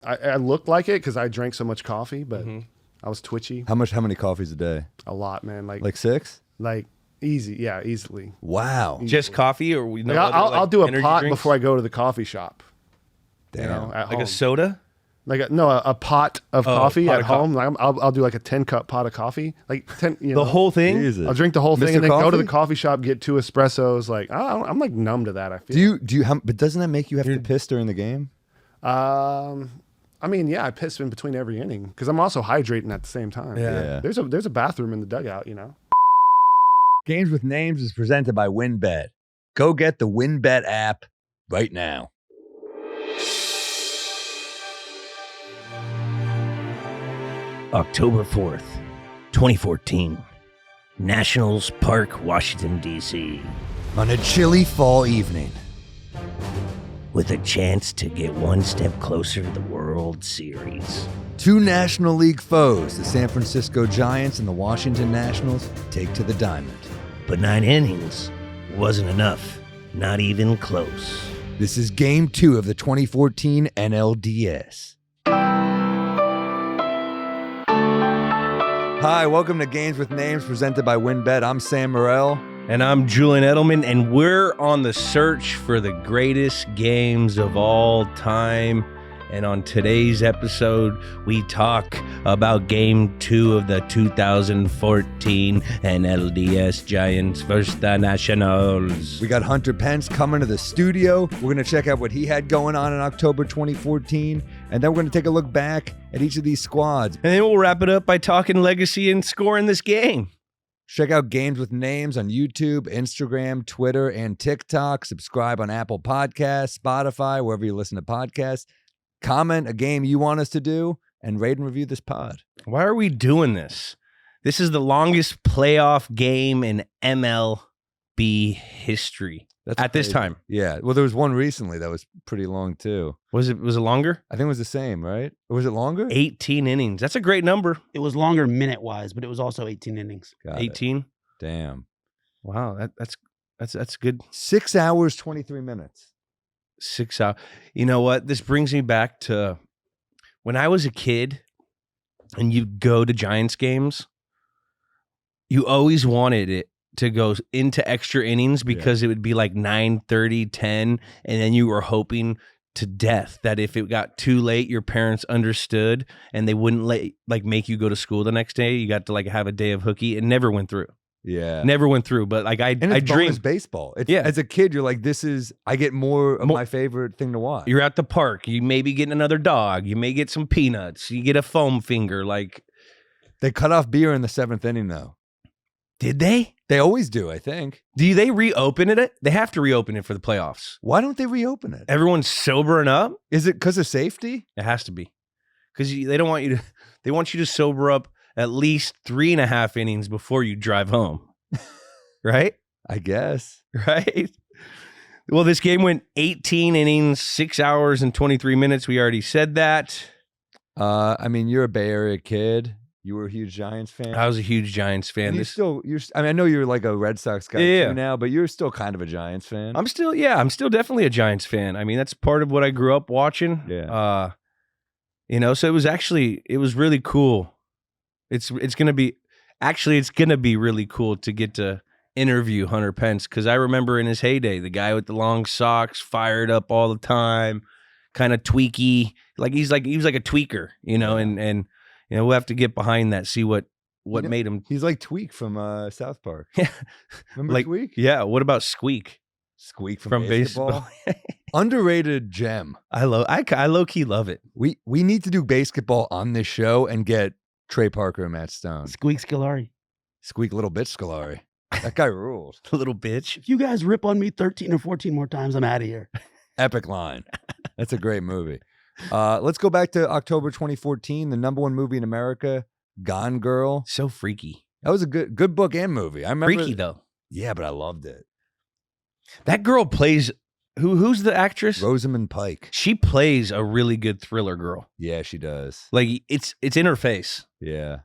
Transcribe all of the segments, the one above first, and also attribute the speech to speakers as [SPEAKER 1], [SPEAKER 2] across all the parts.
[SPEAKER 1] I looked like it because I drank so much coffee, but I was twitchy.
[SPEAKER 2] How many coffees a day?
[SPEAKER 1] A lot, man.
[SPEAKER 2] Like 6?
[SPEAKER 1] Like easy, yeah, easily.
[SPEAKER 2] Wow.
[SPEAKER 1] Easily.
[SPEAKER 3] Just coffee, or we know
[SPEAKER 1] Like, I'll do a pot
[SPEAKER 3] drinks?
[SPEAKER 1] before I go to the coffee shop.
[SPEAKER 2] Damn.
[SPEAKER 1] You know, at
[SPEAKER 3] Like
[SPEAKER 1] home.
[SPEAKER 3] a soda.
[SPEAKER 1] Like a pot of coffee
[SPEAKER 3] pot
[SPEAKER 1] at
[SPEAKER 3] of
[SPEAKER 1] home. Like I'll do like a 10-cup pot of coffee, like 10. You know,
[SPEAKER 3] The whole thing.
[SPEAKER 2] Jesus.
[SPEAKER 1] I'll drink the whole thing
[SPEAKER 2] Mr.
[SPEAKER 1] and then go to the
[SPEAKER 2] Coffee?
[SPEAKER 1] coffee shop, get 2 espressos. Like I'm like numb to that. I feel.
[SPEAKER 2] Do you but doesn't that make you have to piss during the game?
[SPEAKER 1] I mean, yeah, I piss in between every inning because I'm also hydrating at the same time.
[SPEAKER 2] Yeah.
[SPEAKER 1] There's a bathroom in the dugout, you know.
[SPEAKER 2] Games with Names is presented by WynnBET. Go get the WynnBET app right now.
[SPEAKER 4] October 4th, 2014. Nationals Park, Washington, D.C.
[SPEAKER 2] On a chilly fall evening,
[SPEAKER 4] with a chance to get one step closer to the World Series.
[SPEAKER 2] 2 National League foes, the San Francisco Giants and the Washington Nationals, take to the diamond.
[SPEAKER 4] But 9 innings wasn't enough. Not even close.
[SPEAKER 2] This is Game 2 of the 2014 NLDS. Hi, welcome to Games with Names presented by WynnBET. I'm Sam Morril.
[SPEAKER 3] And I'm Julian Edelman, and we're on the search for the greatest games of all time. And on today's episode, we talk about Game 2 of the 2014 NLDS Giants versus the Nationals.
[SPEAKER 2] We got Hunter Pence coming to the studio. We're going to check out what he had going on in October 2014. And then we're going to take a look back at each of these squads.
[SPEAKER 3] And then we'll wrap it up by talking legacy and scoring this game.
[SPEAKER 2] Check out Games with Names on YouTube, Instagram, Twitter, and TikTok. Subscribe on Apple Podcasts, Spotify, wherever you listen to podcasts. Comment a game you want us to do, and rate and review this pod.
[SPEAKER 3] Why are we doing this? This is the longest playoff game in MLB history at this
[SPEAKER 2] crazy.
[SPEAKER 3] time.
[SPEAKER 2] Yeah. Well, there was one recently that was pretty long, too.
[SPEAKER 3] Was it longer?
[SPEAKER 2] I think it was the same, right? Or was it longer?
[SPEAKER 3] 18 innings. That's a great number.
[SPEAKER 5] It was longer minute-wise, but it was also 18 innings.
[SPEAKER 2] Got it.
[SPEAKER 3] 18.
[SPEAKER 2] Damn.
[SPEAKER 3] Wow, that's good.
[SPEAKER 2] 6 hours, 23 minutes.
[SPEAKER 3] 6 hours. You know what? This brings me back to when I was a kid and you go to Giants games, you always wanted it to go into extra innings because it would be like 9:30, 10, and then you were hoping to death that if it got too late, your parents understood and they wouldn't make you go to school the next day. You got to have a day of hooky. It never went through.
[SPEAKER 2] Yeah.
[SPEAKER 3] Never went through, but I
[SPEAKER 2] And it's bonus
[SPEAKER 3] dreamed.
[SPEAKER 2] baseball.
[SPEAKER 3] Yeah.
[SPEAKER 2] As a kid, you're like, I get more of my favorite thing to watch.
[SPEAKER 3] You're at the park. You may be getting another dog. You may get some peanuts. You get a foam finger.
[SPEAKER 2] They cut off beer in the 7th inning, though.
[SPEAKER 3] Did they?
[SPEAKER 2] They always do, I think.
[SPEAKER 3] Do they reopen it? They have to reopen it for the playoffs.
[SPEAKER 2] Why don't they reopen it?
[SPEAKER 3] Everyone's sobering up.
[SPEAKER 2] Is it because of safety?
[SPEAKER 3] It has to be, because they don't want you to. They want you to sober up at least 3.5 innings before you drive home. Right?
[SPEAKER 2] I guess.
[SPEAKER 3] Right? Well, this game went 18 innings, 6 hours and 23 minutes. We already said that.
[SPEAKER 2] I mean, you're a Bay Area kid. You were a huge Giants fan.
[SPEAKER 3] I was a huge Giants fan.
[SPEAKER 2] I know you're like a Red Sox guy too now, but you're still kind of a Giants fan.
[SPEAKER 3] I'm still definitely a Giants fan. I mean, that's part of what I grew up watching.
[SPEAKER 2] Yeah.
[SPEAKER 3] So it was really cool. It's gonna be really cool to get to interview Hunter Pence, because I remember in his heyday, the guy with the long socks, fired up all the time, kind of tweaky, he was like a tweaker, and we'll have to get behind that, see what made him.
[SPEAKER 2] He's like Tweak from South Park.
[SPEAKER 3] Yeah.
[SPEAKER 2] Remember Tweak?
[SPEAKER 3] Yeah. What about Squeak?
[SPEAKER 2] Squeak from baseball. Underrated gem.
[SPEAKER 3] I low key love it.
[SPEAKER 2] We need to do basketball on this show and get Trey Parker and Matt Stone.
[SPEAKER 5] Squeak Scolari.
[SPEAKER 2] Squeak little bitch Scolari. That guy rules.
[SPEAKER 3] Little bitch.
[SPEAKER 5] If you guys rip on me 13 or 14 more times, I'm out of here.
[SPEAKER 2] Epic line. That's a great movie. Let's go back to October 2014, the #1 movie in America, Gone Girl.
[SPEAKER 3] So freaky.
[SPEAKER 2] That was a good book and movie. I remember.
[SPEAKER 3] Freaky though.
[SPEAKER 2] Yeah, but I loved it.
[SPEAKER 3] That girl plays. Who's the actress?
[SPEAKER 2] Rosamund Pike.
[SPEAKER 3] She plays a really good thriller girl.
[SPEAKER 2] Yeah, she does.
[SPEAKER 3] It's in her face.
[SPEAKER 2] Yeah.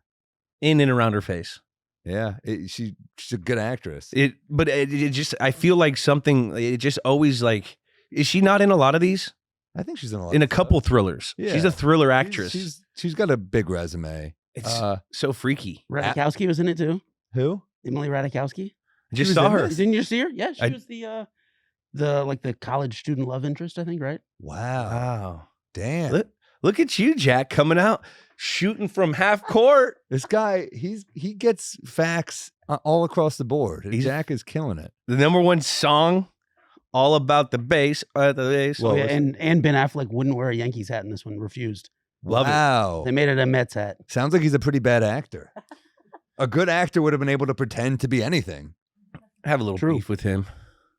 [SPEAKER 3] In and around her face.
[SPEAKER 2] Yeah, she's a good actress.
[SPEAKER 3] But it just, I feel like something. It just always is she not in a lot of these?
[SPEAKER 2] I think she's in a lot
[SPEAKER 3] in a
[SPEAKER 2] of stuff.
[SPEAKER 3] couple thrillers.
[SPEAKER 2] Yeah.
[SPEAKER 3] She's a thriller actress.
[SPEAKER 2] She's got a big resume.
[SPEAKER 3] It's so freaky.
[SPEAKER 5] Radikowski was in it too.
[SPEAKER 2] Who?
[SPEAKER 5] Emily Radikowski.
[SPEAKER 3] I just
[SPEAKER 2] was
[SPEAKER 3] saw
[SPEAKER 2] in
[SPEAKER 3] her.
[SPEAKER 2] this?
[SPEAKER 5] Didn't you see her? Yeah, she
[SPEAKER 3] I-
[SPEAKER 5] was the college student love interest, I think, right?
[SPEAKER 2] Wow.
[SPEAKER 3] Wow.
[SPEAKER 2] Damn.
[SPEAKER 3] Look at you, Jack, coming out shooting from half court.
[SPEAKER 2] This guy, he gets facts all across the board.
[SPEAKER 3] He's-
[SPEAKER 2] Jack is killing it.
[SPEAKER 3] The #1 song, all about the bass. The bass.
[SPEAKER 2] Well,
[SPEAKER 5] Oh, yeah, and Ben Affleck wouldn't wear a Yankees hat in this one. Refused.
[SPEAKER 3] Love it.
[SPEAKER 2] Wow.
[SPEAKER 5] They made it a Mets hat.
[SPEAKER 2] Sounds like he's a pretty bad actor. A good actor would have been able to pretend to be anything.
[SPEAKER 3] I have a little
[SPEAKER 5] True.
[SPEAKER 3] beef with him.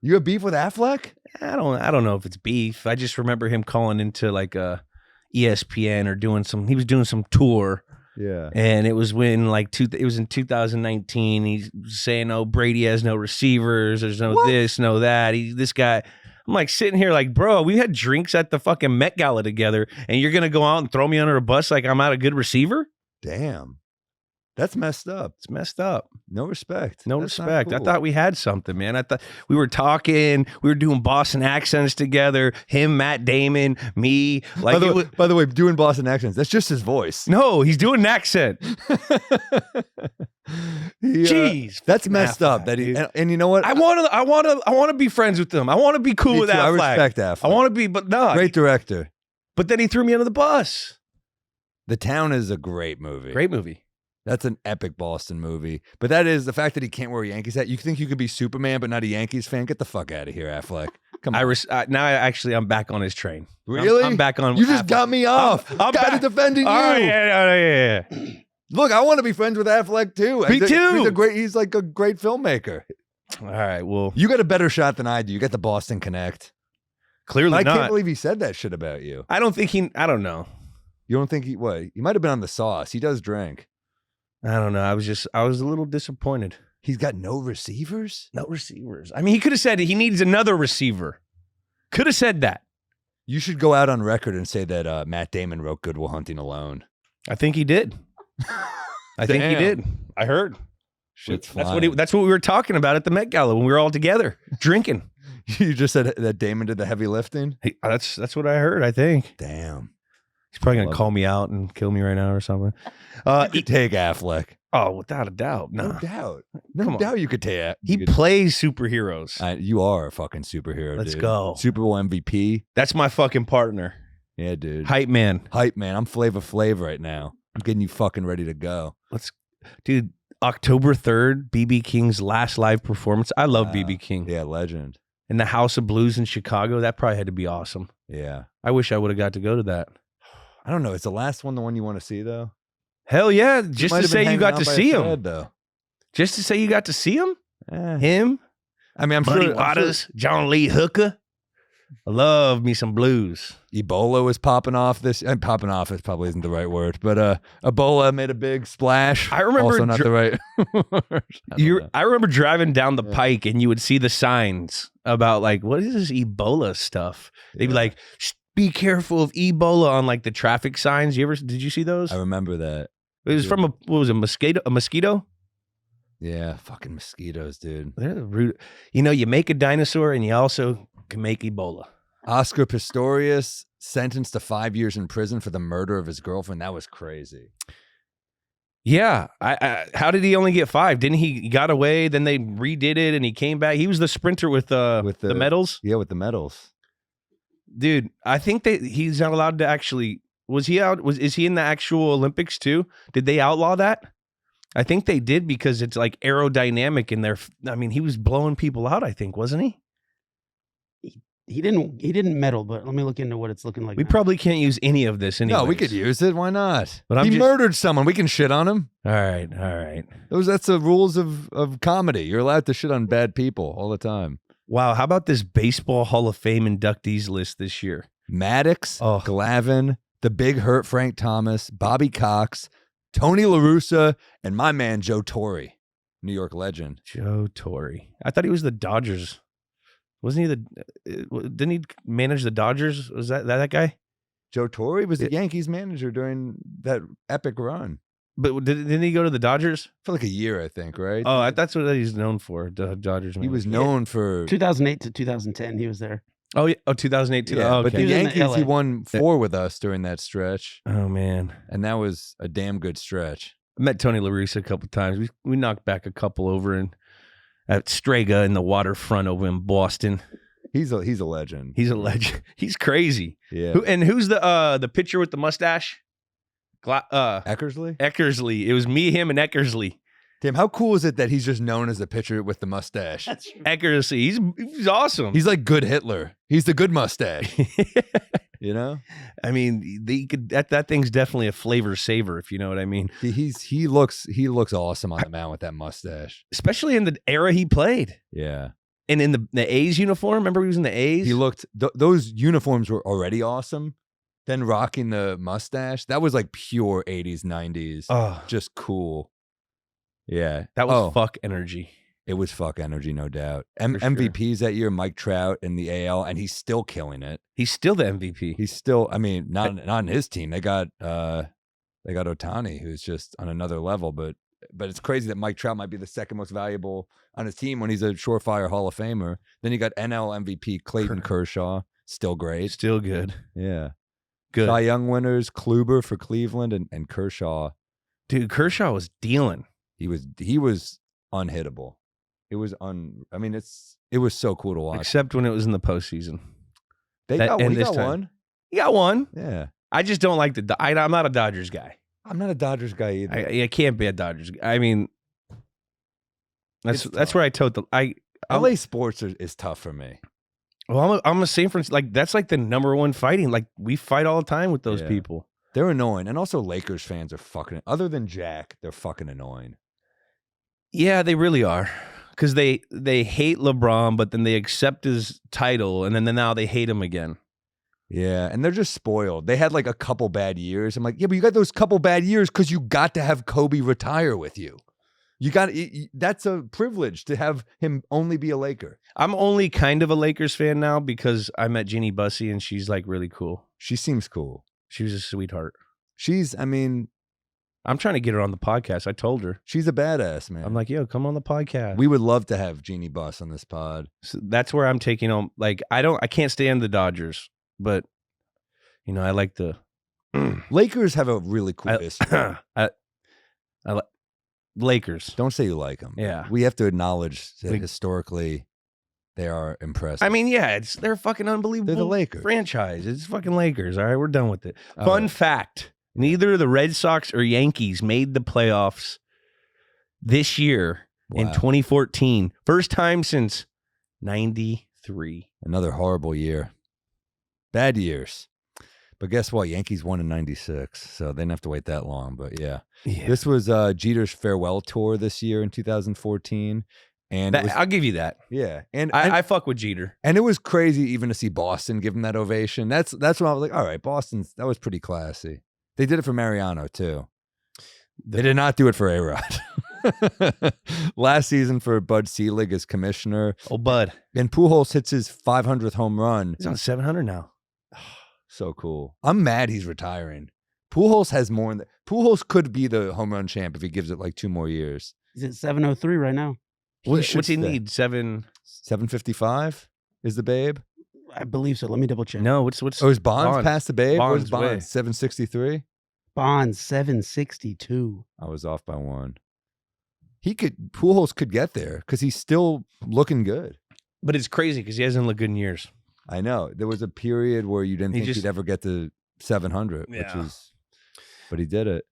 [SPEAKER 2] You have beef with Affleck?
[SPEAKER 3] I don't know if it's beef. I just remember him calling into like a ESPN or he was doing some tour,
[SPEAKER 2] Yeah.
[SPEAKER 3] and it was when it was in 2019. He's saying, "Oh, Brady has no receivers. There's no this, no that." This guy. I'm like sitting here like, bro, we had drinks at the fucking Met Gala together, and you're gonna go out and throw me under a bus like I'm not a good receiver?
[SPEAKER 2] Damn. That's messed up.
[SPEAKER 3] It's messed up.
[SPEAKER 2] No respect.
[SPEAKER 3] No
[SPEAKER 2] That's not
[SPEAKER 3] respect. I
[SPEAKER 2] cool.
[SPEAKER 3] thought we had something, man. I thought we were talking. We were doing Boston accents together. Him, Matt Damon, me. Like,
[SPEAKER 2] by the way, doing Boston accents, that's just his voice.
[SPEAKER 3] no, he's doing an accent. Jeez,
[SPEAKER 2] That's
[SPEAKER 3] fucking
[SPEAKER 2] messed up.
[SPEAKER 3] Affleck,
[SPEAKER 2] That he,
[SPEAKER 3] dude.
[SPEAKER 2] and you know what?
[SPEAKER 3] I want to be friends with him. I want to be cool
[SPEAKER 2] Me
[SPEAKER 3] with
[SPEAKER 2] too. I
[SPEAKER 3] Affleck.
[SPEAKER 2] respect Affleck.
[SPEAKER 3] I want to be, but no.
[SPEAKER 2] Great director.
[SPEAKER 3] But then he threw me under the bus.
[SPEAKER 2] The Town is a great movie.
[SPEAKER 3] Great movie.
[SPEAKER 2] That's an epic Boston movie. But that is the fact that he can't wear a Yankees hat. You think you could be Superman but not a Yankees fan? Get the fuck out of here, Affleck. Come on.
[SPEAKER 3] I'm back on his train.
[SPEAKER 2] Really?
[SPEAKER 3] I'm back on.
[SPEAKER 2] You just
[SPEAKER 3] Affleck.
[SPEAKER 2] got me off.
[SPEAKER 3] I'm
[SPEAKER 2] Guy
[SPEAKER 3] back.
[SPEAKER 2] defending you.
[SPEAKER 3] All right, yeah.
[SPEAKER 2] Look, I want to be friends with Affleck too.
[SPEAKER 3] Me too.
[SPEAKER 2] He's like a great filmmaker.
[SPEAKER 3] All right. Well,
[SPEAKER 2] You got a better shot than I do. You got the Boston Connect.
[SPEAKER 3] clearly
[SPEAKER 2] I
[SPEAKER 3] not.
[SPEAKER 2] can't believe he said that shit about you.
[SPEAKER 3] I don't think he. I don't know.
[SPEAKER 2] You don't think he might have been on the sauce. He does drink.
[SPEAKER 3] I don't know. I was a little disappointed.
[SPEAKER 2] He's got no receivers?
[SPEAKER 3] No receivers. I mean, he could have said he needs another receiver. Could have said that.
[SPEAKER 2] You should go out on record and say that Matt Damon wrote Good Will Hunting alone.
[SPEAKER 3] I think he did. I think he
[SPEAKER 2] Damn.
[SPEAKER 3] did. I heard.
[SPEAKER 2] Shit's
[SPEAKER 3] That's
[SPEAKER 2] flying.
[SPEAKER 3] what we were talking about at the Met Gala when we were all together drinking.
[SPEAKER 2] You just said that Damon did the heavy lifting?
[SPEAKER 3] That's what I heard. I think
[SPEAKER 2] Damn.
[SPEAKER 3] he's probably gonna
[SPEAKER 2] Love
[SPEAKER 3] call me out and kill me right now or something.
[SPEAKER 2] You could take Affleck.
[SPEAKER 3] Oh, without a doubt.
[SPEAKER 2] No
[SPEAKER 3] No,
[SPEAKER 2] doubt.
[SPEAKER 3] Come
[SPEAKER 2] No
[SPEAKER 3] on.
[SPEAKER 2] doubt you could take
[SPEAKER 3] he plays superheroes.
[SPEAKER 2] You are a fucking superhero,
[SPEAKER 3] Let's
[SPEAKER 2] dude.
[SPEAKER 3] go.
[SPEAKER 2] Super Bowl MVP.
[SPEAKER 3] That's my fucking partner,
[SPEAKER 2] Yeah, dude.
[SPEAKER 3] hype man.
[SPEAKER 2] Hype, man. I'm Flavor Flav right now. I'm getting you fucking ready to go.
[SPEAKER 3] Dude, October 3rd, BB King's last live performance. I love
[SPEAKER 2] Wow.
[SPEAKER 3] BB King.
[SPEAKER 2] Yeah, legend.
[SPEAKER 3] In the House of Blues in Chicago. That probably had to be awesome.
[SPEAKER 2] Yeah.
[SPEAKER 3] I wish I would have got to go to that.
[SPEAKER 2] I don't know. Is the last one the one you want to see, though?
[SPEAKER 3] Hell yeah. Just
[SPEAKER 2] might
[SPEAKER 3] to
[SPEAKER 2] have been
[SPEAKER 3] say you
[SPEAKER 2] hanging
[SPEAKER 3] got
[SPEAKER 2] out
[SPEAKER 3] to
[SPEAKER 2] by a
[SPEAKER 3] see him.
[SPEAKER 2] thread, though.
[SPEAKER 3] Just to say you got to see him?
[SPEAKER 2] Eh.
[SPEAKER 3] Him?
[SPEAKER 2] I mean, I'm
[SPEAKER 3] Muddy
[SPEAKER 2] sure
[SPEAKER 3] Waters, John Lee Hooker. I love me some blues.
[SPEAKER 2] Ebola was popping off popping off it probably isn't the right word, but Ebola made a big splash.
[SPEAKER 3] I remember
[SPEAKER 2] also not the right word. I don't know.
[SPEAKER 3] I remember driving down the
[SPEAKER 2] Yeah.
[SPEAKER 3] pike and you would see the signs about like, what is this Ebola stuff? They'd be
[SPEAKER 2] Yeah.
[SPEAKER 3] like, be careful of Ebola on like the traffic signs. Did you see those?
[SPEAKER 2] I remember that.
[SPEAKER 3] It was from what was it, a mosquito?
[SPEAKER 2] Yeah, fucking mosquitoes, dude.
[SPEAKER 3] They're the root. You know, you make a dinosaur and you also can make Ebola.
[SPEAKER 2] Oscar Pistorius sentenced to 5 years in prison for the murder of his girlfriend. That was crazy.
[SPEAKER 3] Yeah. How did he only get 5? Didn't he got away? Then they redid it and he came back. He was the sprinter with the medals.
[SPEAKER 2] Yeah, with the medals.
[SPEAKER 3] Dude, I think he's not allowed to actually. Was he out? Is he in the actual Olympics too? Did they outlaw that? I think they did because it's like aerodynamic in there. I mean, he was blowing people out, I think, wasn't he?
[SPEAKER 5] He didn't medal, but let me look into what it's looking like.
[SPEAKER 3] We
[SPEAKER 5] now.
[SPEAKER 3] probably can't use any of this anyway.
[SPEAKER 2] No, we could use it. Why not?
[SPEAKER 3] But
[SPEAKER 2] He murdered someone. We can shit on him.
[SPEAKER 3] All right.
[SPEAKER 2] That's the rules of comedy. You're allowed to shit on bad people all the time.
[SPEAKER 3] Wow, how about this Baseball Hall of Fame inductees list this year?
[SPEAKER 2] Maddox,
[SPEAKER 3] Oh.
[SPEAKER 2] Glavine, the big hurt Frank Thomas, Bobby Cox, Tony La Russa, and my man Joe Torre, New York legend.
[SPEAKER 3] Joe Torre. I thought he was the Dodgers. Wasn't he didn't he manage the Dodgers? Was that guy?
[SPEAKER 2] Joe Torre was the Yankees manager during that epic run
[SPEAKER 3] But didn't he go to the Dodgers?
[SPEAKER 2] for like a year, I think, right?
[SPEAKER 3] Oh, that's what he's known for, the Dodgers.
[SPEAKER 2] he was
[SPEAKER 3] manager.
[SPEAKER 2] known for
[SPEAKER 5] 2008 to 2010. He was there.
[SPEAKER 3] Oh, yeah. Oh, 2008.
[SPEAKER 2] Yeah,
[SPEAKER 3] Oh,
[SPEAKER 2] but the
[SPEAKER 3] okay.
[SPEAKER 5] He was in
[SPEAKER 2] Yankees,
[SPEAKER 5] LA.
[SPEAKER 2] he won 4 with us during that stretch,
[SPEAKER 3] Oh, man.
[SPEAKER 2] and that was a damn good stretch.
[SPEAKER 3] I met Tony La Russa a couple times. We knocked back a couple over at Strega in the waterfront over in Boston.
[SPEAKER 2] He's a legend.
[SPEAKER 3] He's a legend. He's crazy.
[SPEAKER 2] Yeah.
[SPEAKER 3] Who's the pitcher with the mustache?
[SPEAKER 2] Eckersley?
[SPEAKER 3] Eckersley. It was me, him, and Eckersley.
[SPEAKER 2] Damn, how cool is it that he's just known as the pitcher with the mustache?
[SPEAKER 5] That's true.
[SPEAKER 3] Eckersley. He's awesome.
[SPEAKER 2] He's like good Hitler. He's the good mustache. You know?
[SPEAKER 3] I mean, that thing's definitely a flavor saver, if you know what I mean.
[SPEAKER 2] He looks awesome on the mound with that mustache.
[SPEAKER 3] Especially in the era he played.
[SPEAKER 2] Yeah.
[SPEAKER 3] And in the A's uniform. Remember he was in the A's?
[SPEAKER 2] He looked those uniforms were already awesome. Then rocking the mustache, that was like pure 80s, 90s.
[SPEAKER 3] Oh,
[SPEAKER 2] Just cool. Yeah.
[SPEAKER 3] that was fuck energy.
[SPEAKER 2] It was fuck energy, no doubt.
[SPEAKER 3] For sure.
[SPEAKER 2] MVPs that year, Mike Trout in the AL, and he's still killing it.
[SPEAKER 3] He's still the MVP.
[SPEAKER 2] He's still, I mean, not in his team. They got Ohtani, who's just on another level. But it's crazy that Mike Trout might be the second most valuable on his team when he's a surefire Hall of Famer. Then you got NL MVP Clayton Kershaw, still great.
[SPEAKER 3] Still good.
[SPEAKER 2] Yeah.
[SPEAKER 3] Good.
[SPEAKER 2] Cy Young winners, Kluber for Cleveland and Kershaw.
[SPEAKER 3] Dude, Kershaw was dealing.
[SPEAKER 2] He was unhittable. It was it was so cool to watch.
[SPEAKER 3] Except when it was in the postseason.
[SPEAKER 2] He
[SPEAKER 3] and
[SPEAKER 2] got
[SPEAKER 3] this time.
[SPEAKER 2] one.
[SPEAKER 3] He got one.
[SPEAKER 2] Yeah.
[SPEAKER 3] I just don't like I'm not a Dodgers guy.
[SPEAKER 2] I'm not a Dodgers guy either.
[SPEAKER 3] I can't be a Dodgers guy. I mean,
[SPEAKER 2] It's
[SPEAKER 3] that's
[SPEAKER 2] tough.
[SPEAKER 3] where I told
[SPEAKER 2] LA sports is tough for me.
[SPEAKER 3] Well, I'm a San Francisco. Like that's like the number one fighting. Like we fight all the time with those
[SPEAKER 2] Yeah.
[SPEAKER 3] people.
[SPEAKER 2] They're annoying. And also Lakers fans are fucking, other than Jack, they're fucking annoying.
[SPEAKER 3] Yeah, they really are. Because they hate LeBron, but then they accept his title, and then now they hate him again.
[SPEAKER 2] Yeah, and they're just spoiled. They had like a couple bad years. I'm like, yeah, but you got those couple bad years because you got to have Kobe retire with you. You got that's a privilege to have him only be a Laker.
[SPEAKER 3] I'm only kind of a Lakers fan now because I met Jeannie Bussey, and she's like really cool.
[SPEAKER 2] She seems cool.
[SPEAKER 3] She was a sweetheart.
[SPEAKER 2] I'm
[SPEAKER 3] trying to get her on the podcast. I told her.
[SPEAKER 2] she's a badass, man.
[SPEAKER 3] I'm like, yo, come on the podcast.
[SPEAKER 2] we would love to have Jeannie Buss on this pod.
[SPEAKER 3] So that's where I'm taking on. Like, I can't stand the Dodgers, but I like the
[SPEAKER 2] Lakers have a really cool history.
[SPEAKER 3] I like Lakers.
[SPEAKER 2] Don't say you like them.
[SPEAKER 3] Yeah.
[SPEAKER 2] We have to acknowledge that
[SPEAKER 3] We-
[SPEAKER 2] historically they are impressive.
[SPEAKER 3] I mean, yeah, they're a fucking unbelievable.
[SPEAKER 2] They're the Lakers.
[SPEAKER 3] franchise. It's fucking Lakers. All right, we're done with it.
[SPEAKER 2] All
[SPEAKER 3] Fun
[SPEAKER 2] right.
[SPEAKER 3] fact: neither the Red Sox or Yankees made the playoffs this year in
[SPEAKER 2] Wow.
[SPEAKER 3] 2014. First time since '93.
[SPEAKER 2] Another horrible year. Bad years. But guess what? Yankees won in 96, so they didn't have to wait that long. But yeah.
[SPEAKER 3] Yeah,
[SPEAKER 2] This was Jeter's farewell tour this year in 2014. And it was,
[SPEAKER 3] I'll give you that.
[SPEAKER 2] yeah. And
[SPEAKER 3] I fuck with Jeter.
[SPEAKER 2] and it was crazy even to see Boston give him that ovation. That's when I was like, all right, Boston's, that was pretty classy. They did it for Mariano too. They did not do it for A-Rod. Last season for Bud Selig as commissioner.
[SPEAKER 3] Oh, Bud,
[SPEAKER 2] And Pujols hits his 500th home run.
[SPEAKER 3] he's on 700 now.
[SPEAKER 2] So cool. I'm mad he's retiring. Pujols has more. Pujols could be the home run champ if he gives it like 2 more years.
[SPEAKER 5] He's at 703 right now.
[SPEAKER 2] Well, he should
[SPEAKER 3] What's he
[SPEAKER 2] stay.
[SPEAKER 3] need?
[SPEAKER 2] 755 is the Babe.
[SPEAKER 5] I believe so. Let me double check.
[SPEAKER 3] No, what's
[SPEAKER 2] Oh, is Bonds past the Babe? Where's
[SPEAKER 3] Bonds way.
[SPEAKER 2] Bonds? 763.
[SPEAKER 5] Bonds 762.
[SPEAKER 2] I was off by 1. Pujols could get there because he's still looking good.
[SPEAKER 3] But it's crazy because he hasn't looked good in years.
[SPEAKER 2] I know there was a period where you didn't
[SPEAKER 3] He
[SPEAKER 2] think
[SPEAKER 3] just-
[SPEAKER 2] he'd ever get to 700,
[SPEAKER 3] Yeah.
[SPEAKER 2] but he did it.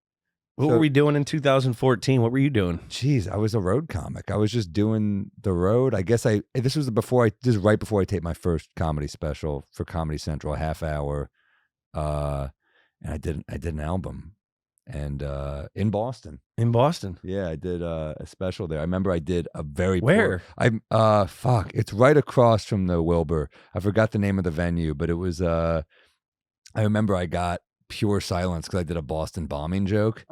[SPEAKER 3] What
[SPEAKER 2] So-
[SPEAKER 3] were we doing in 2014? What were you doing?
[SPEAKER 2] Jeez, I was a road comic. I was just doing the road. I guess this was right before I taped my first comedy special for Comedy Central, a half hour. And I did an album and in Boston.
[SPEAKER 3] In Boston.
[SPEAKER 2] Yeah, I did a special there. I remember I did a very
[SPEAKER 3] Where?
[SPEAKER 2] It's right across from the Wilbur. I forgot the name of the venue, but it was I remember I got pure silence because I did a Boston bombing joke.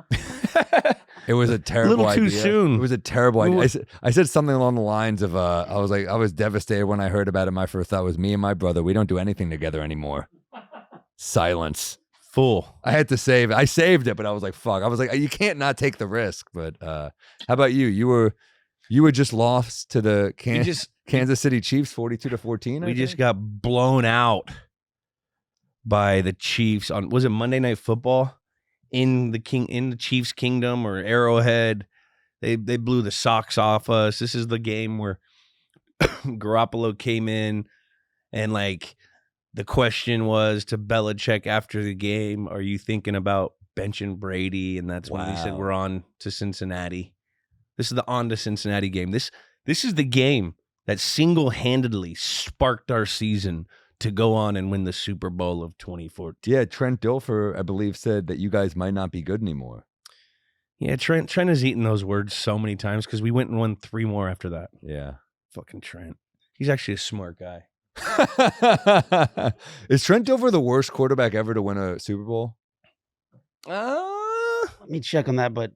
[SPEAKER 2] It was a terrible
[SPEAKER 3] little too
[SPEAKER 2] idea.
[SPEAKER 3] soon.
[SPEAKER 2] It was a terrible idea. I said something along the lines of I was devastated when I heard about it. My first thought was, me and my brother, we don't do anything together anymore. Silence.
[SPEAKER 3] Full.
[SPEAKER 2] I had to save it. I saved it, but I was like, fuck. I was like, you can't not take the risk. But how about you? You were just lost to the
[SPEAKER 3] You
[SPEAKER 2] Kansas City Chiefs 42-14.
[SPEAKER 3] We just got blown out by the Chiefs on, was it Monday Night Football in the Chiefs Kingdom or Arrowhead? They blew the socks off us. This is the game where Garoppolo came in and like the question was to Belichick after the game, are you thinking about benching Brady? And that's when we said we're on to Cincinnati. This is the on to Cincinnati game. This is the game that single-handedly sparked our season to go on and win the Super Bowl of 2014.
[SPEAKER 2] Yeah, Trent Dilfer, I believe, said that you guys might not be good anymore.
[SPEAKER 3] Yeah, Trent has eaten those words so many times because we went and won 3 more after that.
[SPEAKER 2] Yeah.
[SPEAKER 3] Fucking Trent. He's actually a smart guy.
[SPEAKER 2] Is Trent Dilfer the worst quarterback ever to win a Super Bowl?
[SPEAKER 5] Let me check on that, but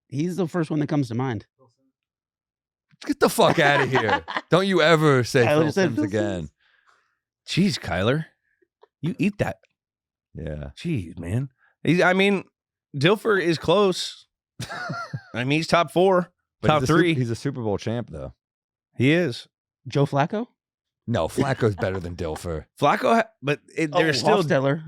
[SPEAKER 5] he's the first one that comes to mind.
[SPEAKER 2] Get the fuck out of here. Don't you ever say
[SPEAKER 5] Kyler
[SPEAKER 2] Phil
[SPEAKER 5] said
[SPEAKER 2] Simms
[SPEAKER 5] Phil
[SPEAKER 2] again.
[SPEAKER 3] Jeez, Kyler. You eat that.
[SPEAKER 2] Yeah.
[SPEAKER 3] Jeez, man. Dilfer is close. He's top 4,
[SPEAKER 2] But
[SPEAKER 3] top 3.
[SPEAKER 2] He's a Super Bowl champ, though.
[SPEAKER 3] He is.
[SPEAKER 5] Joe Flacco?
[SPEAKER 2] No, Flacco's better than Dilfer.
[SPEAKER 3] Flacco, but they're still.
[SPEAKER 5] Hofstetter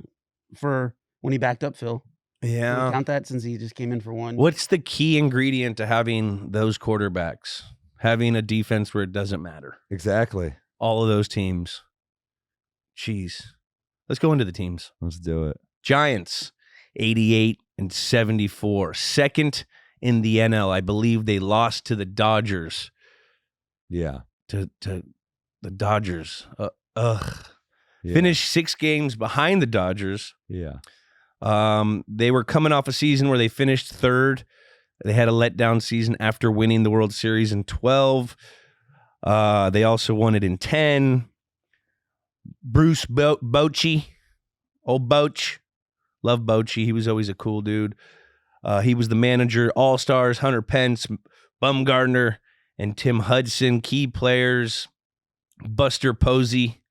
[SPEAKER 5] for when he backed up Phil. Can
[SPEAKER 3] Yeah.
[SPEAKER 5] we count that since he just came in for one?
[SPEAKER 3] What's the key ingredient to having those quarterbacks? Having a defense where it doesn't matter.
[SPEAKER 2] Exactly.
[SPEAKER 3] All of those teams. Jeez. Let's go into the teams.
[SPEAKER 2] Let's do it.
[SPEAKER 3] Giants, 88-74. Second in the NL. I believe they lost to the Dodgers.
[SPEAKER 2] Yeah.
[SPEAKER 3] To the Dodgers.
[SPEAKER 2] Yeah.
[SPEAKER 3] Finished 6 games behind the Dodgers.
[SPEAKER 2] Yeah.
[SPEAKER 3] They were coming off a season where they finished 3rd. They had a letdown season after winning the World Series in 12. They also won it in 10. Bruce Bochy. Old Boch. Love Bochy. He was always a cool dude. He was the manager. All-Stars, Hunter Pence, Bumgarner, and Tim Hudson. Key players, Buster Posey,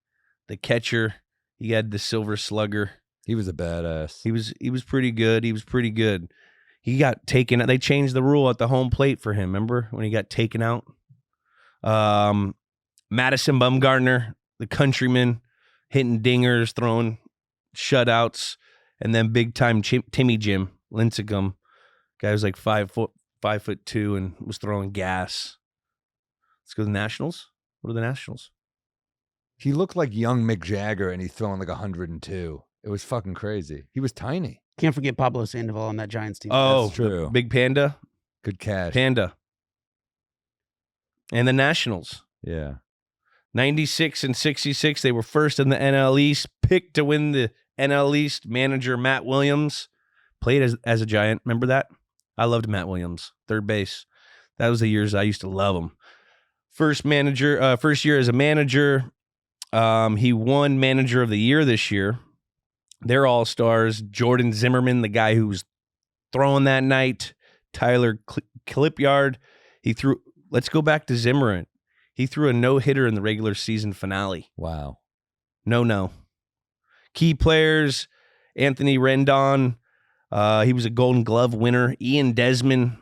[SPEAKER 3] the catcher. He had the Silver Slugger.
[SPEAKER 2] He was a badass.
[SPEAKER 3] He was pretty good. He was pretty good. He got taken out. They changed the rule at the home plate for him. Remember when he got taken out? Madison Bumgarner, the countryman, hitting dingers, throwing shutouts, and then big time Timmy Jim Lincecum, guy was like 5'2" and was throwing gas. Let's go to the Nationals. What are the Nationals?
[SPEAKER 2] He looked like young Mick Jagger, and he's throwing like 102. It was fucking crazy. He was tiny.
[SPEAKER 5] Can't forget Pablo Sandoval on that Giants team.
[SPEAKER 3] Oh,
[SPEAKER 2] That's true.
[SPEAKER 3] Big Panda.
[SPEAKER 2] Good cash.
[SPEAKER 3] Panda. And the Nationals.
[SPEAKER 2] Yeah.
[SPEAKER 3] 96-66. They were first in the NL East. Picked to win the NL East. Manager Matt Williams played as a Giant. Remember that? I loved Matt Williams. Third base. That was the years I used to love him. First year as a manager. He won Manager of the Year this year. They're all-stars. Jordan Zimmerman, the guy who was throwing that night. Tyler Clipyard. Let's go back to Zimmerman. He threw a no-hitter in the regular season finale.
[SPEAKER 2] Wow.
[SPEAKER 3] No. Key players, Anthony Rendon. He was a Golden Glove winner. Ian Desmond,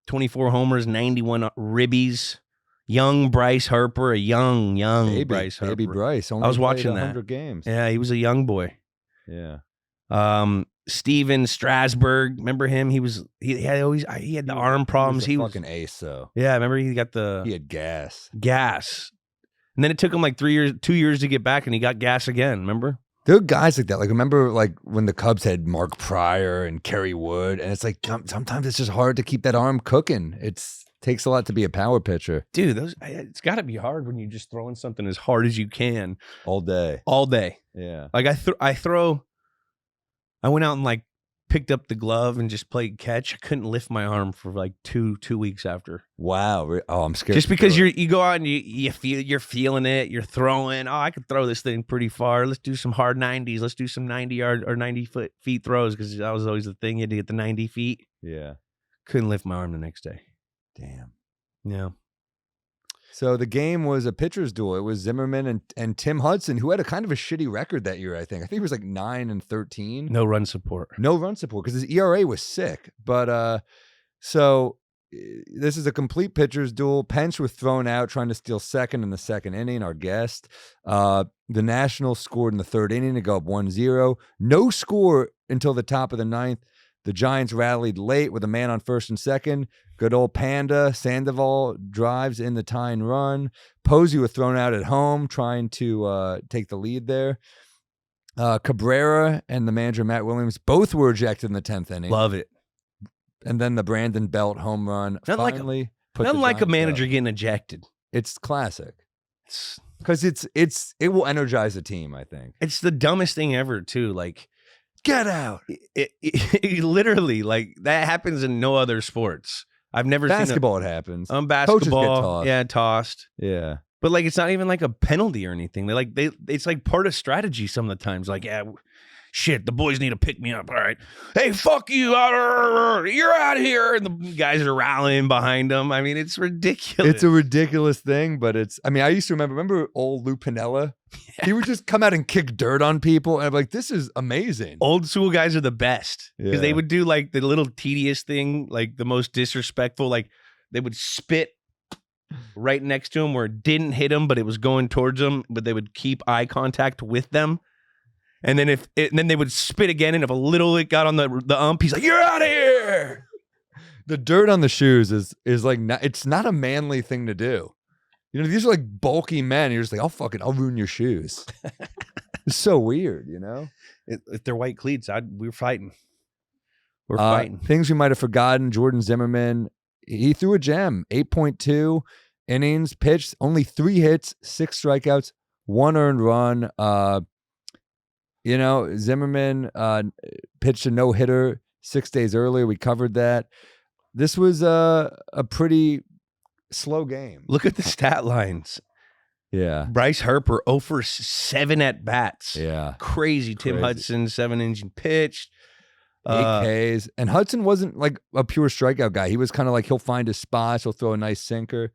[SPEAKER 3] 24 homers, 91 ribbies. Young Bryce Harper, a young Bryce Harper.
[SPEAKER 2] Baby Bryce. Only
[SPEAKER 3] I was
[SPEAKER 2] played
[SPEAKER 3] watching
[SPEAKER 2] 100 games.
[SPEAKER 3] Yeah, he was a young boy.
[SPEAKER 2] Yeah.
[SPEAKER 3] Steven Strasburg, remember him? He had the arm problems.
[SPEAKER 2] He was a fucking ace, though.
[SPEAKER 3] Yeah, remember he had
[SPEAKER 2] gas.
[SPEAKER 3] And then it took him like 2 years to get back, and he got gas again. Remember?
[SPEAKER 2] There are guys like that. Like, remember, like when the Cubs had Mark Pryor and Kerry Wood, and it's like sometimes it's just hard to keep that arm cooking. Takes a lot to be a power pitcher.
[SPEAKER 3] Dude, it's got to be hard when you're just throwing something as hard as you can
[SPEAKER 2] All day.
[SPEAKER 3] Yeah. Like I went out and like picked up the glove and just played catch. I couldn't lift my arm for like two weeks after.
[SPEAKER 2] Wow. Oh, I'm scared.
[SPEAKER 3] Just because you go out and you're feeling it, you're throwing. Oh, I could throw this thing pretty far. Let's do some hard 90s. Let's do some 90-yard or 90-feet throws because that was always the thing. You had to get the 90 feet.
[SPEAKER 2] Yeah.
[SPEAKER 3] Couldn't lift my arm the next day.
[SPEAKER 2] Damn.
[SPEAKER 3] Yeah.
[SPEAKER 2] So the game was a pitcher's duel. It was Zimmerman and Tim Hudson, who had a kind of a shitty record that year, I think. I think he was like 9-13.
[SPEAKER 3] No run support.
[SPEAKER 2] No run support because his ERA was sick. But so this is a complete pitcher's duel. Pence was thrown out trying to steal second in the second inning, our guest. The Nationals scored in the third inning to go up 1-0. No score until the top of the ninth. The Giants rallied late with a man on first and second. Good old Panda Sandoval drives in the tying run. Posey was thrown out at home trying to take the lead there. Cabrera and the manager Matt Williams both were ejected in the 10th inning.
[SPEAKER 3] Love it.
[SPEAKER 2] And then the Brandon Belt home run finally put the
[SPEAKER 3] Nothing like a
[SPEAKER 2] Giants
[SPEAKER 3] manager
[SPEAKER 2] up.
[SPEAKER 3] getting ejected.
[SPEAKER 2] It's classic
[SPEAKER 3] It's
[SPEAKER 2] because it will energize a team. I think.
[SPEAKER 3] it's the dumbest thing ever too. Like
[SPEAKER 2] Get out.
[SPEAKER 3] it literally like that happens in no other sports. I've never
[SPEAKER 2] Basketball. It happens.
[SPEAKER 3] seen
[SPEAKER 2] Coaches get
[SPEAKER 3] basketball.
[SPEAKER 2] tossed.
[SPEAKER 3] Yeah, tossed.
[SPEAKER 2] Yeah.
[SPEAKER 3] But like, it's not even like a penalty or anything. It's like part of strategy some of the times. Like, yeah, shit, the boys need to pick me up. All right, hey, fuck you, you're out of here, and the guys are rallying behind them. I mean, it's ridiculous.
[SPEAKER 2] It's a ridiculous thing, but I used to remember old Lou Piniella? Yeah. He would just come out and kick dirt on people, and I'm like, this is amazing.
[SPEAKER 3] Old school guys are the best because they
[SPEAKER 2] Yeah.
[SPEAKER 3] would do like the little tedious thing, like the most disrespectful. Like they would spit right next to him where it didn't hit him, but it was going towards him. But they would keep eye contact with them. And then then they would spit again, and if a little it got on the ump, he's like, "You're out of here."
[SPEAKER 2] The dirt on the shoes is like it's not a manly thing to do. You know, these are like bulky men. You're just like, I'll ruin your shoes. It's so weird, you know.
[SPEAKER 3] If they're white cleats, we're fighting. We're fighting.
[SPEAKER 2] Things we might have forgotten. Jordan Zimmerman, he threw a gem. 8.2 innings pitched, only 3 hits, 6 strikeouts, 1 earned run. You know, Zimmerman pitched a no-hitter 6 days earlier. We covered that. This was a pretty slow game.
[SPEAKER 3] Look at the stat lines.
[SPEAKER 2] Yeah.
[SPEAKER 3] Bryce Harper 0 for 7 at bats.
[SPEAKER 2] Yeah.
[SPEAKER 3] Crazy. Tim
[SPEAKER 2] Crazy.
[SPEAKER 3] Hudson 7 innings pitched.
[SPEAKER 2] 8 Ks. And Hudson wasn't like a pure strikeout guy. He was kind of like he'll find his spots. He'll throw a nice sinker.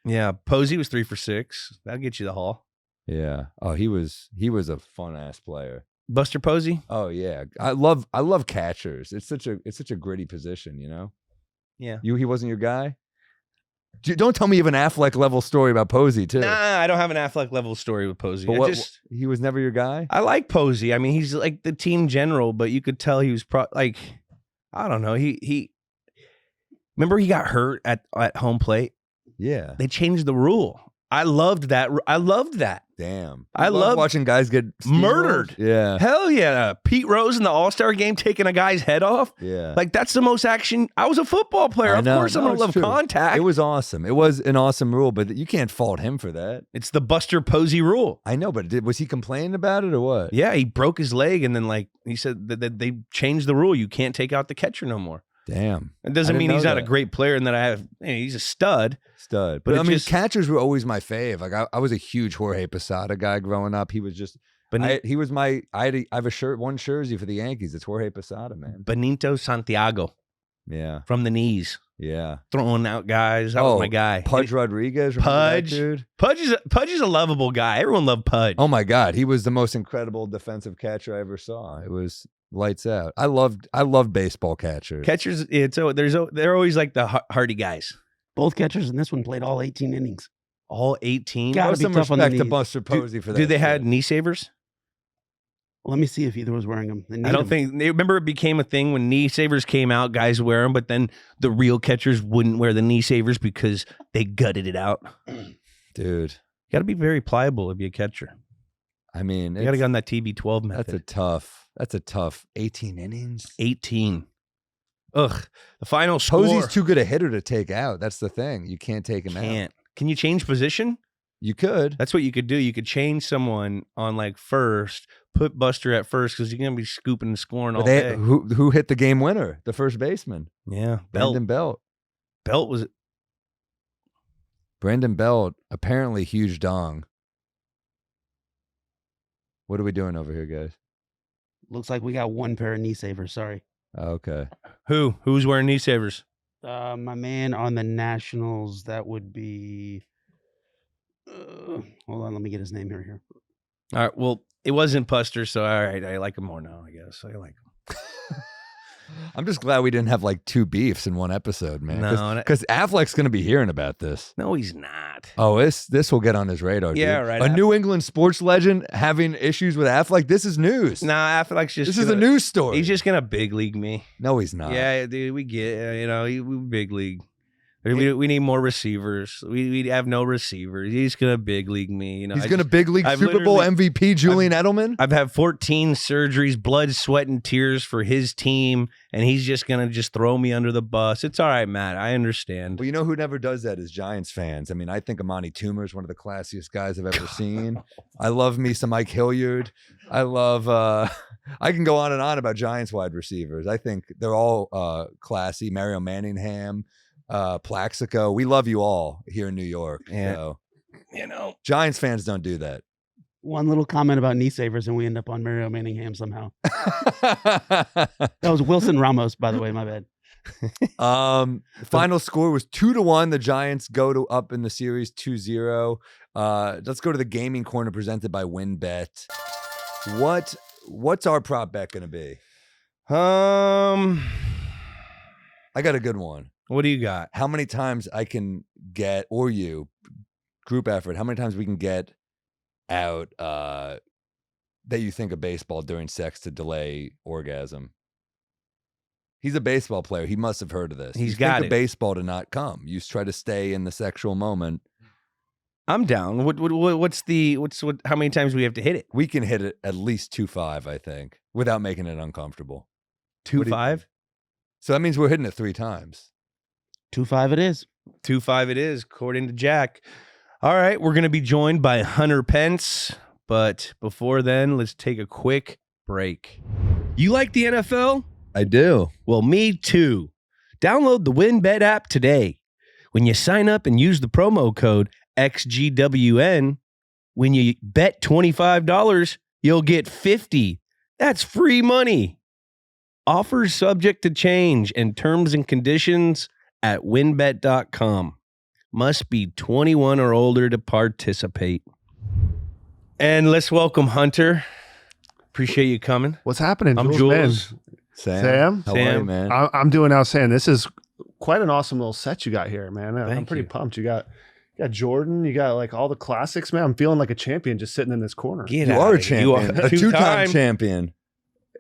[SPEAKER 3] Yeah. Posey was 3 for 6. That'll get you the haul.
[SPEAKER 2] Yeah. Oh, he was a fun ass player.
[SPEAKER 3] Buster Posey.
[SPEAKER 2] Oh yeah. I love catchers. It's such a gritty position, you know?
[SPEAKER 3] Yeah.
[SPEAKER 2] He wasn't your guy? Don't tell me you have an Affleck level story about Posey too.
[SPEAKER 3] Nah, I don't have an Affleck level story with Posey.
[SPEAKER 2] But he was never your guy?
[SPEAKER 3] I like Posey. I mean, he's like the team general, but you could tell he was like, I don't know. He remember he got hurt at home plate.
[SPEAKER 2] Yeah.
[SPEAKER 3] They changed the rule. I loved that.
[SPEAKER 2] Damn.
[SPEAKER 3] I
[SPEAKER 2] love
[SPEAKER 3] love
[SPEAKER 2] watching guys get
[SPEAKER 3] murdered.
[SPEAKER 2] steamrolled. Yeah.
[SPEAKER 3] Hell yeah. Pete Rose in the All-Star game taking a guy's head off.
[SPEAKER 2] Yeah.
[SPEAKER 3] Like, that's the most action. I was a football player.
[SPEAKER 2] I
[SPEAKER 3] Of
[SPEAKER 2] know.
[SPEAKER 3] course I'm
[SPEAKER 2] No,
[SPEAKER 3] going to
[SPEAKER 2] it's
[SPEAKER 3] love
[SPEAKER 2] true.
[SPEAKER 3] contact.
[SPEAKER 2] It was awesome. It was an awesome rule, but you can't fault him for that.
[SPEAKER 3] It's the Buster Posey rule.
[SPEAKER 2] I know, but was he complaining about it or what?
[SPEAKER 3] Yeah, he broke his leg, and then like he said that they changed the rule. You can't take out the catcher no more.
[SPEAKER 2] Damn.
[SPEAKER 3] It doesn't
[SPEAKER 2] I
[SPEAKER 3] mean
[SPEAKER 2] didn't
[SPEAKER 3] he's
[SPEAKER 2] know
[SPEAKER 3] not a
[SPEAKER 2] that.
[SPEAKER 3] great player and that he's a stud.
[SPEAKER 2] Stud.
[SPEAKER 3] But
[SPEAKER 2] But I
[SPEAKER 3] it
[SPEAKER 2] mean,
[SPEAKER 3] just-
[SPEAKER 2] catchers were always my fave. Like I was a huge Jorge Posada guy growing up. He was just, he was my, I have one jersey for the Yankees. It's Jorge Posada, man.
[SPEAKER 3] Benito Santiago
[SPEAKER 2] Yeah.
[SPEAKER 3] from the knees,
[SPEAKER 2] Yeah.
[SPEAKER 3] throwing out guys. That was my guy.
[SPEAKER 2] Pudge Rodriguez. remember that
[SPEAKER 3] Pudge.
[SPEAKER 2] dude.
[SPEAKER 3] Pudge is a lovable guy. Everyone loved Pudge.
[SPEAKER 2] Oh my God. He was the most incredible defensive catcher I ever saw. It was lights out. I loved baseball catchers.
[SPEAKER 3] Catchers, they're always like the hardy guys.
[SPEAKER 5] Both catchers in this one played all 18 innings.
[SPEAKER 3] All 18.
[SPEAKER 5] Gotta
[SPEAKER 2] Show
[SPEAKER 5] be
[SPEAKER 2] some
[SPEAKER 5] tough on the
[SPEAKER 2] respect to
[SPEAKER 5] knees.
[SPEAKER 2] Buster Posey for that.
[SPEAKER 3] Dude, they
[SPEAKER 2] shit.
[SPEAKER 3] had knee savers.
[SPEAKER 5] Let me see if either was wearing them.
[SPEAKER 3] I don't think they remember it became a thing when knee savers came out, guys wear them, but then the real catchers wouldn't wear the knee savers because they gutted it out.
[SPEAKER 2] Dude.
[SPEAKER 3] You got to be very pliable to be a catcher.
[SPEAKER 2] I mean,
[SPEAKER 3] You got to go on that TB12 method.
[SPEAKER 2] that's a tough 18 innings.
[SPEAKER 3] 18. Ugh. The final score.
[SPEAKER 2] Posey's too good a hitter to take out. That's the thing. You can't take him out.
[SPEAKER 3] Can't. Can you change position?
[SPEAKER 2] You could.
[SPEAKER 3] That's what you could do. You could change someone on like first, put Buster at first because you're going to be scooping and scoring all
[SPEAKER 2] But
[SPEAKER 3] day.
[SPEAKER 2] who hit the game winner? The first baseman.
[SPEAKER 3] Yeah. Belt.
[SPEAKER 2] Brandon Belt.
[SPEAKER 3] Belt was
[SPEAKER 2] Brandon Belt, apparently huge dong. What are we doing over here, guys?
[SPEAKER 5] Looks like we got one pair of knee savers. Sorry.
[SPEAKER 2] Oh, okay.
[SPEAKER 3] who? Who's wearing knee savers?
[SPEAKER 5] My man on the Nationals, that would be. Hold on, let me get his name here.
[SPEAKER 3] All right. Well, it wasn't Buster, so all right. I like him more now, I guess. I like him.
[SPEAKER 2] I'm just glad we didn't have like 2 beefs in one episode, man.
[SPEAKER 3] No,
[SPEAKER 2] Because Affleck's going to be hearing about this.
[SPEAKER 3] No, he's not.
[SPEAKER 2] Oh, this will get on his radar.
[SPEAKER 3] Yeah,
[SPEAKER 2] dude.
[SPEAKER 3] right.
[SPEAKER 2] A New England sports legend having issues with Affleck. This is news.
[SPEAKER 3] Nah, Affleck's just.
[SPEAKER 2] This is a news story.
[SPEAKER 3] He's just gonna big league me.
[SPEAKER 2] No, he's not.
[SPEAKER 3] Yeah, dude, we get. We big league. We need more receivers. We have no receivers. He's gonna big league me.
[SPEAKER 2] He's gonna big league
[SPEAKER 3] I've
[SPEAKER 2] Super Bowl
[SPEAKER 3] literally-
[SPEAKER 2] MVP Julian Edelman.
[SPEAKER 3] I've had 14 surgeries, blood, sweat, and tears for his team, and he's just gonna throw me under the bus. It's all right, Matt. I understand.
[SPEAKER 2] Well, you know who never does that is Giants fans. I mean, I think Amani Toomer is one of the classiest guys I've ever seen. I love me some Mike Hilliard. I love. I can go on and on about Giants wide receivers. I think they're all classy. Mario Manningham. Plaxico, we love you all here in New York.
[SPEAKER 3] Yeah.
[SPEAKER 2] So, Giants fans don't do that.
[SPEAKER 5] One little comment about knee savers, and we end up on Mario Manningham somehow. That was Wilson Ramos, by the way. My bad.
[SPEAKER 2] Final score was 2-1. The Giants go up in the series 2-0. Let's go to the gaming corner presented by WynnBET. What's our prop bet going to be?
[SPEAKER 3] I
[SPEAKER 2] got a good one.
[SPEAKER 3] What do you got?
[SPEAKER 2] How many times I can get, or you, group effort, how many times we can get out that you think of baseball during sex to delay orgasm? He's a baseball player. He must have heard of this.
[SPEAKER 3] He's
[SPEAKER 2] you
[SPEAKER 3] got
[SPEAKER 2] think
[SPEAKER 3] it.
[SPEAKER 2] of baseball to not come. You try to stay in the sexual moment.
[SPEAKER 3] I'm down. How many times do we have to hit it?
[SPEAKER 2] We can hit it at least 2-5, I think, without making it uncomfortable.
[SPEAKER 3] 2-5?
[SPEAKER 2] So that means we're hitting it 3 times.
[SPEAKER 5] 2-5 it is.
[SPEAKER 3] 2-5 it is, according to Jack. All right, we're going to be joined by Hunter Pence. But before then, let's take a quick break. You like the NFL?
[SPEAKER 2] I do.
[SPEAKER 3] Well, me too. Download the WynnBET app today. When you sign up and use the promo code XGWN, when you bet $25, you'll get $50. That's free money. Offers subject to change and terms and conditions at WynnBET.com. Must be 21 or older to participate. And let's welcome Hunter. Appreciate you coming.
[SPEAKER 1] What's happening?
[SPEAKER 3] I'm
[SPEAKER 1] Jules.
[SPEAKER 3] Jules.
[SPEAKER 1] Sam?
[SPEAKER 2] How are you,
[SPEAKER 3] Sam.
[SPEAKER 2] man?
[SPEAKER 1] I'm doing outstanding. This is quite an awesome little set you got here, man. I'm
[SPEAKER 3] Thank
[SPEAKER 1] pretty
[SPEAKER 3] you.
[SPEAKER 1] pumped. You got Jordan. You got like all the classics, man. I'm feeling like a champion just sitting in this corner.
[SPEAKER 3] Get
[SPEAKER 2] You
[SPEAKER 3] out
[SPEAKER 2] are a
[SPEAKER 3] of here. You
[SPEAKER 2] champion.
[SPEAKER 3] are
[SPEAKER 2] A 2-time
[SPEAKER 3] two-time.
[SPEAKER 2] champion.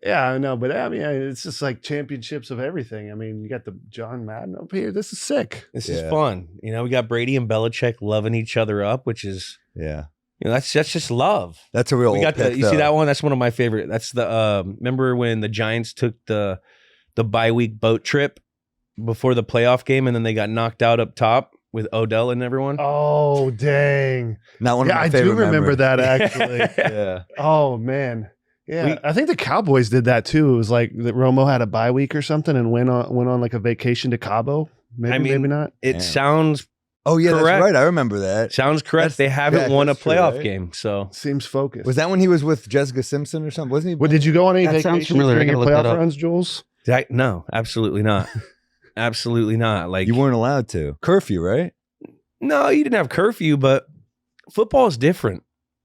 [SPEAKER 1] Yeah, I know, but I mean, it's just like championships of everything. I mean, you got the John Madden up here. This is sick.
[SPEAKER 3] This
[SPEAKER 2] Yeah.
[SPEAKER 3] is fun. We got Brady and Belichick loving each other up, which is,
[SPEAKER 2] Yeah.
[SPEAKER 3] that's just love.
[SPEAKER 2] That's a real
[SPEAKER 3] We
[SPEAKER 2] old
[SPEAKER 3] got
[SPEAKER 2] pick,
[SPEAKER 3] you see
[SPEAKER 2] though.
[SPEAKER 3] that one? That's one of my favorite. That's the remember when the Giants took the bye week boat trip before the playoff game, and then they got knocked out up top with Odell and everyone.
[SPEAKER 1] Oh, dang.
[SPEAKER 2] Not one of
[SPEAKER 1] Yeah,
[SPEAKER 2] my
[SPEAKER 1] I
[SPEAKER 2] favorite
[SPEAKER 1] do remember
[SPEAKER 2] memories.
[SPEAKER 1] that actually.
[SPEAKER 2] Yeah.
[SPEAKER 1] Oh, man. Yeah, I think the Cowboys did that too. It was like that Romo had a bye week or something and went on like a vacation to Cabo. Maybe not.
[SPEAKER 3] It
[SPEAKER 2] Damn.
[SPEAKER 3] sounds
[SPEAKER 2] Oh, yeah,
[SPEAKER 3] Correct.
[SPEAKER 2] that's right. I remember that.
[SPEAKER 3] correct.
[SPEAKER 2] That's-
[SPEAKER 3] They haven't won a
[SPEAKER 2] that's true,
[SPEAKER 3] playoff
[SPEAKER 2] right?
[SPEAKER 3] game, so
[SPEAKER 1] Seems focused.
[SPEAKER 2] Was that when he was with Jessica Simpson or something? Wasn't he?
[SPEAKER 1] Well, did you go on any
[SPEAKER 5] That sounds
[SPEAKER 1] vacations
[SPEAKER 5] familiar. I
[SPEAKER 1] during your
[SPEAKER 5] gotta look that
[SPEAKER 1] playoff
[SPEAKER 5] up.
[SPEAKER 1] runs, Jules?
[SPEAKER 3] no, absolutely not. Absolutely not. Like
[SPEAKER 2] You weren't allowed to. Curfew, right?
[SPEAKER 3] No, you didn't have curfew, but football is different.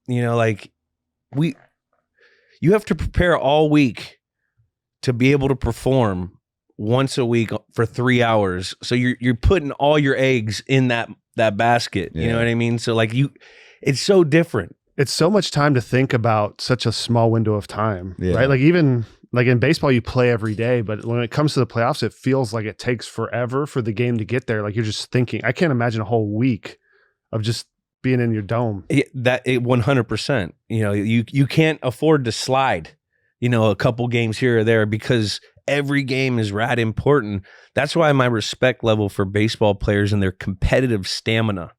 [SPEAKER 3] Like you have to prepare all week to be able to perform once a week for 3 hours. So you're putting all your eggs in that basket. You
[SPEAKER 2] Yeah.
[SPEAKER 3] know what I mean? So like it's so different.
[SPEAKER 1] It's so much time to think about such a small window of time,
[SPEAKER 2] Yeah.
[SPEAKER 1] right? Like even like in baseball, you play every day, but when it comes to the playoffs, it feels like it takes forever for the game to get there. Like you're just thinking, I can't imagine a whole week of just being in your dome.
[SPEAKER 3] 100%. You can't afford to slide, a couple games here or there because every game is rad important. That's why my respect level for baseball players and their competitive stamina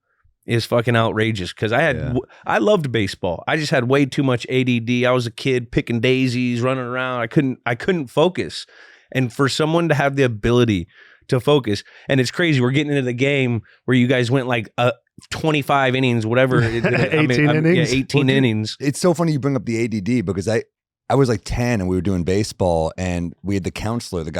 [SPEAKER 3] is fucking outrageous. Because I loved baseball. I just had way too much ADD. I was a kid picking daisies, running around. I couldn't focus. And for someone to have the ability to focus, and it's crazy. We're getting into the game where you guys went like 25 innings, whatever.
[SPEAKER 1] 18 innings.
[SPEAKER 3] 18 innings.
[SPEAKER 2] It's so funny you bring up the ADD because I was like 10 and we were doing baseball and we had the counselor, the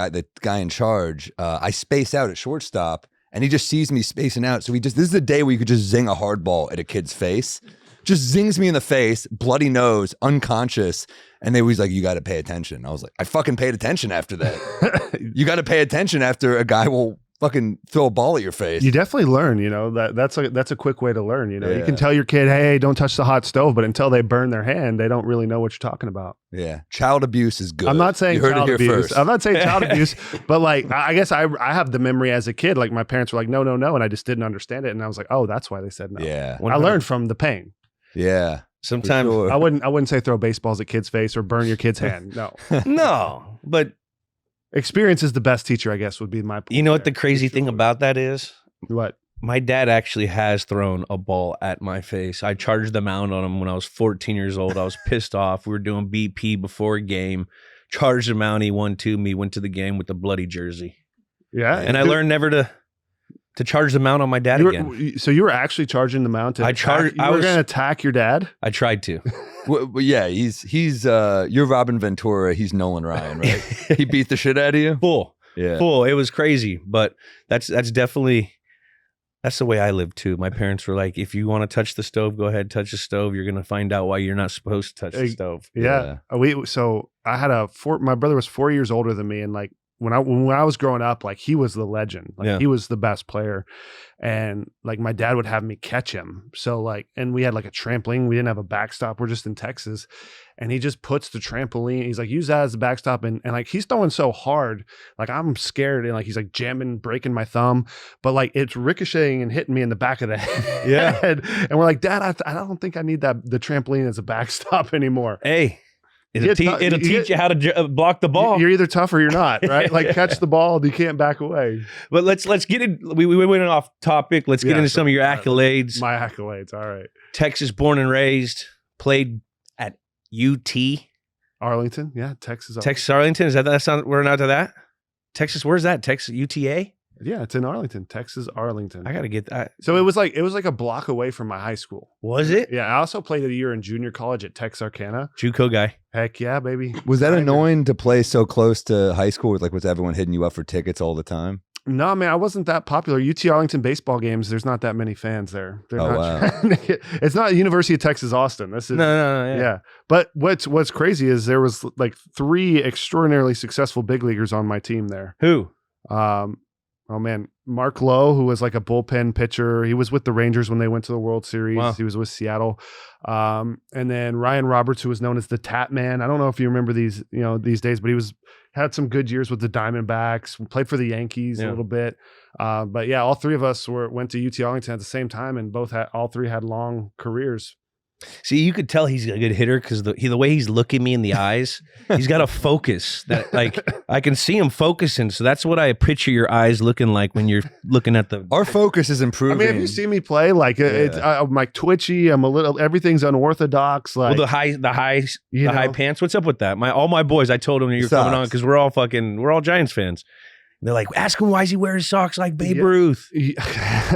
[SPEAKER 2] guy in charge. I space out at shortstop and he just sees me spacing out. So this is a day where you could just zing a hard ball at a kid's face. Just zings me in the face, bloody nose, unconscious. And they was like, you got to pay attention. I was like, I fucking paid attention after that. You got to pay attention after a guy will fucking throw a ball at your face.
[SPEAKER 1] You definitely learn, that's a quick way to learn. You
[SPEAKER 2] Yeah.
[SPEAKER 1] can tell your kid, hey, don't touch the hot stove, but until they burn their hand, they don't really know what you're talking about.
[SPEAKER 2] Yeah. Child abuse is good.
[SPEAKER 1] I'm not saying
[SPEAKER 2] you heard
[SPEAKER 1] child
[SPEAKER 2] it here
[SPEAKER 1] abuse.
[SPEAKER 2] first.
[SPEAKER 1] I'm not saying child abuse, but like, I guess I have the memory as a kid, like my parents were like, no, and I just didn't understand it. And I was like, oh, that's why they said no.
[SPEAKER 2] Yeah.
[SPEAKER 1] I learned from the pain.
[SPEAKER 2] Yeah.
[SPEAKER 3] Sometimes
[SPEAKER 2] For sure.
[SPEAKER 1] I wouldn't say throw baseballs at kids' face or burn your kid's hand. No.
[SPEAKER 3] no, but
[SPEAKER 1] Experience is the best teacher, I guess, would be my point.
[SPEAKER 3] you know what the
[SPEAKER 1] there.
[SPEAKER 3] crazy thing about that is?
[SPEAKER 1] What?
[SPEAKER 3] My dad actually has thrown a ball at my face. I charged the mound on him when I was 14 years old. I was pissed off. We were doing BP before a game. Charged the mound. He 1-2 me. Went to the game with the bloody jersey.
[SPEAKER 1] Yeah.
[SPEAKER 3] And I learned never to charge the mound on my dad again.
[SPEAKER 1] So you were actually charging the mount to
[SPEAKER 3] I
[SPEAKER 1] attack-
[SPEAKER 3] charged-
[SPEAKER 1] You
[SPEAKER 3] I
[SPEAKER 1] were
[SPEAKER 3] was-
[SPEAKER 1] going to attack your dad?
[SPEAKER 3] I tried to.
[SPEAKER 2] Well, yeah, he's you're Robin Ventura, he's Nolan Ryan, right? He beat the shit out of you?
[SPEAKER 3] Full.
[SPEAKER 2] Yeah.
[SPEAKER 3] Full. It was crazy. But that's definitely, that's the way I lived too. My parents were like, if you want to touch the stove, go ahead, touch the stove. You're going to find out why you're not supposed to touch the stove.
[SPEAKER 1] Yeah. So I had my brother was 4 years older than me. And like, when I was growing up, like he was the legend, like he was the best player, and like my dad would have me catch him. So like, and we had like a trampoline. We didn't have a backstop. We're just in Texas, and he just puts the trampoline. He's like, use that as the backstop, and like he's throwing so hard, like I'm scared, and like he's like jamming, breaking my thumb, but like it's ricocheting and hitting me in the back of the head. And we're like, Dad, I don't think I need the trampoline as a backstop anymore.
[SPEAKER 3] Hey. It'll teach you how to block the ball.
[SPEAKER 1] You're either tough or you're not, right? Like catch the ball, you can't back away.
[SPEAKER 3] But let's get it. We went off topic. Let's get into some of your accolades.
[SPEAKER 1] My accolades, all right.
[SPEAKER 3] Texas born and raised, played at UT.
[SPEAKER 1] Arlington, yeah, Texas.
[SPEAKER 3] Texas Arlington. Is that sound? We're not to that. Texas, where's that? Texas UTA?
[SPEAKER 1] Yeah, it's in Arlington, Texas, Arlington.
[SPEAKER 3] I gotta get that.
[SPEAKER 1] So it was like a block away from my high school.
[SPEAKER 3] Was it?
[SPEAKER 1] Yeah, I also played a year in junior college at Texarkana.
[SPEAKER 3] JUCO guy.
[SPEAKER 1] Heck yeah, baby.
[SPEAKER 2] Was that annoying to play so close to high school? Like, was everyone hitting you up for tickets all the time?
[SPEAKER 1] No, man, I wasn't that popular. UT Arlington baseball games, there's not that many fans there. They're not
[SPEAKER 2] wow.
[SPEAKER 1] It's not University of Texas Austin. This is
[SPEAKER 3] No.
[SPEAKER 1] yeah. But what's crazy is there was like 3 extraordinarily successful big leaguers on my team there.
[SPEAKER 3] Who?
[SPEAKER 1] Oh man, Mark Lowe, who was like a bullpen pitcher. He was with the Rangers when they went to the World Series.
[SPEAKER 3] Wow.
[SPEAKER 1] He was with Seattle. And then Ryan Roberts, who was known as the Tap Man. I don't know if you remember these days, but he had some good years with the Diamondbacks, played for the Yankees a little bit. But yeah, all 3 of us went to UT Arlington at the same time, and all 3 had long careers.
[SPEAKER 3] See, you could tell he's a good hitter because the way he's looking me in the eyes, he's got a focus that like I can see him focusing. So that's what I picture your eyes looking like when you're looking at the.
[SPEAKER 2] Our focus is
[SPEAKER 1] I
[SPEAKER 2] improving.
[SPEAKER 1] mean, have you seen me play? Like I'm like twitchy. I'm a little. Everything's unorthodox. Like
[SPEAKER 3] the high pants. What's up with that? All my boys, I told them you're coming on because we're all Giants fans. They're like, ask him why is he wearing socks like Babe Ruth?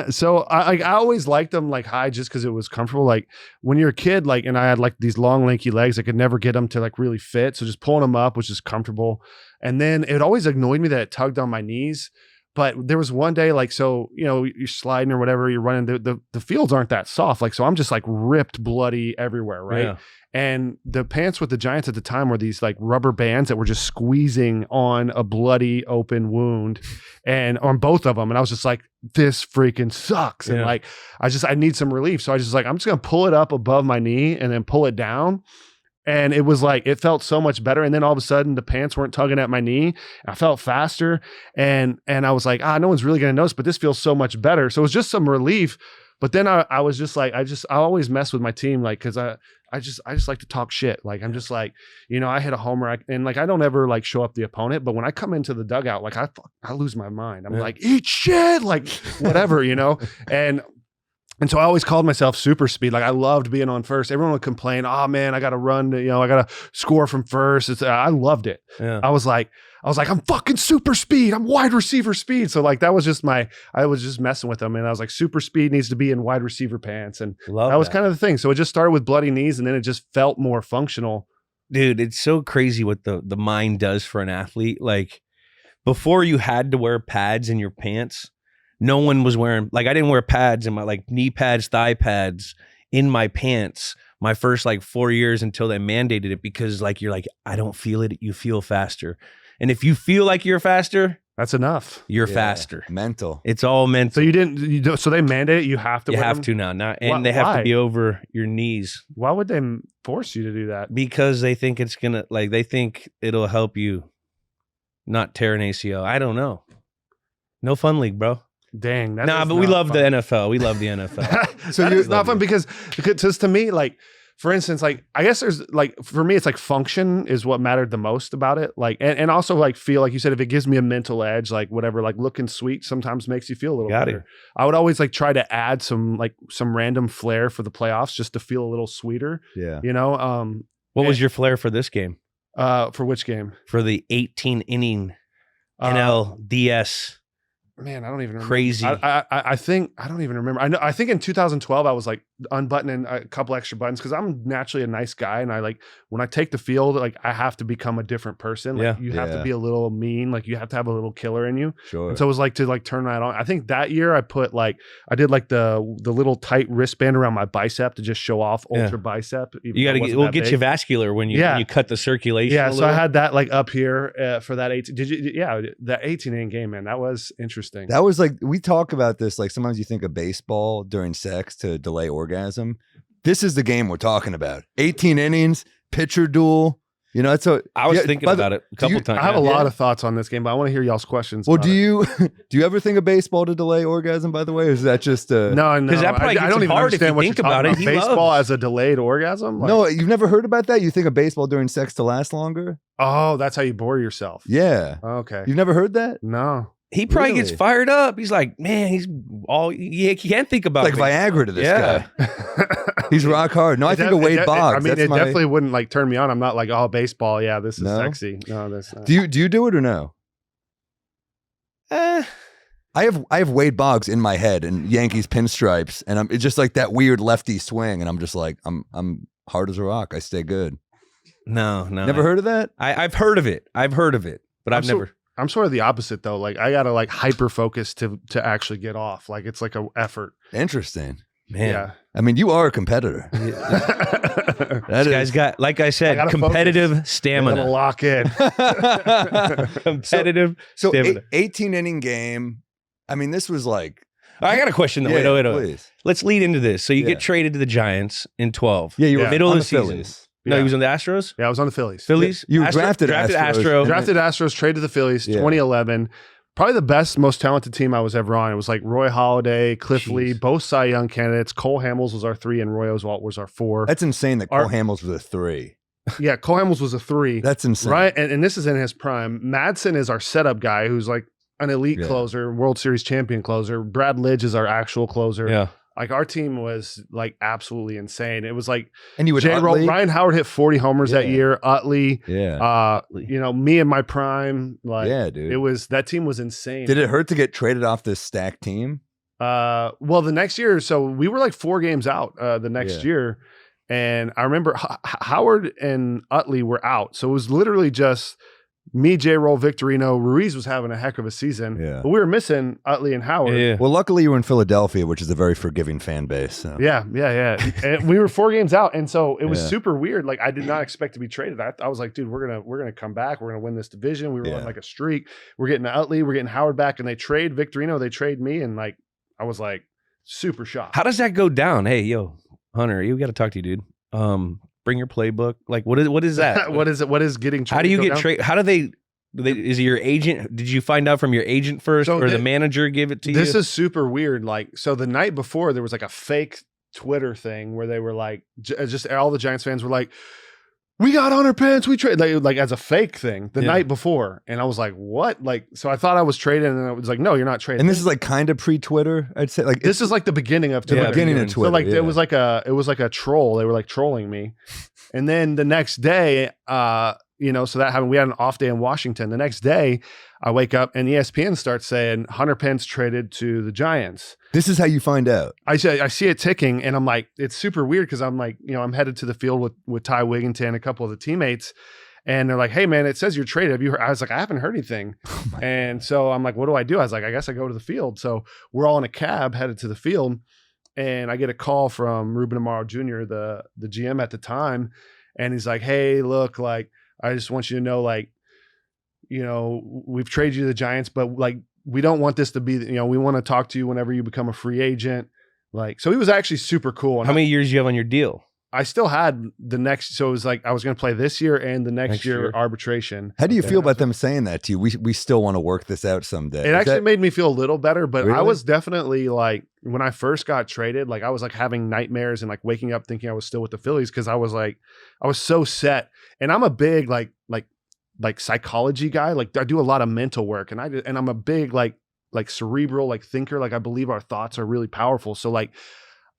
[SPEAKER 1] So I always liked them like high just because it was comfortable. Like when you're a kid, like, and I had like these long lanky legs, I could never get them to like really fit. So just pulling them up was just comfortable. And then it always annoyed me that it tugged on my knees. But there was one day, like, so, you're sliding or whatever, you're running, the fields aren't that soft. Like, so I'm just like ripped bloody everywhere. Right. Yeah. And the pants with the Giants at the time were these like rubber bands that were just squeezing on a bloody open wound and on both of them. And I was just like, this freaking sucks. And like, I need some relief. So I just like, I'm just going to pull it up above my knee and then pull it down. And it was like, it felt so much better. And then all of a sudden the pants weren't tugging at my knee. I felt faster. And I was like, no one's really going to notice, but this feels so much better. So it was just some relief. But then I was just like, I always mess with my team. Like, cause I just like to talk shit. Like, I'm just like, I hit a homer and like, I don't ever like show up the opponent, but when I come into the dugout, like I lose my mind. I'm like, eat shit, like whatever, And so I always called myself super speed. Like I loved being on first. Everyone would complain, oh man, I got to run, I got to score from first. I loved it. Yeah. I was like, I'm fucking super speed. I'm wide receiver speed. So like, that was just I was just messing with them. And I was like, super speed needs to be in wide receiver pants. And that was kind of the thing. So it just started with bloody knees and then it just felt more functional.
[SPEAKER 3] Dude, it's so crazy what the mind does for an athlete. Like before you had to wear pads in your pants, no one was wearing, like I didn't wear pads in my like knee pads, thigh pads in my pants. my first like 4 years until they mandated it, because like you're like, I don't feel it, you feel faster. And if you feel like you're faster,
[SPEAKER 1] That's enough.
[SPEAKER 3] you're faster.
[SPEAKER 2] Mental.
[SPEAKER 3] It's all mental.
[SPEAKER 1] So so they mandate it. You have to.
[SPEAKER 3] You
[SPEAKER 1] win
[SPEAKER 3] have
[SPEAKER 1] them?
[SPEAKER 3] to now, and
[SPEAKER 1] Why-
[SPEAKER 3] they have
[SPEAKER 1] why?
[SPEAKER 3] to be over your knees,
[SPEAKER 1] Why would they force you to do that?
[SPEAKER 3] because they think it's gonna, like, they think it'll help you not tear an ACL. I don't know. No fun league, bro.
[SPEAKER 1] Dang. That
[SPEAKER 3] Nah,
[SPEAKER 1] is
[SPEAKER 3] but we
[SPEAKER 1] not
[SPEAKER 3] love
[SPEAKER 1] fun.
[SPEAKER 3] the NFL. We love the NFL.
[SPEAKER 1] So it's not fun because to me, like, for instance, like, I guess there's like, for me, it's like function is what mattered the most about it. Like, and also like feel like you said, if it gives me a mental edge, like whatever, like looking sweet sometimes makes you feel a little
[SPEAKER 3] Got
[SPEAKER 1] better.
[SPEAKER 3] it.
[SPEAKER 1] I would always like try to add some random flair for the playoffs just to feel a little sweeter,
[SPEAKER 2] Yeah.
[SPEAKER 1] you know?
[SPEAKER 3] What was your flair for this game?
[SPEAKER 1] For which game?
[SPEAKER 3] For the 18 inning
[SPEAKER 1] Uh,
[SPEAKER 3] NLDS?
[SPEAKER 1] Man, I don't even remember.
[SPEAKER 3] Crazy.
[SPEAKER 1] I think I don't even remember. I think in 2012 I was like unbuttoning a couple extra buttons because I'm naturally a nice guy, and I like when I take the field, like I have to become a different person. Like,
[SPEAKER 3] Yeah.
[SPEAKER 1] you have to
[SPEAKER 2] Yeah.
[SPEAKER 1] be a little mean. Like you have to have a little killer in you.
[SPEAKER 2] Sure.
[SPEAKER 1] And so it was like to like turn that on. I think that year I did like the little tight wristband around my bicep to just show off
[SPEAKER 3] Yeah.
[SPEAKER 1] ultra bicep. even
[SPEAKER 3] You
[SPEAKER 1] though
[SPEAKER 3] got
[SPEAKER 1] it
[SPEAKER 3] to
[SPEAKER 1] wasn't
[SPEAKER 3] we'll
[SPEAKER 1] that
[SPEAKER 3] get
[SPEAKER 1] big.
[SPEAKER 3] you vascular when you cut the circulation.
[SPEAKER 1] Yeah,
[SPEAKER 3] a
[SPEAKER 1] so I
[SPEAKER 3] little.
[SPEAKER 1] had that like up here for that 18. That 18 inning game, man, that was interesting.
[SPEAKER 2] That was like, we talk about this, like sometimes you think of baseball during sex to delay orgasm. This is the game we're talking about. 18 innings, pitcher duel. You know, that's what
[SPEAKER 3] I was thinking about it a couple times.
[SPEAKER 1] I have a
[SPEAKER 3] yeah.
[SPEAKER 1] lot of thoughts on this game, but I want to hear y'all's questions.
[SPEAKER 2] Well,
[SPEAKER 1] about
[SPEAKER 2] do
[SPEAKER 1] it.
[SPEAKER 2] you ever think of baseball to delay orgasm, by the way? Or is that just
[SPEAKER 1] No,
[SPEAKER 3] 'Cause that probably
[SPEAKER 1] I
[SPEAKER 3] gets
[SPEAKER 1] don't
[SPEAKER 3] him
[SPEAKER 1] even
[SPEAKER 3] hard if
[SPEAKER 1] understand
[SPEAKER 3] you
[SPEAKER 1] what
[SPEAKER 3] think
[SPEAKER 1] you're talking
[SPEAKER 3] about it. He
[SPEAKER 1] Baseball
[SPEAKER 3] loves-
[SPEAKER 1] as a delayed orgasm? Like,
[SPEAKER 2] No, you've never heard about that? You think of baseball during sex to last longer?
[SPEAKER 1] Oh, that's how you bore yourself.
[SPEAKER 2] Yeah.
[SPEAKER 1] Okay.
[SPEAKER 2] You've never heard that?
[SPEAKER 1] No.
[SPEAKER 3] He probably gets
[SPEAKER 2] Really?
[SPEAKER 3] fired up. He's like, man, he's all he can't think about
[SPEAKER 2] Like
[SPEAKER 3] it.
[SPEAKER 2] Viagra to this
[SPEAKER 3] Yeah.
[SPEAKER 2] guy. He's rock hard. No, I think of Wade Boggs.
[SPEAKER 1] I mean,
[SPEAKER 2] That's
[SPEAKER 1] it
[SPEAKER 2] my-
[SPEAKER 1] definitely wouldn't like turn me on. I'm not like, oh, baseball. Yeah, this is
[SPEAKER 2] No?
[SPEAKER 1] sexy. No, that's not.
[SPEAKER 2] Do you do it or no?
[SPEAKER 3] Eh,
[SPEAKER 2] I have Wade Boggs in my head and Yankees pinstripes, and it's just like that weird lefty swing, and I'm just like I'm hard as a rock. I stay good.
[SPEAKER 3] no.
[SPEAKER 2] Never heard of that?
[SPEAKER 3] I've heard of it. But I've never.
[SPEAKER 1] I'm sort of the opposite though. Like I gotta like hyper focus to actually get off. Like it's like a effort.
[SPEAKER 2] Interesting.
[SPEAKER 3] Man,
[SPEAKER 1] Yeah.
[SPEAKER 2] I mean, you are a competitor.
[SPEAKER 3] this guy's got, like I said,
[SPEAKER 1] gotta
[SPEAKER 3] competitive
[SPEAKER 1] I'm gonna
[SPEAKER 3] stamina.
[SPEAKER 1] lock in.
[SPEAKER 3] Competitive
[SPEAKER 2] So
[SPEAKER 3] stamina.
[SPEAKER 2] 18 inning game. I mean, this was like.
[SPEAKER 3] I got a question though.
[SPEAKER 2] Yeah,
[SPEAKER 3] Wait.
[SPEAKER 2] please.
[SPEAKER 3] Let's lead into this. So you
[SPEAKER 2] Yeah.
[SPEAKER 3] get traded to the Giants in 12.
[SPEAKER 2] Yeah, you were
[SPEAKER 1] Yeah.
[SPEAKER 3] Middle
[SPEAKER 2] on
[SPEAKER 3] of the season.
[SPEAKER 2] Phillies.
[SPEAKER 3] No,
[SPEAKER 1] Yeah.
[SPEAKER 3] he was on the Astros.
[SPEAKER 1] Yeah, I was on the Phillies.
[SPEAKER 3] Phillies.
[SPEAKER 2] You were drafted Astros.
[SPEAKER 3] Astro.
[SPEAKER 1] Drafted Astros, traded to the Phillies,
[SPEAKER 2] Yeah.
[SPEAKER 1] 2011. Probably the best, most talented team I was ever on. It was like Roy Halladay, Cliff Lee,
[SPEAKER 3] Jeez.
[SPEAKER 1] both Cy Young candidates. Cole Hamels was our 3, and Roy Oswalt was our 4.
[SPEAKER 2] That's insane that
[SPEAKER 1] Our-
[SPEAKER 2] Cole Hamels was a 3.
[SPEAKER 1] Yeah, Cole Hamels was a 3.
[SPEAKER 2] That's insane.
[SPEAKER 1] Right, and this is in his prime. Madsen is our setup guy, who's like an elite
[SPEAKER 2] Yeah.
[SPEAKER 1] closer, World Series champion closer. Brad Lidge is our actual closer.
[SPEAKER 3] Yeah.
[SPEAKER 1] Like our team was like absolutely insane. It was like
[SPEAKER 2] And you would
[SPEAKER 1] Ryan Howard hit 40 homers that
[SPEAKER 2] Yeah.
[SPEAKER 1] year. Utley,
[SPEAKER 2] Yeah.
[SPEAKER 1] you know, me in my prime. Like
[SPEAKER 2] Yeah, dude.
[SPEAKER 1] it was that team was insane.
[SPEAKER 2] Did it hurt to get traded off this stacked team?
[SPEAKER 1] Well, the next year, so we were like 4 games out the next
[SPEAKER 2] Yeah.
[SPEAKER 1] year. And I remember Howard and Utley were out. So it was literally just me, J-Roll, Victorino. Ruiz was having a heck of a season.
[SPEAKER 2] Yeah.
[SPEAKER 1] But we were missing Utley and Howard.
[SPEAKER 3] Yeah.
[SPEAKER 2] Well, luckily you were in Philadelphia, which is a very forgiving fan base. So.
[SPEAKER 1] Yeah. And we were 4 games out. And so it was
[SPEAKER 2] Yeah.
[SPEAKER 1] super weird. Like I did not expect to be traded. I was like, dude, we're gonna come back. We're gonna win this division. We were on
[SPEAKER 2] Yeah.
[SPEAKER 1] like a streak. We're getting Utley, we're getting Howard back, and they trade Victorino, they trade me, and like I was like super shocked.
[SPEAKER 3] How does that go down? Hey, yo, Hunter, you got to talk to you, dude. Bring your playbook. Like, what is that?
[SPEAKER 1] What is it? What is getting traded?
[SPEAKER 3] How do you
[SPEAKER 1] go
[SPEAKER 3] get
[SPEAKER 1] down?
[SPEAKER 3] traded? How do they? Is it your agent? Did you find out from your agent first,
[SPEAKER 1] So
[SPEAKER 3] or the
[SPEAKER 1] thi-
[SPEAKER 3] manager give it to you?
[SPEAKER 1] This is super weird. Like, so the night before, there was like a fake Twitter thing where they were like, just all the Giants fans were like, "We got Hunter Pence. We trade," like as a fake thing the
[SPEAKER 3] Yeah.
[SPEAKER 1] night before, and I was like, "What?" Like, so I thought I was traded, and then I was like, "No, you're not traded."
[SPEAKER 2] And this is like kind of pre-Twitter, I'd say. Like
[SPEAKER 1] This is like the beginning of
[SPEAKER 3] Yeah,
[SPEAKER 1] Twitter.
[SPEAKER 2] beginning of
[SPEAKER 1] So
[SPEAKER 2] Twitter.
[SPEAKER 1] like
[SPEAKER 2] yeah.
[SPEAKER 1] it was like a troll. They were like trolling me, and then the next day, you know, so that happened. We had an off day in Washington. The next day, I wake up and ESPN starts saying Hunter Pence traded to the Giants.
[SPEAKER 2] This is how you find out.
[SPEAKER 1] I see it ticking, and I'm like, it's super weird because I'm like, you know, I'm headed to the field with Ty Wigginton, a couple of the teammates, and they're like, "Hey man, it says you're traded. Have you heard?" I was like, "I haven't heard anything." And so I'm like, "What do?" I was like, "I guess I go to the field." So we're all in a cab headed to the field, and I get a call from Ruben Amaro Jr., the GM at the time, and he's like, "Hey, look, like I just want you to know, like, you know, we've traded you to the Giants, but like we don't want this to be, you know, we want to talk to you whenever you become a free agent." Like, so he was actually super cool. And
[SPEAKER 3] How many years do you have on your deal?
[SPEAKER 1] I still had the next, so it was like I was going to play this year and the next year arbitration.
[SPEAKER 2] How do you feel about them saying that to you? We still want to work this out someday.
[SPEAKER 1] It actually made me feel a little better, but
[SPEAKER 2] Really?
[SPEAKER 1] I was definitely like, when I first got traded, like I was like having nightmares and like waking up thinking I was still with the Phillies because I was like, I was so set. And I'm a big like psychology guy. Like I do a lot of mental work, and I'm a big like cerebral like thinker. Like I believe our thoughts are really powerful. So like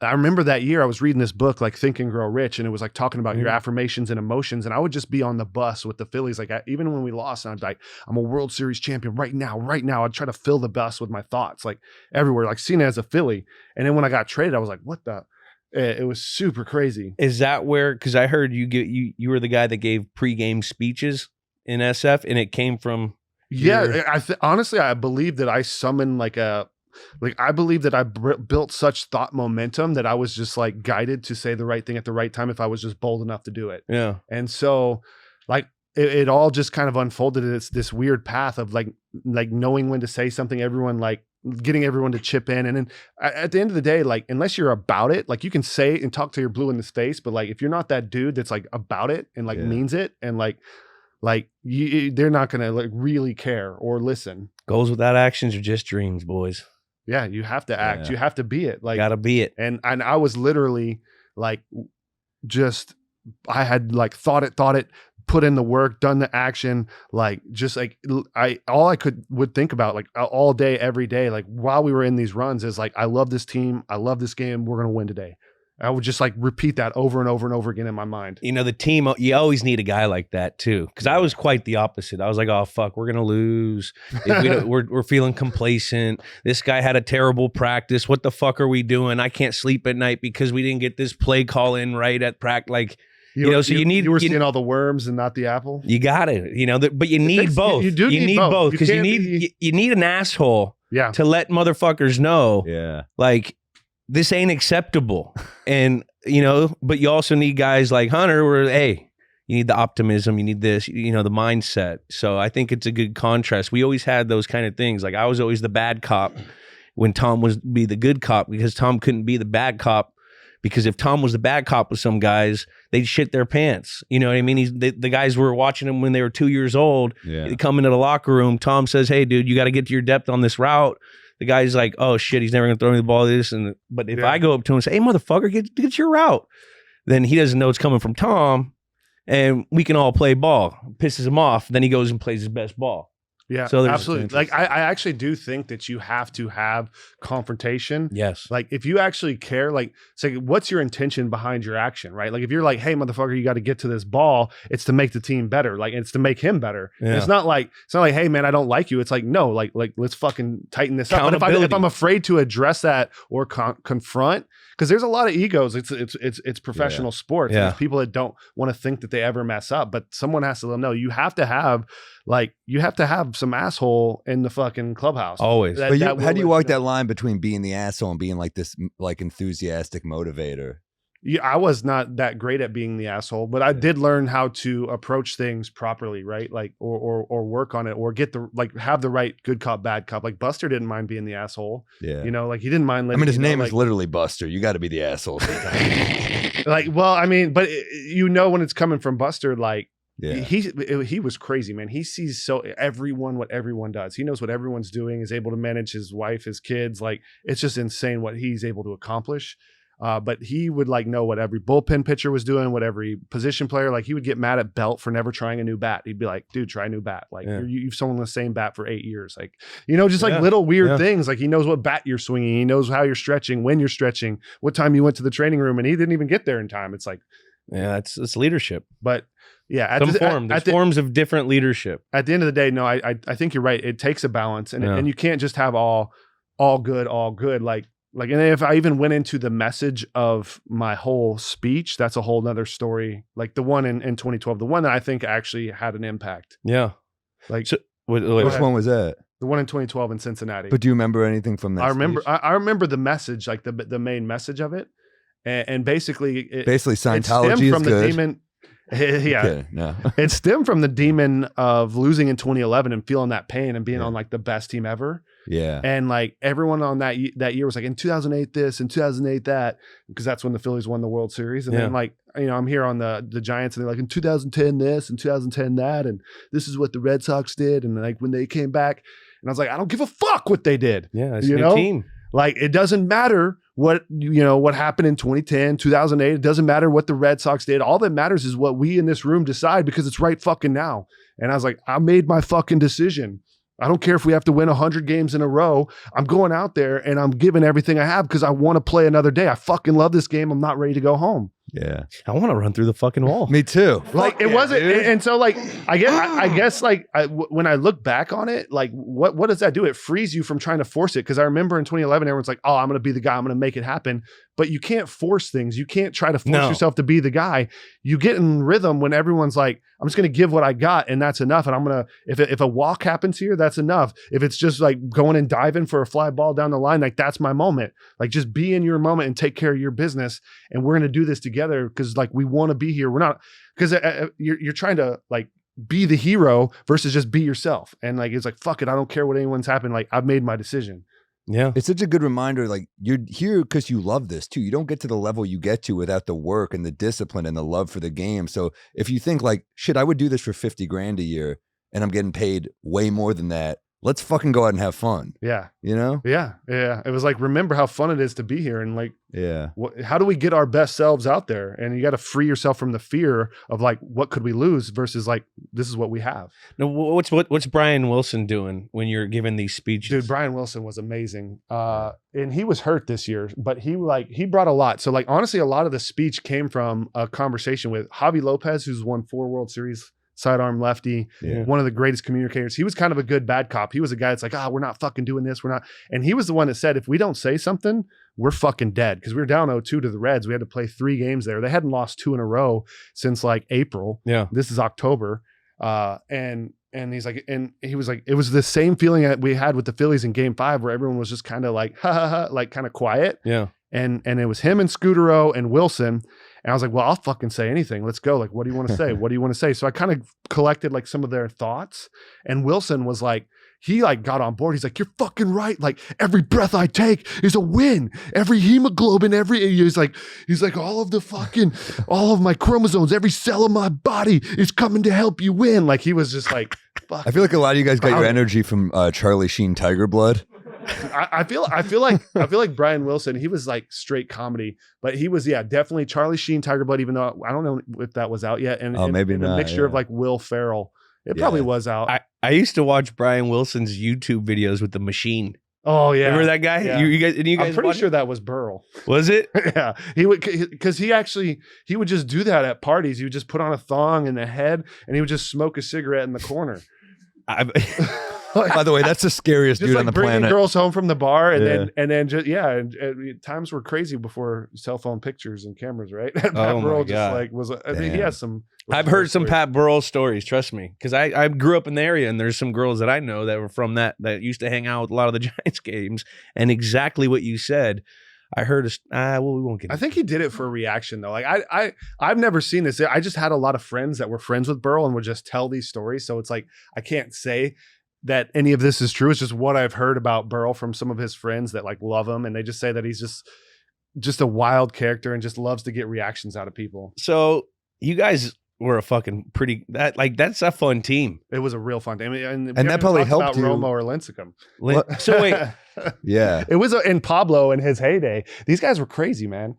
[SPEAKER 1] I remember that year I was reading this book like Think and Grow Rich, and it was like talking about your affirmations and emotions. And I would just be on the bus with the Phillies. Like even when we lost, and I'd be like, I'm a World Series champion right now. I'd try to fill the bus with my thoughts like everywhere, like seen it as a Philly. And then when I got traded, I was like, what the? It was super crazy.
[SPEAKER 3] Is that where, because I heard you were the guy that gave pregame speeches in SF, and it came from
[SPEAKER 1] honestly, I believe that I summoned I believe that I built such thought momentum that I was just like guided to say the right thing at the right time if I was just bold enough to do it.
[SPEAKER 3] Yeah.
[SPEAKER 1] And so like it all just kind of unfolded. It's this weird path of like knowing when to say something, everyone like getting everyone to chip in. And then at the end of the day, like unless you're about it, like you can say and talk to your blue in the face, but like if you're not that dude that's like about it and like means it and like they're not going to like really care or listen.
[SPEAKER 3] Goals without actions are just dreams, boys.
[SPEAKER 1] Yeah, you have to act.
[SPEAKER 2] Yeah.
[SPEAKER 1] You have to be it. Like
[SPEAKER 3] Gotta be it.
[SPEAKER 1] And I was literally like, just I had like thought it, put in the work, done the action, like just like all I would think about like all day, every day, like while we were in these runs is like, I love this team, I love this game, we're gonna win today. I would just like repeat that over and over and over again in my mind.
[SPEAKER 3] You know, the team, you always need a guy like that too. Because I was quite the opposite. I was like, oh, fuck, we're going to lose. If we don't, we're feeling complacent. This guy had a terrible practice. What the fuck are we doing? I can't sleep at night because we didn't get this play call in right at practice. Like, you know, so you
[SPEAKER 1] were seeing all the worms and not the apple.
[SPEAKER 3] You got it. You know, but you need both.
[SPEAKER 1] You need both
[SPEAKER 3] because you need an asshole to let motherfuckers know.
[SPEAKER 2] Yeah.
[SPEAKER 3] Like, this ain't acceptable. And, you know, but you also need guys like Hunter where, hey, you need the optimism, you need this, you know, the mindset. So I think it's a good contrast. We always had those kind of things. Like I was always the bad cop when Tom was be the good cop because Tom couldn't be the bad cop. Because if Tom was the bad cop with some guys, they'd shit their pants. You know what I mean? The guys were watching him when they were 2 years old.
[SPEAKER 2] Yeah.
[SPEAKER 3] They come into the locker room. Tom says, hey, dude, you got to get to your depth on this route. The guy's like, oh shit, he's never gonna throw me the ball. But if I go up to him and say, hey, motherfucker, get your route, then he doesn't know it's coming from Tom, and we can all play ball. Pisses him off. Then he goes and plays his best ball.
[SPEAKER 1] Yeah,
[SPEAKER 3] so
[SPEAKER 1] absolutely. Like I actually do think that you have to have confrontation.
[SPEAKER 3] Yes.
[SPEAKER 1] Like if you actually care, like say, what's your intention behind your action, right? Like if you're like, hey, motherfucker, you got to get to this ball. It's to make the team better. Like it's to make him better.
[SPEAKER 3] Yeah.
[SPEAKER 1] It's not like, hey, man, I don't like you. It's like, no, like let's fucking tighten this up. But if I'm afraid to address that or confront, because there's a lot of egos. It's professional sports.
[SPEAKER 3] Yeah.
[SPEAKER 1] There's people that don't want to think that they ever mess up, but someone has to let them know. You have to have some asshole in the fucking clubhouse.
[SPEAKER 3] Always.
[SPEAKER 2] But how do you walk that line between being the asshole and being like this like enthusiastic motivator?
[SPEAKER 1] Yeah, I was not that great at being the asshole, but I did learn how to approach things properly, right? Like, or work on it, or have the right good cop, bad cop. Like Buster didn't mind being the asshole.
[SPEAKER 2] Yeah,
[SPEAKER 1] you know, like he didn't mind.
[SPEAKER 2] I mean, his name is literally Buster. You got to be the asshole sometimes.
[SPEAKER 1] Like, well, I mean, but you know when it's coming from Buster, like.
[SPEAKER 2] Yeah.
[SPEAKER 1] He was crazy, man. He sees what everyone does. He knows what everyone's doing, is able to manage his wife, his kids. Like it's just insane what he's able to accomplish. But he would like know what every bullpen pitcher was doing, what every position player, like he would get mad at Belt for never trying a new bat. He'd be like, dude, try a new bat. Like you've swung the same bat for 8 years. Like, you know, just like little weird things. Like he knows what bat you're swinging. He knows how you're stretching, when you're stretching, what time you went to the training room, and he didn't even get there in time. It's like,
[SPEAKER 3] yeah, it's leadership.
[SPEAKER 1] But yeah,
[SPEAKER 3] there's forms of different leadership. At
[SPEAKER 1] the end of the day, no, I think you're right. It takes a balance, and you can't just have all good. Like, and if I even went into the message of my whole speech, that's a whole nother story. Like the one in 2012, the one that I think actually had an impact.
[SPEAKER 3] Yeah.
[SPEAKER 1] Like,
[SPEAKER 3] so,
[SPEAKER 2] which one was that?
[SPEAKER 1] The one in 2012 in Cincinnati.
[SPEAKER 2] But do you remember anything from that?
[SPEAKER 1] I remember.
[SPEAKER 2] speech?
[SPEAKER 1] I remember the message, like the main message of it, and basically,
[SPEAKER 2] Scientology
[SPEAKER 1] it stemmed
[SPEAKER 2] is
[SPEAKER 1] from
[SPEAKER 2] good.
[SPEAKER 1] the demon. Yeah,
[SPEAKER 2] Okay, no.
[SPEAKER 1] it stemmed from the demon of losing in 2011 and feeling that pain and being
[SPEAKER 2] Yeah.
[SPEAKER 1] on like the best team ever.
[SPEAKER 2] Yeah.
[SPEAKER 1] And like everyone on that year was like, in 2008 this, in 2008 that, because that's when the Phillies won the World Series. And then like, I'm here on the Giants and they're like, in 2010 this, in 2010 that, and this is what the Red Sox did. And like when they came back, and I was like, I don't give a fuck what they did.
[SPEAKER 3] Yeah, it's a new team.
[SPEAKER 1] Like it doesn't matter what what happened in 2010, 2008. It doesn't matter what the Red Sox did. All that matters is what we in this room decide, because it's right fucking now. And I was like, I made my fucking decision. I don't care if we have to win 100 games in a row. I'm going out there and I'm giving everything I have because I want to play another day. I fucking love this game. I'm not ready to go home.
[SPEAKER 2] Yeah.
[SPEAKER 3] I want to run through the fucking wall.
[SPEAKER 2] Me too.
[SPEAKER 1] Like it wasn't, and so like I guess like when I look back on it, like what does that do? It frees you from trying to force it. Because I remember in 2011, everyone's like, "Oh, I'm going to be the guy. I'm going to make it happen." But you can't force things. You can't try to force yourself to be the guy. You get in rhythm when everyone's like, "I'm just going to give what I got, and that's enough." And I'm gonna, if a walk happens here, that's enough. If it's just like going and diving for a fly ball down the line, like that's my moment. Like just be in your moment and take care of your business. And we're going to do this together because like we want to be here. We're not, because you're trying to like be the hero versus just be yourself. And like it's like, fuck it, I don't care what anyone's happened. Like I've made my decision.
[SPEAKER 3] Yeah.
[SPEAKER 2] It's such a good reminder. Like you're here because you love this too. You don't get to the level you get to without the work and the discipline and the love for the game. So if you think like, shit, I would do this for 50 grand a year and I'm getting paid way more than that, let's fucking go out and have fun.
[SPEAKER 1] Yeah.
[SPEAKER 2] You know?
[SPEAKER 1] Yeah. Yeah. It was like, remember how fun it is to be here. And like,
[SPEAKER 2] Yeah.
[SPEAKER 1] how do we get our best selves out there? And you got to free yourself from the fear of like, what could we lose versus like, this is what we have.
[SPEAKER 3] Now, what's Brian Wilson doing when you're giving these speeches?
[SPEAKER 1] Dude, Brian Wilson was amazing. And he was hurt this year, but he brought a lot. So like, honestly, a lot of the speech came from a conversation with Javi Lopez, who's won 4 World Series, sidearm lefty, one of the greatest communicators. He was kind of a good bad cop. He was a guy that's like, we're not fucking doing this. We're not. And he was the one that said, if we don't say something, we're fucking dead. Because we were down 0-2 to the Reds. We had to play 3 games there. They hadn't lost 2 in a row since like April.
[SPEAKER 3] Yeah.
[SPEAKER 1] This is October. And he's like, and he was like, it was the same feeling that we had with the Phillies in Game 5, where everyone was just kind of like, ha ha ha, like kind of quiet.
[SPEAKER 3] Yeah.
[SPEAKER 1] And it was him and Scudero and Wilson. And I was like, well, I'll fucking say anything. Let's go. Like, what do you want to say? What do you want to say? So I kind of collected like some of their thoughts. And Wilson was like, he like got on board. He's like, you're fucking right. Like every breath I take is a win. Every hemoglobin, he's like, all of my chromosomes, every cell of my body is coming to help you win. Like he was just like, fuck.
[SPEAKER 2] I feel like a lot of you guys got your energy from Charlie Sheen Tiger Blood.
[SPEAKER 1] I feel like Brian Wilson, he was like straight comedy, but he was, definitely Charlie Sheen, Tiger Blood, even though I don't know if that was out yet. And
[SPEAKER 2] maybe
[SPEAKER 1] and
[SPEAKER 2] not.
[SPEAKER 1] a mixture of like Will Ferrell. It probably was out.
[SPEAKER 3] I used to watch Brian Wilson's YouTube videos with the machine.
[SPEAKER 1] Oh yeah.
[SPEAKER 3] Remember that guy?
[SPEAKER 1] Yeah.
[SPEAKER 3] You guys
[SPEAKER 1] I'm pretty
[SPEAKER 3] watch
[SPEAKER 1] sure
[SPEAKER 3] it?
[SPEAKER 1] that was Burl.
[SPEAKER 3] Was it?
[SPEAKER 1] Yeah. He would, because he would just do that at parties. He would just put on a thong in the head and he would just smoke a cigarette in the corner.
[SPEAKER 2] By the way, that's the scariest
[SPEAKER 1] Just
[SPEAKER 2] dude
[SPEAKER 1] like
[SPEAKER 2] on the
[SPEAKER 1] bringing
[SPEAKER 2] planet.
[SPEAKER 1] girls home from the bar, and
[SPEAKER 2] Yeah.
[SPEAKER 1] then just and times were crazy before cell phone pictures and cameras, right? And Pat
[SPEAKER 3] Oh, my
[SPEAKER 1] Burrell
[SPEAKER 3] God.
[SPEAKER 1] just like was. I mean, he
[SPEAKER 2] Damn.
[SPEAKER 1] has some.
[SPEAKER 3] I've heard some Pat Burrell stories, trust me. Because I grew up in the area and there's some girls that I know that were from that used to hang out with a lot of the Giants games. And exactly what you said, I heard, we won't get
[SPEAKER 1] I think he did it for a reaction though. Like I've never seen this. I just had a lot of friends that were friends with Burrell and would just tell these stories. So it's like, I can't say that any of this is true. It's just what I've heard about Burrell from some of his friends that like love him. And they just say that he's just a wild character and just loves to get reactions out of people.
[SPEAKER 3] So you guys were a fucking that's a fun team.
[SPEAKER 1] It was a real fun day. I mean,
[SPEAKER 2] And that probably helped
[SPEAKER 1] about
[SPEAKER 2] you.
[SPEAKER 1] Romo or Lincecum.
[SPEAKER 3] So wait,
[SPEAKER 2] Yeah.
[SPEAKER 1] It was in Pablo in his heyday. These guys were crazy, man.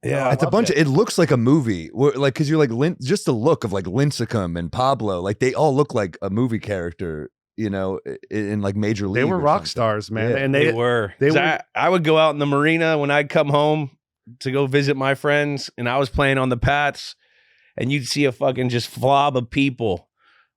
[SPEAKER 3] yeah,
[SPEAKER 2] It's a bunch of, it looks like a movie. Like, cause you're like, just the look of like Lincecum and Pablo, like they all look like a movie character, you know, in like Major League.
[SPEAKER 1] They were
[SPEAKER 2] or
[SPEAKER 1] rock
[SPEAKER 2] something.
[SPEAKER 1] stars, man.
[SPEAKER 2] Yeah.
[SPEAKER 1] And
[SPEAKER 3] they were.
[SPEAKER 1] They
[SPEAKER 3] 'Cause
[SPEAKER 1] were.
[SPEAKER 3] I would go out in the marina when I'd come home to go visit my friends, and I was playing on the Pats, and you'd see a fucking just flob of people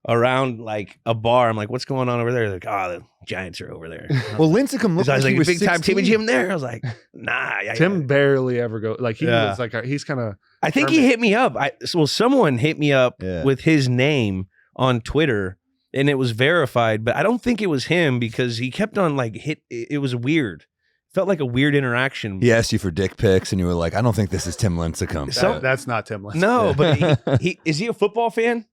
[SPEAKER 3] around like a bar. I'm like, what's going on over there? They're like, the Giants are over there.
[SPEAKER 2] Well, Lincecum looked
[SPEAKER 3] I was
[SPEAKER 2] like
[SPEAKER 3] like,
[SPEAKER 2] he was
[SPEAKER 3] big time
[SPEAKER 2] 16.
[SPEAKER 3] Timmy Jim there. I was like, nah.
[SPEAKER 1] Tim barely ever go. Like he
[SPEAKER 3] Yeah.
[SPEAKER 1] was like he's kind of.
[SPEAKER 3] I think he hit me up. Someone hit me up
[SPEAKER 2] Yeah.
[SPEAKER 3] with his name on Twitter, and it was verified, but I don't think it was him because he kept on it was weird. Felt like a weird interaction.
[SPEAKER 2] He asked you for dick pics, and you were like, "I don't think this is Tim Lincecum."
[SPEAKER 1] That's not Tim Lincecum.
[SPEAKER 3] No, but he is he a football fan?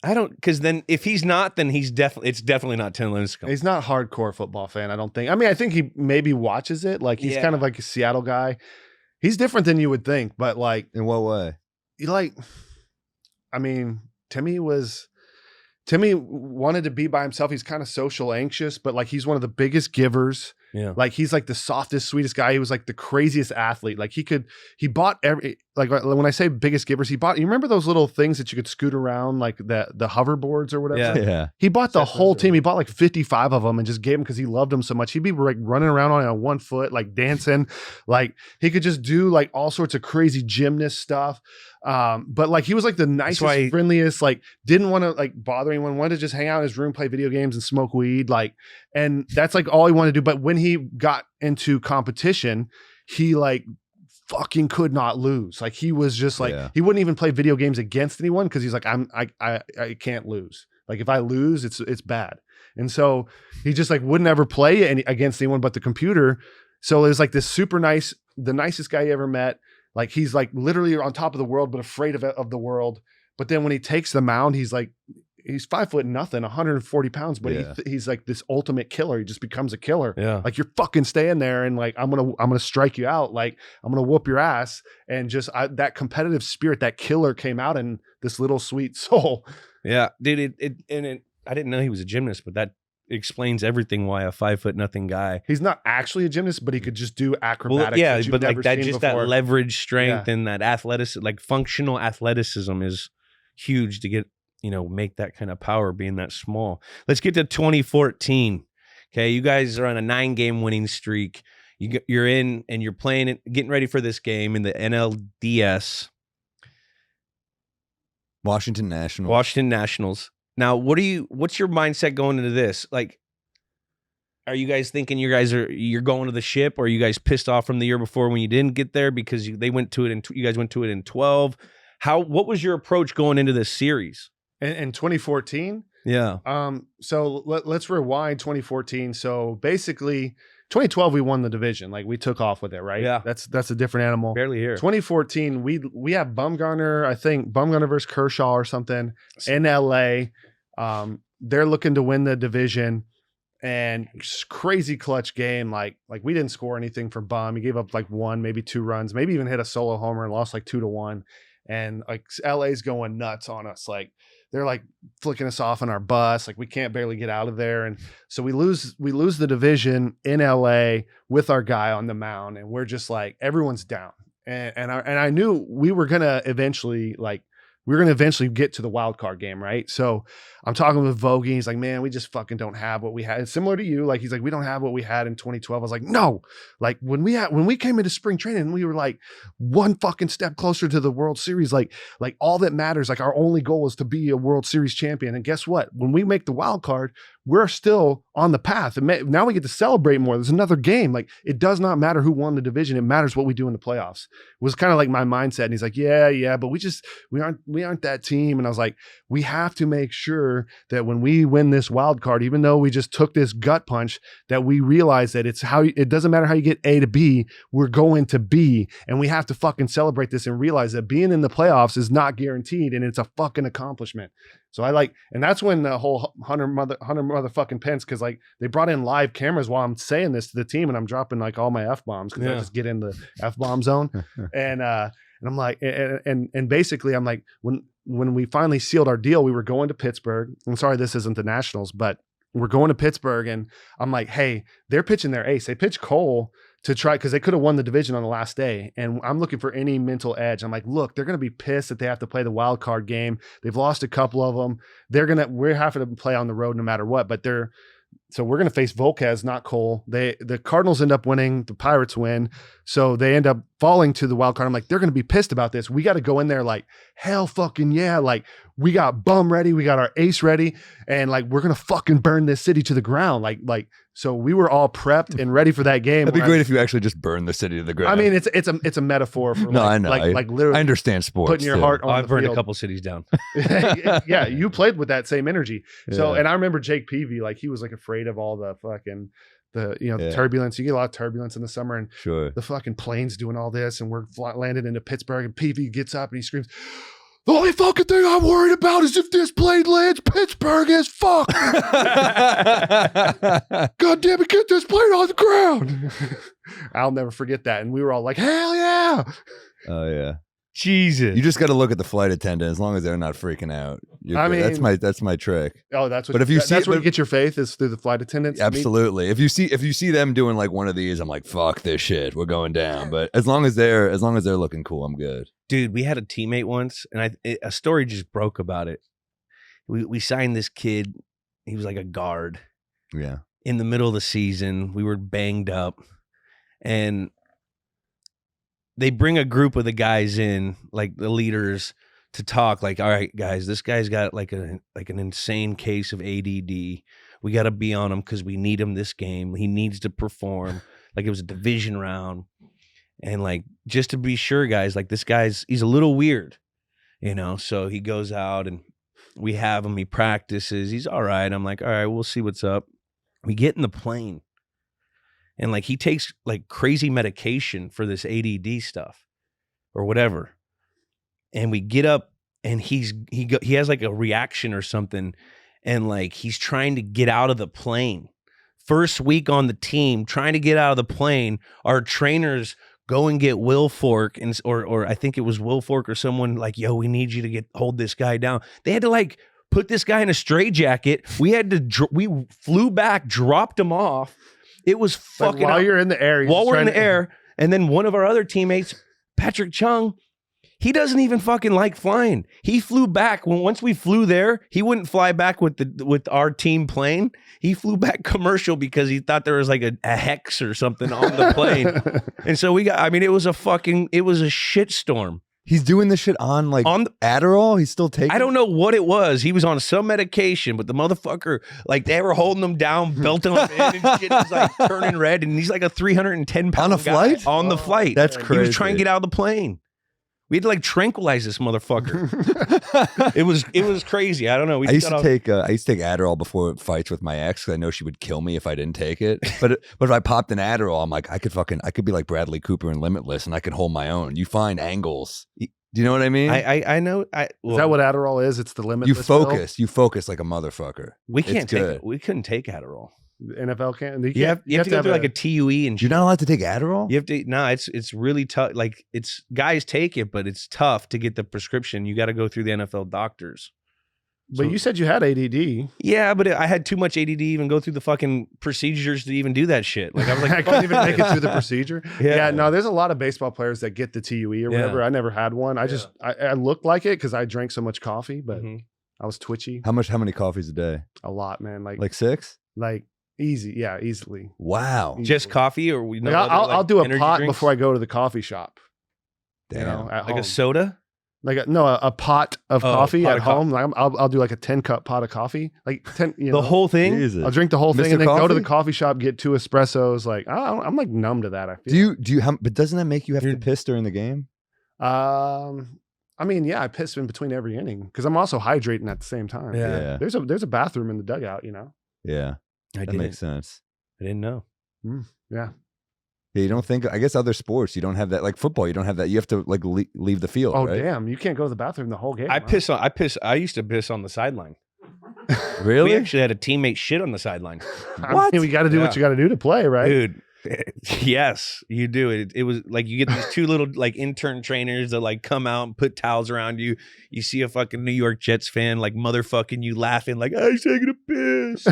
[SPEAKER 3] I don't, because then if he's not, then it's definitely not Tim Lincecum.
[SPEAKER 1] He's not a hardcore football fan, I don't think. I mean, I think he maybe watches it. Like he's kind of like a Seattle guy. He's different than you would think, but like
[SPEAKER 2] In what way?
[SPEAKER 1] I mean, Timmy wanted to be by himself. He's kind of social anxious, but like he's one of the biggest givers.
[SPEAKER 3] Yeah.
[SPEAKER 1] Like he's like the softest, sweetest guy. He was like the craziest athlete. Like he bought when I say biggest givers, you remember those little things that you could scoot around, like the hoverboards or whatever?
[SPEAKER 2] Yeah.
[SPEAKER 1] He bought the whole team. He bought like 55 of them and just gave them because he loved them so much. He'd be like running around on 1 foot, like dancing. Like he could just do like all sorts of crazy gymnast stuff. But like he was like the nicest, friendliest, like didn't want to like bother anyone, wanted to just hang out in his room, play video games and smoke weed. Like, and that's like all he wanted to do. But when he got into competition, he like fucking could not lose. Like he was just like, he wouldn't even play video games against anyone because he's like, I can't lose. Like if I lose, it's bad. And so he just like wouldn't ever play against anyone but the computer. So it was like this the nicest guy you ever met. Like he's like literally on top of the world, but afraid of the world. But then when he takes the mound, he's 5 foot nothing, 140 pounds, but he's like this ultimate killer. He just becomes a killer. Yeah. Like you're fucking staying there and like, I'm going to strike you out. Like I'm going to whoop your ass. And just that competitive spirit, that killer came out in this little sweet soul. Yeah, dude. I didn't know he was a gymnast, but that explains everything why a 5 foot nothing guy. He's not actually a gymnast, but he could just do acrobatics. Well, yeah, but like that, just before. That leverage strength and that athleticism, like functional athleticism, is huge to get. Make that kind of power being that small. Let's get to 2014. Okay, you guys are on a 9-game winning streak. You're in and you're playing it, getting ready for this game in the NLDS.
[SPEAKER 2] Washington Nationals. Now, what's your mindset going into this? Like, are you guys thinking you're going to the ship, or are you guys pissed off from the year before when you didn't get there because they went to it and you guys went to it in 12? What was your approach going into this series? In 2014? Yeah. So let's rewind 2014. So basically 2012, we won the division. Like we took off with it, right? Yeah. That's a different animal. Barely here. 2014, we have Bumgarner, I think Bumgarner versus Kershaw or something in LA. They're looking to win the division and crazy clutch game. Like we didn't score anything for Bum. He gave up like 1, maybe 2 runs, maybe even hit a solo homer and lost like 2-1. And like LA's going nuts on us. Like they're like flicking us off on our bus. Like we can't barely get out of there. And so we lose the division in LA with our guy on the mound. And we're just like, everyone's down. And I knew we were going to eventually get to the wild card game. Right. So I'm talking with Vogie. He's like, man, we just fucking don't have what we had. It's similar to you. Like, he's like, we don't have what we had in 2012. I was like, no, like when we came into spring training, we were like one fucking step closer to the World Series. Like all that matters, like our only goal is to be a World Series champion. And guess what? When we make the wild card, we're still on the path. And now we get to celebrate more. There's another game. Like it does not matter who won the division. It matters what we do in the playoffs. It was kind of like my mindset. And he's like, yeah, but we aren't that team. And I was like, we have to make sure that when we win this wild card, even though we just took this gut punch, that we realize that it doesn't matter how you get A to B, we're going to B, and we have to fucking celebrate this and realize that being in the playoffs is not guaranteed, and it's a fucking accomplishment. So and that's when the whole Hunter motherfucking Pence, because like they brought in live cameras while I'm saying this to the team, and I'm dropping like all my F-bombs because I just get in the F-bomb zone, and I'm like, and basically I'm like, when we finally sealed our deal, we were going to Pittsburgh. I'm sorry, this isn't the Nationals, but we're going to Pittsburgh, and I'm like, hey, they're pitching their ace. They pitched Cole to try, because they could have won the division on the last day. And I'm looking for any mental edge. I'm like, look, they're going to be pissed that they have to play the wild card game. They've lost a couple of them. We're having to play on the road no matter what, but
[SPEAKER 1] so we're going to face Volquez, not Cole. The Cardinals end up winning. The Pirates win. So they end up falling to the wild card. I'm like, they're going to be pissed about this. We got to go in there like, hell fucking yeah. Like, we got bum ready. We got our ace ready. And like, we're going to fucking burn this city to the ground. So we were all prepped and ready for that game.
[SPEAKER 2] That'd be great if you actually just burn the city to the ground.
[SPEAKER 1] I mean, it's a metaphor for
[SPEAKER 2] no, I know.
[SPEAKER 1] Like literally
[SPEAKER 2] I understand sports.
[SPEAKER 1] putting your heart on
[SPEAKER 3] I've
[SPEAKER 1] the
[SPEAKER 3] burned
[SPEAKER 1] field.
[SPEAKER 3] a couple cities down.
[SPEAKER 1] Yeah, you played with that same energy. So,
[SPEAKER 2] Yeah.
[SPEAKER 1] and I remember Jake Peavy, like he was like afraid of all the fucking the
[SPEAKER 2] Yeah.
[SPEAKER 1] turbulence. You get a lot of turbulence in the summer, and
[SPEAKER 2] Sure.
[SPEAKER 1] the fucking plane's doing all this, and we're landed into Pittsburgh, and Peavy gets up and he screams, "The only fucking thing I'm worried about is if this plane lands, Pittsburgh is fucked. God damn it, get this plane on the ground." I'll never forget that. And we were all like, hell yeah.
[SPEAKER 2] Oh yeah.
[SPEAKER 3] Jesus.
[SPEAKER 2] You just got to look at the flight attendant. As long as they're not freaking out,
[SPEAKER 1] I
[SPEAKER 2] good.
[SPEAKER 1] mean-
[SPEAKER 2] that's my trick.
[SPEAKER 1] Oh, that's what.
[SPEAKER 2] But if you see-
[SPEAKER 1] that's where you
[SPEAKER 2] but-
[SPEAKER 1] get your faith is through the flight attendants.
[SPEAKER 2] Absolutely. If you see them doing like one of these, I'm like, fuck this shit. We're going down. But as long as they're looking cool, I'm good.
[SPEAKER 3] Dude, we had a teammate once, and a story just broke about it. We signed this kid. He was like a guard.
[SPEAKER 2] Yeah.
[SPEAKER 3] In the middle of the season, we were banged up, and they bring a group of the guys in, like the leaders, to talk. Like, all right, guys, this guy's got like an insane case of ADD. We got to be on him because we need him this game. He needs to perform. Like it was a division round, and like just to be sure, guys, like this he's a little weird, you know. So he goes out and we have him. He practices. He's all right. I'm like, all right, we'll see what's up. We get in the plane. And like he takes like crazy medication for this ADD stuff or whatever. And we get up and he has like a reaction or something. And like he's trying to get out of the plane. First week on the team, trying to get out of the plane. Our trainers go and get Will Fork or I think it was Will Fork or someone like, yo, we need you to hold this guy down. They had to like put this guy in a straitjacket. We flew back, dropped him off. It was fucking
[SPEAKER 1] while you're in the air.
[SPEAKER 3] While we're in the air, and then one of our other teammates, Patrick Chung, he doesn't even fucking like flying. He flew back. Once we flew there, he wouldn't fly back with our team plane. He flew back commercial because he thought there was like a hex or something on the plane. And so it was a shitstorm.
[SPEAKER 2] He's doing this shit on Adderall. He's still taking.
[SPEAKER 3] I don't know what it was. He was on some medication, but the motherfucker, like they were holding him down, belting him in, and shit. He's like turning red, and he's like a 310-pound
[SPEAKER 2] on a flight.
[SPEAKER 3] On the flight,
[SPEAKER 2] That's crazy.
[SPEAKER 3] He was trying to get out of the plane. We had to like tranquilize this motherfucker. It was crazy. I don't know.
[SPEAKER 2] I used to take Adderall before fights with my ex because I know she would kill me if I didn't take it. But if I popped an Adderall, I'm like, I could be like Bradley Cooper in Limitless, and I could hold my own. You find angles. Do you know what I mean?
[SPEAKER 3] I know.
[SPEAKER 1] Is that what Adderall is? It's the limit.
[SPEAKER 2] You focus like a motherfucker.
[SPEAKER 3] We can't
[SPEAKER 2] take
[SPEAKER 3] it. We couldn't take Adderall.
[SPEAKER 1] The NFL can't.
[SPEAKER 3] You have to go through like a TUE and
[SPEAKER 2] you're not allowed to take Adderall.
[SPEAKER 3] You have to. No, it's really tough. Like it's guys take it, but it's tough to get the prescription. You got to go through the NFL doctors.
[SPEAKER 1] But you said you had ADD.
[SPEAKER 3] Yeah, but I had too much ADD to even go through the fucking procedures to even do that shit. Like I was like,
[SPEAKER 1] I couldn't even make it through the procedure.
[SPEAKER 3] Yeah.
[SPEAKER 1] No, there's a lot of baseball players that get the TUE or whatever. I never had one. I looked like it because I drank so much coffee, but I was twitchy.
[SPEAKER 2] How many coffees a day?
[SPEAKER 1] A lot, man.
[SPEAKER 2] Like 6?
[SPEAKER 1] Like easy. Yeah, easily.
[SPEAKER 2] Wow.
[SPEAKER 1] Easily.
[SPEAKER 3] just coffee or we?
[SPEAKER 1] I'll do a pot
[SPEAKER 3] drinks?
[SPEAKER 1] before I go to the coffee shop.
[SPEAKER 2] Damn.
[SPEAKER 1] You know, at
[SPEAKER 3] Like
[SPEAKER 1] home.
[SPEAKER 3] a soda.
[SPEAKER 1] Like a pot of coffee
[SPEAKER 3] pot
[SPEAKER 1] at
[SPEAKER 3] of
[SPEAKER 1] home. Like I'll do like a 10-cup pot of coffee. Like 10.
[SPEAKER 3] The whole thing.
[SPEAKER 2] Jesus.
[SPEAKER 1] I'll drink the whole thing
[SPEAKER 2] Mr.
[SPEAKER 1] and then go to the
[SPEAKER 2] Coffee?
[SPEAKER 1] coffee shop, get 2 espressos. Like I'm like numb to that. I feel.
[SPEAKER 2] Do you? But doesn't that make you have to piss during the game?
[SPEAKER 1] I mean, yeah, I piss in between every inning because I'm also hydrating at the same time.
[SPEAKER 2] Yeah.
[SPEAKER 1] There's a bathroom in the dugout. You know.
[SPEAKER 2] Yeah. That makes sense.
[SPEAKER 3] I didn't know.
[SPEAKER 1] Yeah.
[SPEAKER 2] Yeah, you don't think? I guess other sports you don't have that. Like football, you don't have that. You have to like leave the field.
[SPEAKER 1] Oh
[SPEAKER 2] right?
[SPEAKER 1] damn! You can't go to the bathroom the whole game.
[SPEAKER 3] I used to piss on the sideline.
[SPEAKER 2] Really?
[SPEAKER 3] We actually had a teammate shit on the sideline.
[SPEAKER 1] I mean, we got to do what you got to do to play, right?
[SPEAKER 3] Dude. Yes, you do. It was like you get these 2 little like intern trainers that like come out and put towels around you. You see a fucking New York Jets fan like motherfucking you laughing like I was taking a piss.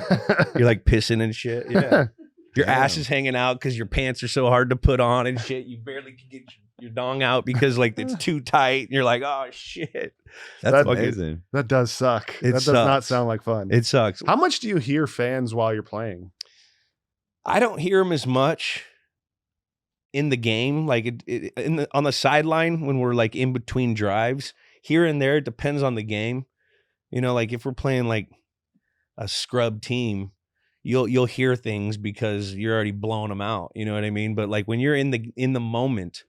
[SPEAKER 3] You're like pissing and shit. Yeah. Your ass is hanging out because your pants are so hard to put on and shit. You barely can get your your dong out because like it's too tight. And you're like, oh shit.
[SPEAKER 2] That's
[SPEAKER 1] That-
[SPEAKER 2] amazing.
[SPEAKER 1] That does suck.
[SPEAKER 3] It
[SPEAKER 1] That does not
[SPEAKER 3] sucks.
[SPEAKER 1] sound like fun.
[SPEAKER 3] It sucks.
[SPEAKER 1] How much do you hear fans while you're playing?
[SPEAKER 3] I don't hear them as much in the game, like on the sideline when we're like in between drives. Here and there, it depends on the game. You know, like if we're playing like a scrub team, you'll hear things because you're already blowing them out. You know what I mean? But like when you're in the moment,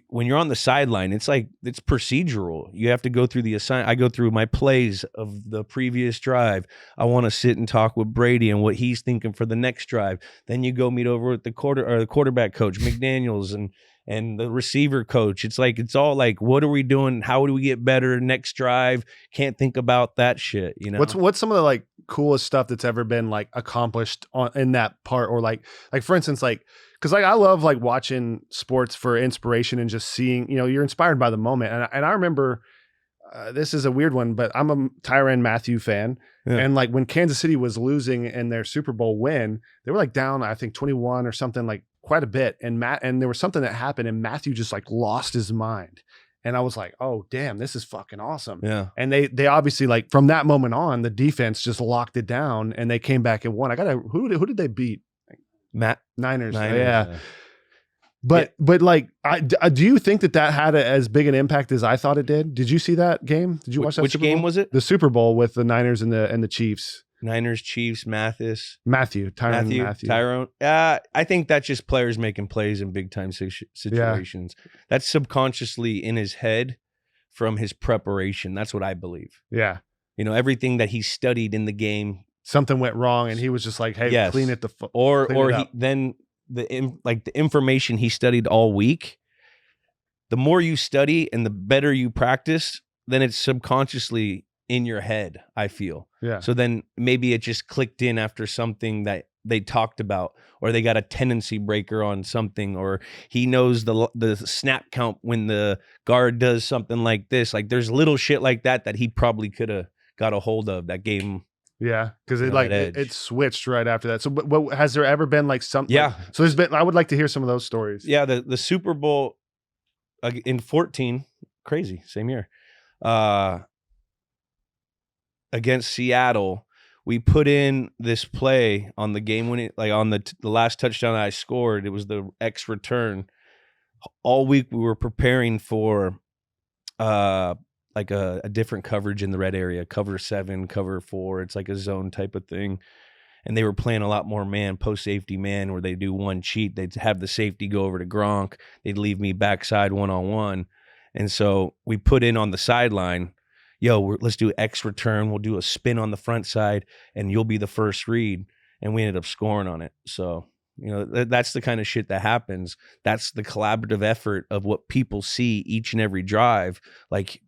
[SPEAKER 3] when you're on the sideline, it's like it's procedural. You have to go through I go through my plays of the previous drive. I want to sit and talk with Brady and what he's thinking for the next drive. Then you go meet over with the quarterback coach McDaniels and the receiver coach. It's like it's all like, what are we doing? How do we get better next drive? Can't think about that shit. You know,
[SPEAKER 1] What's some of the like coolest stuff that's ever been like accomplished in that part, or like for instance, like. Because like I love like watching sports for inspiration and just seeing, you know, you're inspired by the moment. And I remember this is a weird one, but I'm a Tyrann Mathieu fan. Yeah. And like when Kansas City was losing in their Super Bowl win, they were like down, I think 21 or something, like quite a bit. And there was something that happened and Mathieu just like lost his mind. And I was like, oh damn, this is fucking awesome.
[SPEAKER 3] Yeah.
[SPEAKER 1] And they obviously like from that moment on, the defense just locked it down and they came back and won. Who did they beat? Niners. Yeah. But like, do you think that had as big an impact as I thought it did? Did you see that game? Did you watch that?
[SPEAKER 3] Which game was it?
[SPEAKER 1] The Super Bowl with the Niners and the Chiefs.
[SPEAKER 3] Niners, Chiefs,
[SPEAKER 1] Tyrone.
[SPEAKER 3] I think that's just players making plays in big time situations. Yeah. That's subconsciously in his head from his preparation. That's what I believe.
[SPEAKER 1] Yeah.
[SPEAKER 3] You know, everything that he studied in the game.
[SPEAKER 1] Something went wrong, and he was just like, "Hey, yes. Clean it
[SPEAKER 3] then the information he studied all week. The more you study and the better you practice, then it's subconsciously in your head. I feel.
[SPEAKER 1] Yeah.
[SPEAKER 3] So then maybe it just clicked in after something that they talked about, or they got a tendency breaker on something, or he knows the snap count when the guard does something like this. Like there's little shit like that he probably could have got a hold of that game.
[SPEAKER 1] Yeah, because it switched right after that. So, but has there ever been like something?
[SPEAKER 3] Yeah.
[SPEAKER 1] So there's been. I would like to hear some of those stories.
[SPEAKER 3] Yeah, the Super Bowl in 14, crazy, same year, against Seattle, we put in this play on the game winning, like on the last touchdown that I scored. It was the X return. All week we were preparing for like a different coverage in the red area, cover 7, cover 4. It's like a zone type of thing. And they were playing a lot more post safety man, where they do one cheat. They'd have the safety go over to Gronk. They'd leave me backside 1-on-1. And so we put in on the sideline, let's do X return. We'll do a spin on the front side and you'll be the first read. And we ended up scoring on it. So, you know, that's the kind of shit that happens. That's the collaborative effort of what people see each and every drive. Like,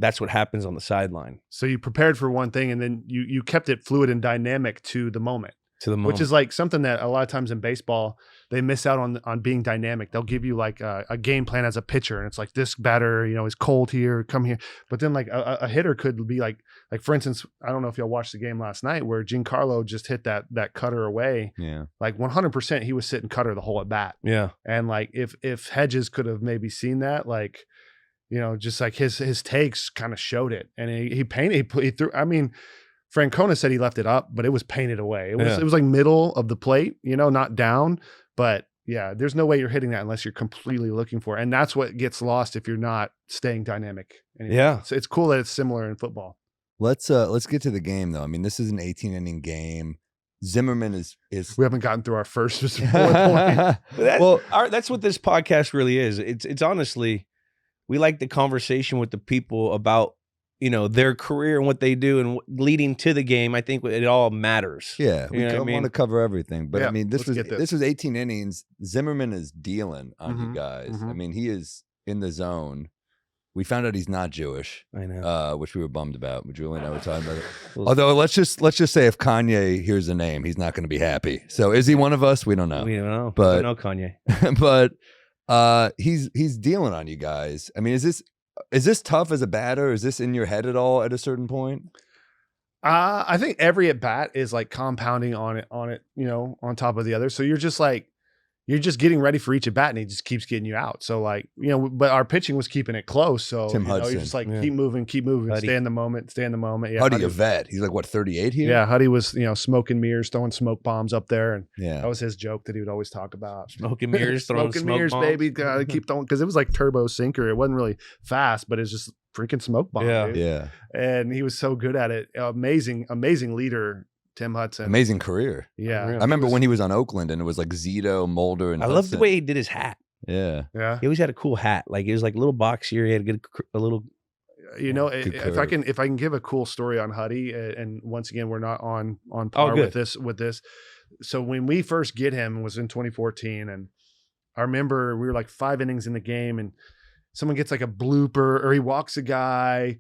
[SPEAKER 3] that's what happens on the sideline.
[SPEAKER 1] So you prepared for one thing and then you kept it fluid and dynamic to the moment. Which is like something that a lot of times in baseball, they miss out on being dynamic. They'll give you like a game plan as a pitcher. And it's like this batter, you know, is cold here, come here. But then like a hitter could be like for instance, I don't know if y'all watched the game last night where Giancarlo just hit that cutter away.
[SPEAKER 2] Yeah.
[SPEAKER 1] Like 100% he was sitting cutter the whole at bat.
[SPEAKER 3] Yeah.
[SPEAKER 1] And like if Hedges could have maybe seen that, like, you know, just like his takes kind of showed it, and he threw. I mean, Francona said he left it up, but it was painted away. It was like middle of the plate, you know, not down. But yeah, there's no way you're hitting that unless you're completely looking for it, and that's what gets lost if you're not staying dynamic. Anyway.
[SPEAKER 3] Yeah,
[SPEAKER 1] so it's cool that it's similar in football.
[SPEAKER 2] Let's get to the game though. I mean, this is an 18-inning game. Zimmerman is.
[SPEAKER 1] We haven't gotten through our first 4 points.
[SPEAKER 3] That's what this podcast really is. It's honestly. We like the conversation with the people about, you know, their career and what they do and leading to the game. I think it all matters.
[SPEAKER 2] Yeah, we want to cover everything. But I mean, this was 18 innings. Zimmerman is dealing on you guys. I mean, he is in the zone. We found out he's not Jewish.
[SPEAKER 3] I know,
[SPEAKER 2] which we were bummed about. But Julian and I were talking about it. Although let's just say if Kanye hears the name, he's not going to be happy. So is he one of us? We don't know.
[SPEAKER 3] We don't know.
[SPEAKER 2] But
[SPEAKER 3] we don't know Kanye.
[SPEAKER 2] But. He's dealing on you guys. I mean, is this tough as a batter? Is this in your head at all at a certain point?
[SPEAKER 1] I think every at bat is like compounding on it, you know, on top of the other. So you're just like, you're just getting ready for each at bat, and he just keeps getting you out. So like, but our pitching was keeping it close. So
[SPEAKER 2] Tim
[SPEAKER 1] you're
[SPEAKER 2] Hudson.
[SPEAKER 1] just like keep moving,
[SPEAKER 3] Huddy.
[SPEAKER 1] stay in the moment. Yeah,
[SPEAKER 2] Huddy, a vet. He's like what, 38 here?
[SPEAKER 1] Yeah, Huddy was smoking mirrors, throwing smoke bombs up there, and
[SPEAKER 2] Yeah.
[SPEAKER 1] that was his joke that he would always talk about.
[SPEAKER 3] Smoking mirrors, throwing
[SPEAKER 1] smoking
[SPEAKER 3] smoke
[SPEAKER 1] mirrors,
[SPEAKER 3] bombs.
[SPEAKER 1] baby. Gotta keep throwing because it was like turbo sinker. It wasn't really fast, but it's just freaking smoke bomb.
[SPEAKER 3] Yeah.
[SPEAKER 1] Dude.
[SPEAKER 2] Yeah.
[SPEAKER 1] And he was so good at it. Amazing leader, Tim Hudson.
[SPEAKER 2] Amazing career.
[SPEAKER 1] Yeah.
[SPEAKER 3] Unreal.
[SPEAKER 2] I remember when he was on Oakland and it was like Zito, Mulder, and
[SPEAKER 3] I love the
[SPEAKER 2] Hudson.
[SPEAKER 3] way he did his hat.
[SPEAKER 2] Yeah.
[SPEAKER 1] Yeah.
[SPEAKER 3] He always had a cool hat. Like it was like a little boxier. He had a little.
[SPEAKER 2] Good
[SPEAKER 1] if I can give a cool story on Huddy, and once again we're not on par
[SPEAKER 3] good.
[SPEAKER 1] with this. So when we first get him was in 2014, and I remember we were like 5 innings in the game, and someone gets like a blooper, or he walks a guy,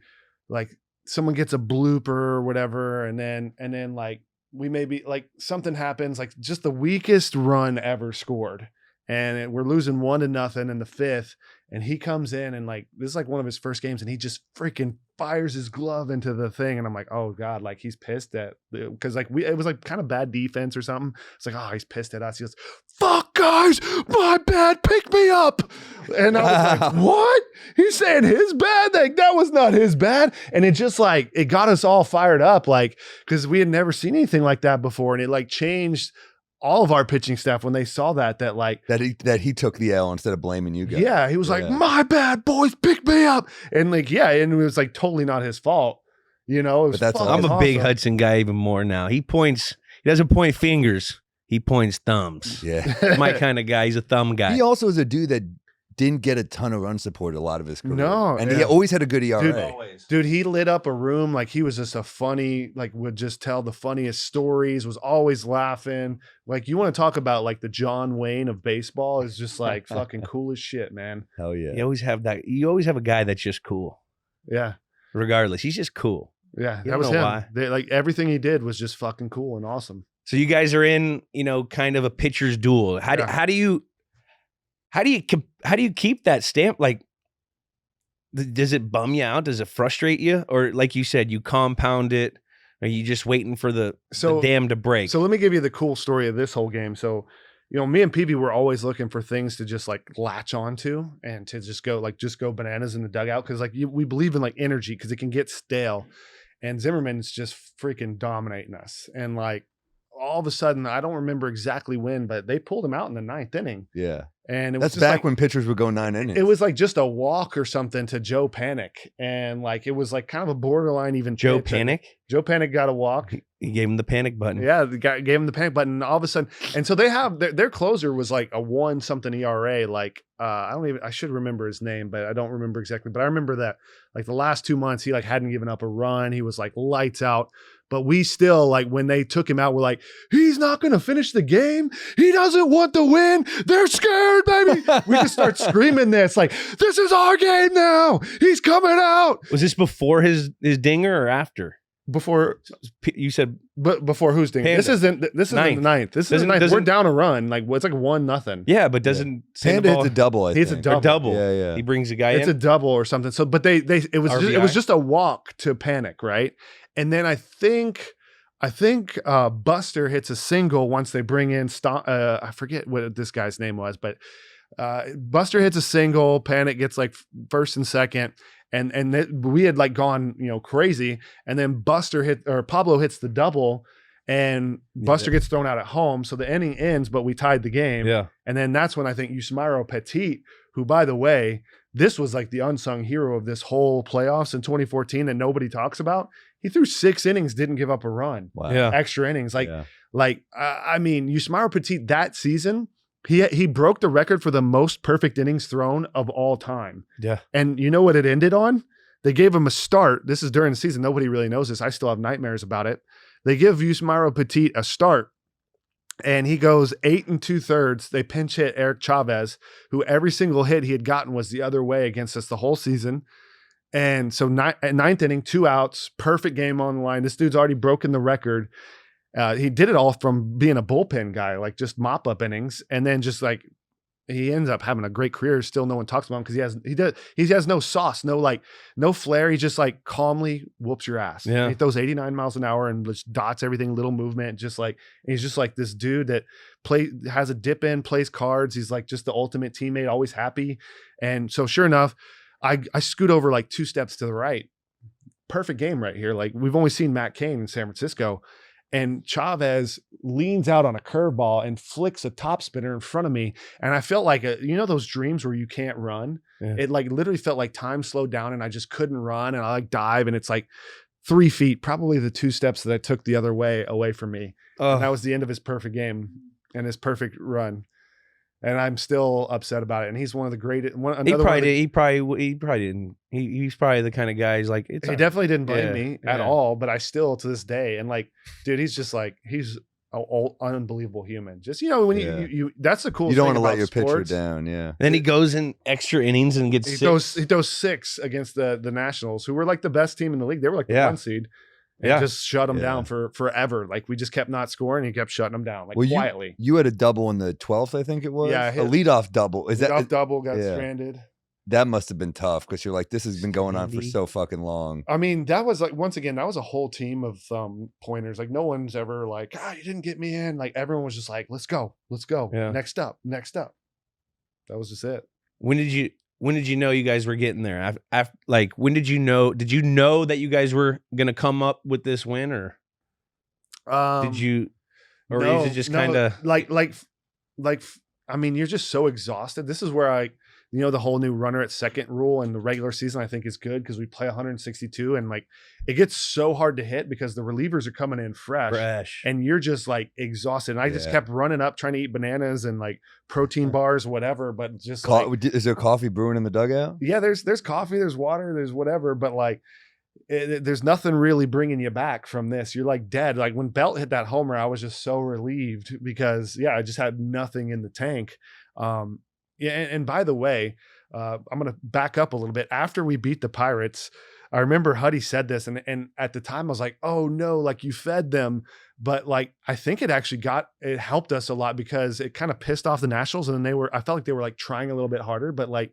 [SPEAKER 1] like someone gets a blooper or whatever, and then like we maybe like something happens, like just the weakest run ever scored. And we're losing 1-0 in the 5th. And he comes in and like, this is like one of his first games, and he just freaking fires his glove into the thing. And I'm like, oh God, like he's pissed at, because like it was like kind of bad defense or something. It's like, oh, he's pissed at us. He goes, fuck guys, my bad, pick me up. And I was like, what? He's saying his bad? Like that was not his bad. And it just like, it got us all fired up, like, because we had never seen anything like that before. And it like changed all of our pitching staff when they saw that like
[SPEAKER 2] That he took the L instead of blaming you guys.
[SPEAKER 1] yeah, he was like, my bad, boys, pick me up. And like, yeah, and it was like totally not his fault. It was
[SPEAKER 2] But that's
[SPEAKER 1] fucking
[SPEAKER 3] I'm a big
[SPEAKER 1] awesome.
[SPEAKER 3] Hudson guy even more now. He doesn't point fingers. He points thumbs.
[SPEAKER 2] Yeah.
[SPEAKER 3] My kind of guy. He's a thumb guy.
[SPEAKER 2] He also is a dude that didn't get a ton of run support a lot of his career.
[SPEAKER 1] No,
[SPEAKER 2] And he
[SPEAKER 1] yeah.
[SPEAKER 2] always had a good ERA.
[SPEAKER 1] Dude, he lit up a room like he was just a funny, like would just tell the funniest stories, was always laughing. Like you want to talk about like the John Wayne of baseball, is just like fucking cool as shit, man.
[SPEAKER 2] Hell yeah.
[SPEAKER 3] You always have that. You always have a guy that's just cool,
[SPEAKER 1] Yeah.
[SPEAKER 3] regardless. He's just cool.
[SPEAKER 1] Yeah.
[SPEAKER 3] You
[SPEAKER 1] That
[SPEAKER 3] don't
[SPEAKER 1] was
[SPEAKER 3] know
[SPEAKER 1] him.
[SPEAKER 3] why.
[SPEAKER 1] Like everything he did was just fucking cool and awesome.
[SPEAKER 3] So you guys are in, kind of a pitcher's duel. How do you keep that stamp? Like, does it bum you out? Does it frustrate you? Or like you said, you compound it? Are you just waiting for the dam to break?
[SPEAKER 1] So let me give you the cool story of this whole game. So, me and PB were always looking for things to just like latch onto and to just go bananas in the dugout. Cause like we believe in like energy, cause it can get stale, and Zimmerman's just freaking dominating us. And like all of a sudden, I don't remember exactly when, but they pulled him out in the 9th inning.
[SPEAKER 2] Yeah.
[SPEAKER 1] And it
[SPEAKER 2] That's
[SPEAKER 1] was just
[SPEAKER 2] back
[SPEAKER 1] like,
[SPEAKER 2] when pitchers would go 9 innings.
[SPEAKER 1] it was like just a walk or something to Joe Panic. And like, it was like kind of a borderline even
[SPEAKER 3] Joe
[SPEAKER 1] pitch.
[SPEAKER 3] Panic?
[SPEAKER 1] Joe Panic got a walk.
[SPEAKER 3] He gave him the panic button.
[SPEAKER 1] Yeah, the guy gave him the panic button. And all of a sudden, and so they have their closer was like a 1-something ERA. Like I should remember his name, but I don't remember exactly. But I remember that like the last 2 months, he like hadn't given up a run. He was like lights out. But we still, like, when they took him out, we're like, he's not going to finish the game. He doesn't want to win. They're scared, baby. We just start screaming this, like, this is our game now. He's coming out.
[SPEAKER 3] Was this before his dinger or after?
[SPEAKER 1] Before
[SPEAKER 3] You said
[SPEAKER 1] before who's doing
[SPEAKER 3] Panda.
[SPEAKER 1] this isn't the 9th. This is the 9th. We're down a run. Like, it's like 1-0.
[SPEAKER 3] yeah, but doesn't
[SPEAKER 2] Panda hits a double, I
[SPEAKER 1] Hits a
[SPEAKER 2] think.
[SPEAKER 1] double.
[SPEAKER 3] or double?
[SPEAKER 2] Yeah, yeah.
[SPEAKER 3] He brings a guy
[SPEAKER 1] It's
[SPEAKER 3] in.
[SPEAKER 1] a double or something. So, but it was
[SPEAKER 3] RBI?
[SPEAKER 1] just a walk to Panic, right? And then I think Buster hits a single once they bring in I forget what this guy's name was, but Buster hits a single. Panic gets like first and second, and we had like gone crazy, and then Pablo hits the double, and Buster gets thrown out at home, so the inning ends, but we tied the game.
[SPEAKER 3] Yeah.
[SPEAKER 1] And then that's when I think Yusmeiro Petit, who by the way, this was like the unsung hero of this whole playoffs in 2014 that nobody talks about. He threw 6 innings, didn't give up a run.
[SPEAKER 2] Wow.
[SPEAKER 3] Yeah.
[SPEAKER 1] Extra innings.
[SPEAKER 2] Yeah.
[SPEAKER 1] I mean, Yusmeiro Petit that season, he broke the record for the most perfect innings thrown of all time.
[SPEAKER 3] Yeah.
[SPEAKER 1] And you know what it ended on? They gave him a start. This is during the season. Nobody really knows this. I still have nightmares about it. They give Yusmeiro Petit a start, and he goes 8 2/3. They pinch hit Eric Chavez, who every single hit he had gotten was the other way against us the whole season. And so 9th inning, 2 outs, perfect game on the line. This dude's already broken the record. He did it all from being a bullpen guy, like just mop up innings, and then just like he ends up having a great career. Still, no one talks about him because he has no sauce, no flair. He just like calmly whoops your ass.
[SPEAKER 3] Yeah.
[SPEAKER 1] And he throws 89 miles an hour and just dots everything, little movement. He's just like this dude that has a dip in, plays cards. He's like just the ultimate teammate, always happy. And so sure enough, I scoot over like 2 steps to the right. Perfect game right here. Like we've only seen Matt Cain in San Francisco. And Chavez leans out on a curveball and flicks a top spinner in front of me. And I felt like, those dreams where you can't run. Yeah. It like literally felt like time slowed down and I just couldn't run. And I like dive and it's like 3 feet, probably the 2 steps that I took the other way away from me. And that was the end of his perfect game and his perfect run. And I'm still upset about it. And he's one of the greatest. He
[SPEAKER 3] probably didn't. He's probably the kind of guy. He's like, he
[SPEAKER 1] definitely didn't blame me at all. But I still, to this day, and like, dude, he's just like, he's an unbelievable human. Just when you that's the cool.
[SPEAKER 2] You don't
[SPEAKER 1] want to
[SPEAKER 2] let your pitcher down. Yeah.
[SPEAKER 3] Then he goes in extra innings and gets.
[SPEAKER 1] He goes 6 against the Nationals, who were like the best team in the league. They were like the 1 seed. And just shut him down for forever. Like we just kept not scoring. He kept shutting him down quietly.
[SPEAKER 2] You had a double in the 12th, I think it was. Yeah, a leadoff double.
[SPEAKER 1] Double got stranded.
[SPEAKER 2] That must have been tough because you're like, this has been going on for so fucking long.
[SPEAKER 1] I mean, that was like once again, that was a whole team of pointers. Like no one's ever like, you didn't get me in. Like everyone was just like, let's go. Yeah. Next up. That was just it.
[SPEAKER 3] When did you know you guys were getting there? Like, when did you know? Did you know that you guys were gonna come up with this win, or did you? Or is it just kind of
[SPEAKER 1] like? I mean, you're just so exhausted. This is where the whole new runner at second rule in the regular season, I think is good because we play 162 and like it gets so hard to hit because the relievers are coming in fresh and you're just like exhausted. And I just kept running up trying to eat bananas and like protein bars, whatever. But just
[SPEAKER 2] is there coffee brewing in the dugout?
[SPEAKER 1] Yeah, there's coffee, there's water, there's whatever. But like there's nothing really bringing you back from this. You're like dead. Like when Belt hit that homer, I was just so relieved because I just had nothing in the tank. And by the way, I'm going to back up a little bit. After we beat the Pirates, I remember Huddy said this, and at the time I was like, oh no, like you fed them. But like, I think it actually it helped us a lot because it kind of pissed off the Nationals. And then I felt like they were like trying a little bit harder, but like,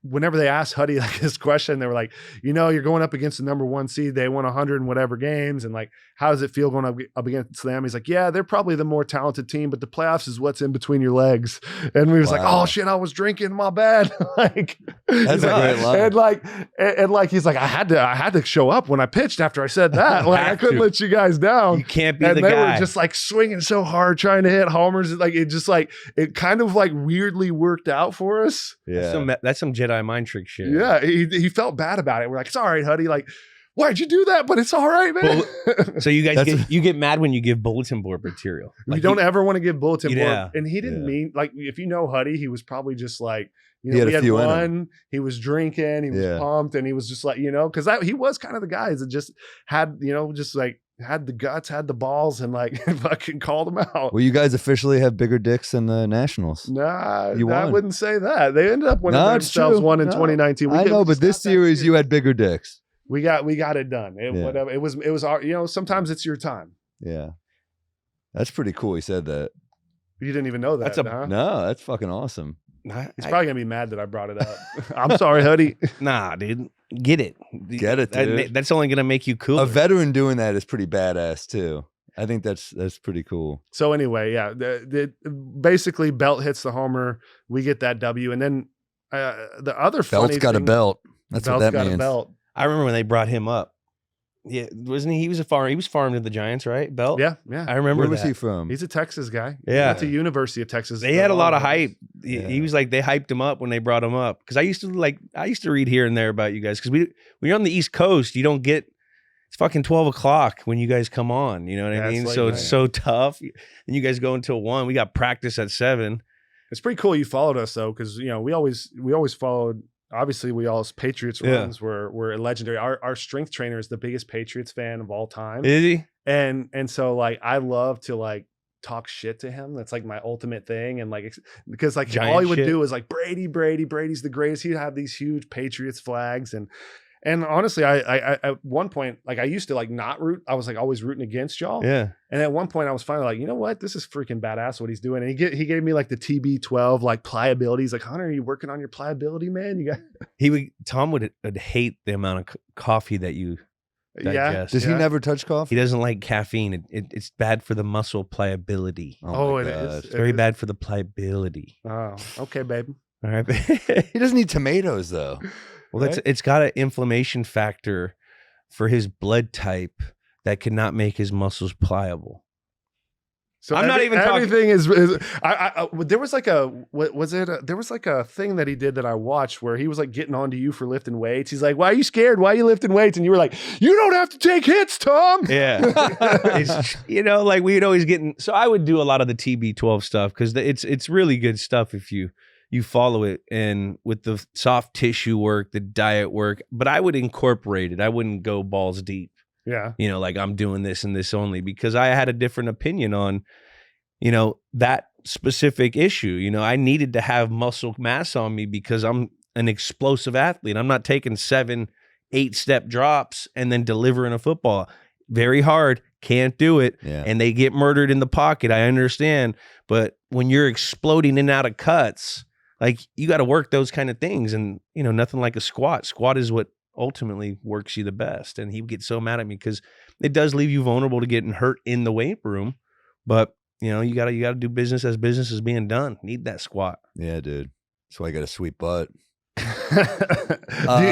[SPEAKER 1] whenever they asked Huddy like this question, they were like, you're going up against the number 1 seed. They won 100 and whatever games. And like, how does it feel going up against them? He's like, yeah, they're probably the more talented team, but the playoffs is what's in between your legs. And we was like, oh shit, I was drinking, my bad. Like,
[SPEAKER 2] that's a great line.
[SPEAKER 1] And like, he's like, I had to show up when I pitched after I said that. Like, I couldn't let you guys down.
[SPEAKER 3] You can't be
[SPEAKER 1] and
[SPEAKER 3] the
[SPEAKER 1] they
[SPEAKER 3] guy.
[SPEAKER 1] were just like swinging so hard, trying to hit homers. Like, it kind of like weirdly worked out for us.
[SPEAKER 2] Yeah.
[SPEAKER 3] That's some Jedi mind trick shit.
[SPEAKER 1] Yeah, he felt bad about it. We're like, it's all right, Huddy. Like, why'd you do that? But it's all right, man.
[SPEAKER 3] So you guys get mad when you give bulletin board material.
[SPEAKER 1] Like you don't ever want to give bulletin board. And he didn't mean like if you know Huddy, he was probably just like, we had one. He was drinking. He was pumped, and he was just like, because he was kind of the guys that just had, just like. Had the guts, had the balls, and like fucking called them out.
[SPEAKER 2] Well, you guys officially have bigger dicks than the Nationals.
[SPEAKER 1] Nah, I wouldn't say that. They ended up winning themselves one in 2019.
[SPEAKER 2] I know, but this series you had bigger dicks.
[SPEAKER 1] We got it done. Whatever. It was our. Sometimes it's your time.
[SPEAKER 2] Yeah, that's pretty cool. He said that.
[SPEAKER 1] You didn't even know that.
[SPEAKER 2] No, that's fucking awesome.
[SPEAKER 1] He's probably gonna be mad that I brought it up. I'm sorry, Huddy.
[SPEAKER 3] Nah, dude. Get it,
[SPEAKER 2] dude.
[SPEAKER 3] That's only gonna make you cool.
[SPEAKER 2] A veteran doing that is pretty badass too. I think that's pretty cool.
[SPEAKER 1] So anyway, basically Belt hits the homer. We get that W, and then the other funny
[SPEAKER 2] Belt's got a belt. That's what that means.
[SPEAKER 3] I remember when they brought him up. Yeah, wasn't he? He was farmed to the Giants, right? Belt.
[SPEAKER 1] Yeah.
[SPEAKER 3] I remember.
[SPEAKER 2] Where was he from?
[SPEAKER 1] He's a Texas guy.
[SPEAKER 3] Yeah,
[SPEAKER 1] went to University of Texas.
[SPEAKER 3] They had a lot of hype. He was like, they hyped him up when they brought him up. Because I used to read here and there about you guys. Because when you're on the East Coast, you don't get. It's fucking 12 o'clock when you guys come on. You know what I mean? So it's so tough. And you guys go until 1. We got practice at 7.
[SPEAKER 1] It's pretty cool you followed us though, because we always followed. Obviously, we all Patriots runs were legendary. Our strength trainer is the biggest Patriots fan of all time.
[SPEAKER 3] Is he?
[SPEAKER 1] And so like I love to like talk shit to him. That's like my ultimate thing. And like because like
[SPEAKER 3] Giant
[SPEAKER 1] all he would
[SPEAKER 3] shit.
[SPEAKER 1] do is like Brady's the greatest. He'd have these huge Patriots flags and And honestly, I at one point, like I used to like not root. I was like always rooting against y'all.
[SPEAKER 3] Yeah.
[SPEAKER 1] And at one point I was finally like, you know what? This is freaking badass what he's doing. And he gave me like the TB12, like pliability. He's like, Hunter, are you working on your pliability, man? You got
[SPEAKER 3] Tom would hate the amount of coffee that you digest.
[SPEAKER 2] Does he never touch coffee?
[SPEAKER 3] He doesn't like caffeine. It's bad for the muscle pliability.
[SPEAKER 1] Oh,
[SPEAKER 2] my
[SPEAKER 1] it
[SPEAKER 2] God.
[SPEAKER 1] is.
[SPEAKER 3] It's very bad for the pliability.
[SPEAKER 1] Oh, okay, babe.
[SPEAKER 3] All right.
[SPEAKER 2] He doesn't eat tomatoes though.
[SPEAKER 3] Well, it's got an inflammation factor for his blood type that could not make his muscles pliable.
[SPEAKER 1] So
[SPEAKER 3] I'm not even talking-
[SPEAKER 1] everything is there was like a what was it? There was like a thing that he did that I watched where he was like getting onto you for lifting weights. He's like, "Why are you scared? Why are you lifting weights?" And you were like, "You don't have to take hits, Tom."
[SPEAKER 3] Yeah. It's, like we'd always get in. So I would do a lot of the TB12 stuff because it's really good stuff if you follow it, and with the soft tissue work, the diet work, but I would incorporate it. I wouldn't go balls deep.
[SPEAKER 1] Yeah.
[SPEAKER 3] Like I'm doing this and this only because I had a different opinion on, that specific issue. I needed to have muscle mass on me because I'm an explosive athlete. I'm not taking 7-8 step drops and then delivering a football. Very hard. Can't do it.
[SPEAKER 2] Yeah.
[SPEAKER 3] And they get murdered in the pocket. I understand. But when you're exploding in and out of cuts, like you got to work those kind of things. And, nothing like a squat. Squat is what ultimately works you the best. And he would get so mad at me because it does leave you vulnerable to getting hurt in the weight room. But, you got to do business as business is being done. Need that squat.
[SPEAKER 2] Yeah, dude. That's why I got a sweet butt.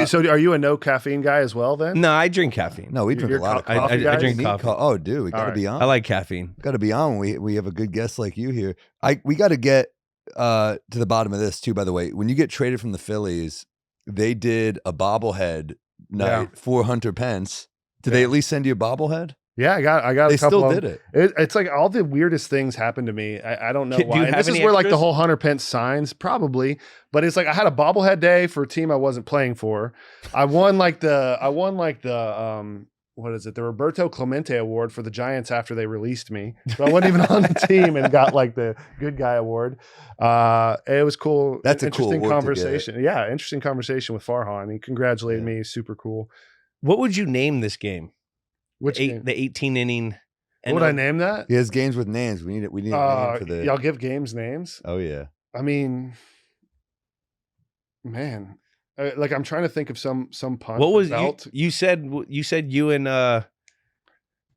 [SPEAKER 1] So are you a no caffeine guy as well then?
[SPEAKER 3] No, I drink caffeine.
[SPEAKER 2] No, we drink
[SPEAKER 1] You're
[SPEAKER 2] a lot of
[SPEAKER 1] coffee
[SPEAKER 2] coffee.
[SPEAKER 3] I
[SPEAKER 1] guys?
[SPEAKER 3] drink
[SPEAKER 2] We need
[SPEAKER 3] coffee.
[SPEAKER 2] Oh, dude, we got to
[SPEAKER 1] right.
[SPEAKER 2] be on.
[SPEAKER 3] I like caffeine.
[SPEAKER 2] Got to be on. We have a good guest like you here. We got to get to the bottom of this too. By the way, when you get traded from the Phillies, they did a bobblehead night for Hunter Pence. Did they at least send you a bobblehead?
[SPEAKER 1] Yeah, I got
[SPEAKER 2] They
[SPEAKER 1] a couple
[SPEAKER 2] still
[SPEAKER 1] of
[SPEAKER 2] did
[SPEAKER 1] them.
[SPEAKER 2] it.
[SPEAKER 1] It's like all the weirdest things happen to me. I don't know
[SPEAKER 3] Do you
[SPEAKER 1] why. And
[SPEAKER 3] have
[SPEAKER 1] this is
[SPEAKER 3] any
[SPEAKER 1] where like the
[SPEAKER 3] extras?
[SPEAKER 1] whole Hunter Pence signs probably, but it's like I had a bobblehead day for a team I wasn't playing for. I won like the what is it? The Roberto Clemente Award for the Giants after they released me. So I wasn't even on the team and got like the good guy award. It was cool.
[SPEAKER 2] That's a cool
[SPEAKER 1] interesting
[SPEAKER 2] award to
[SPEAKER 1] conversation. Yeah, interesting conversation with Farhan. He congratulated me. Super cool.
[SPEAKER 3] What would you name this game?
[SPEAKER 1] Which game?
[SPEAKER 3] The 18 inning.
[SPEAKER 1] What would I name that?
[SPEAKER 2] He has games with names. We need it. We need a name for the.
[SPEAKER 1] Y'all give games names?
[SPEAKER 2] Oh yeah.
[SPEAKER 1] I mean, man, like I'm trying to think of some punt.
[SPEAKER 3] What was
[SPEAKER 1] belt.
[SPEAKER 3] you said you and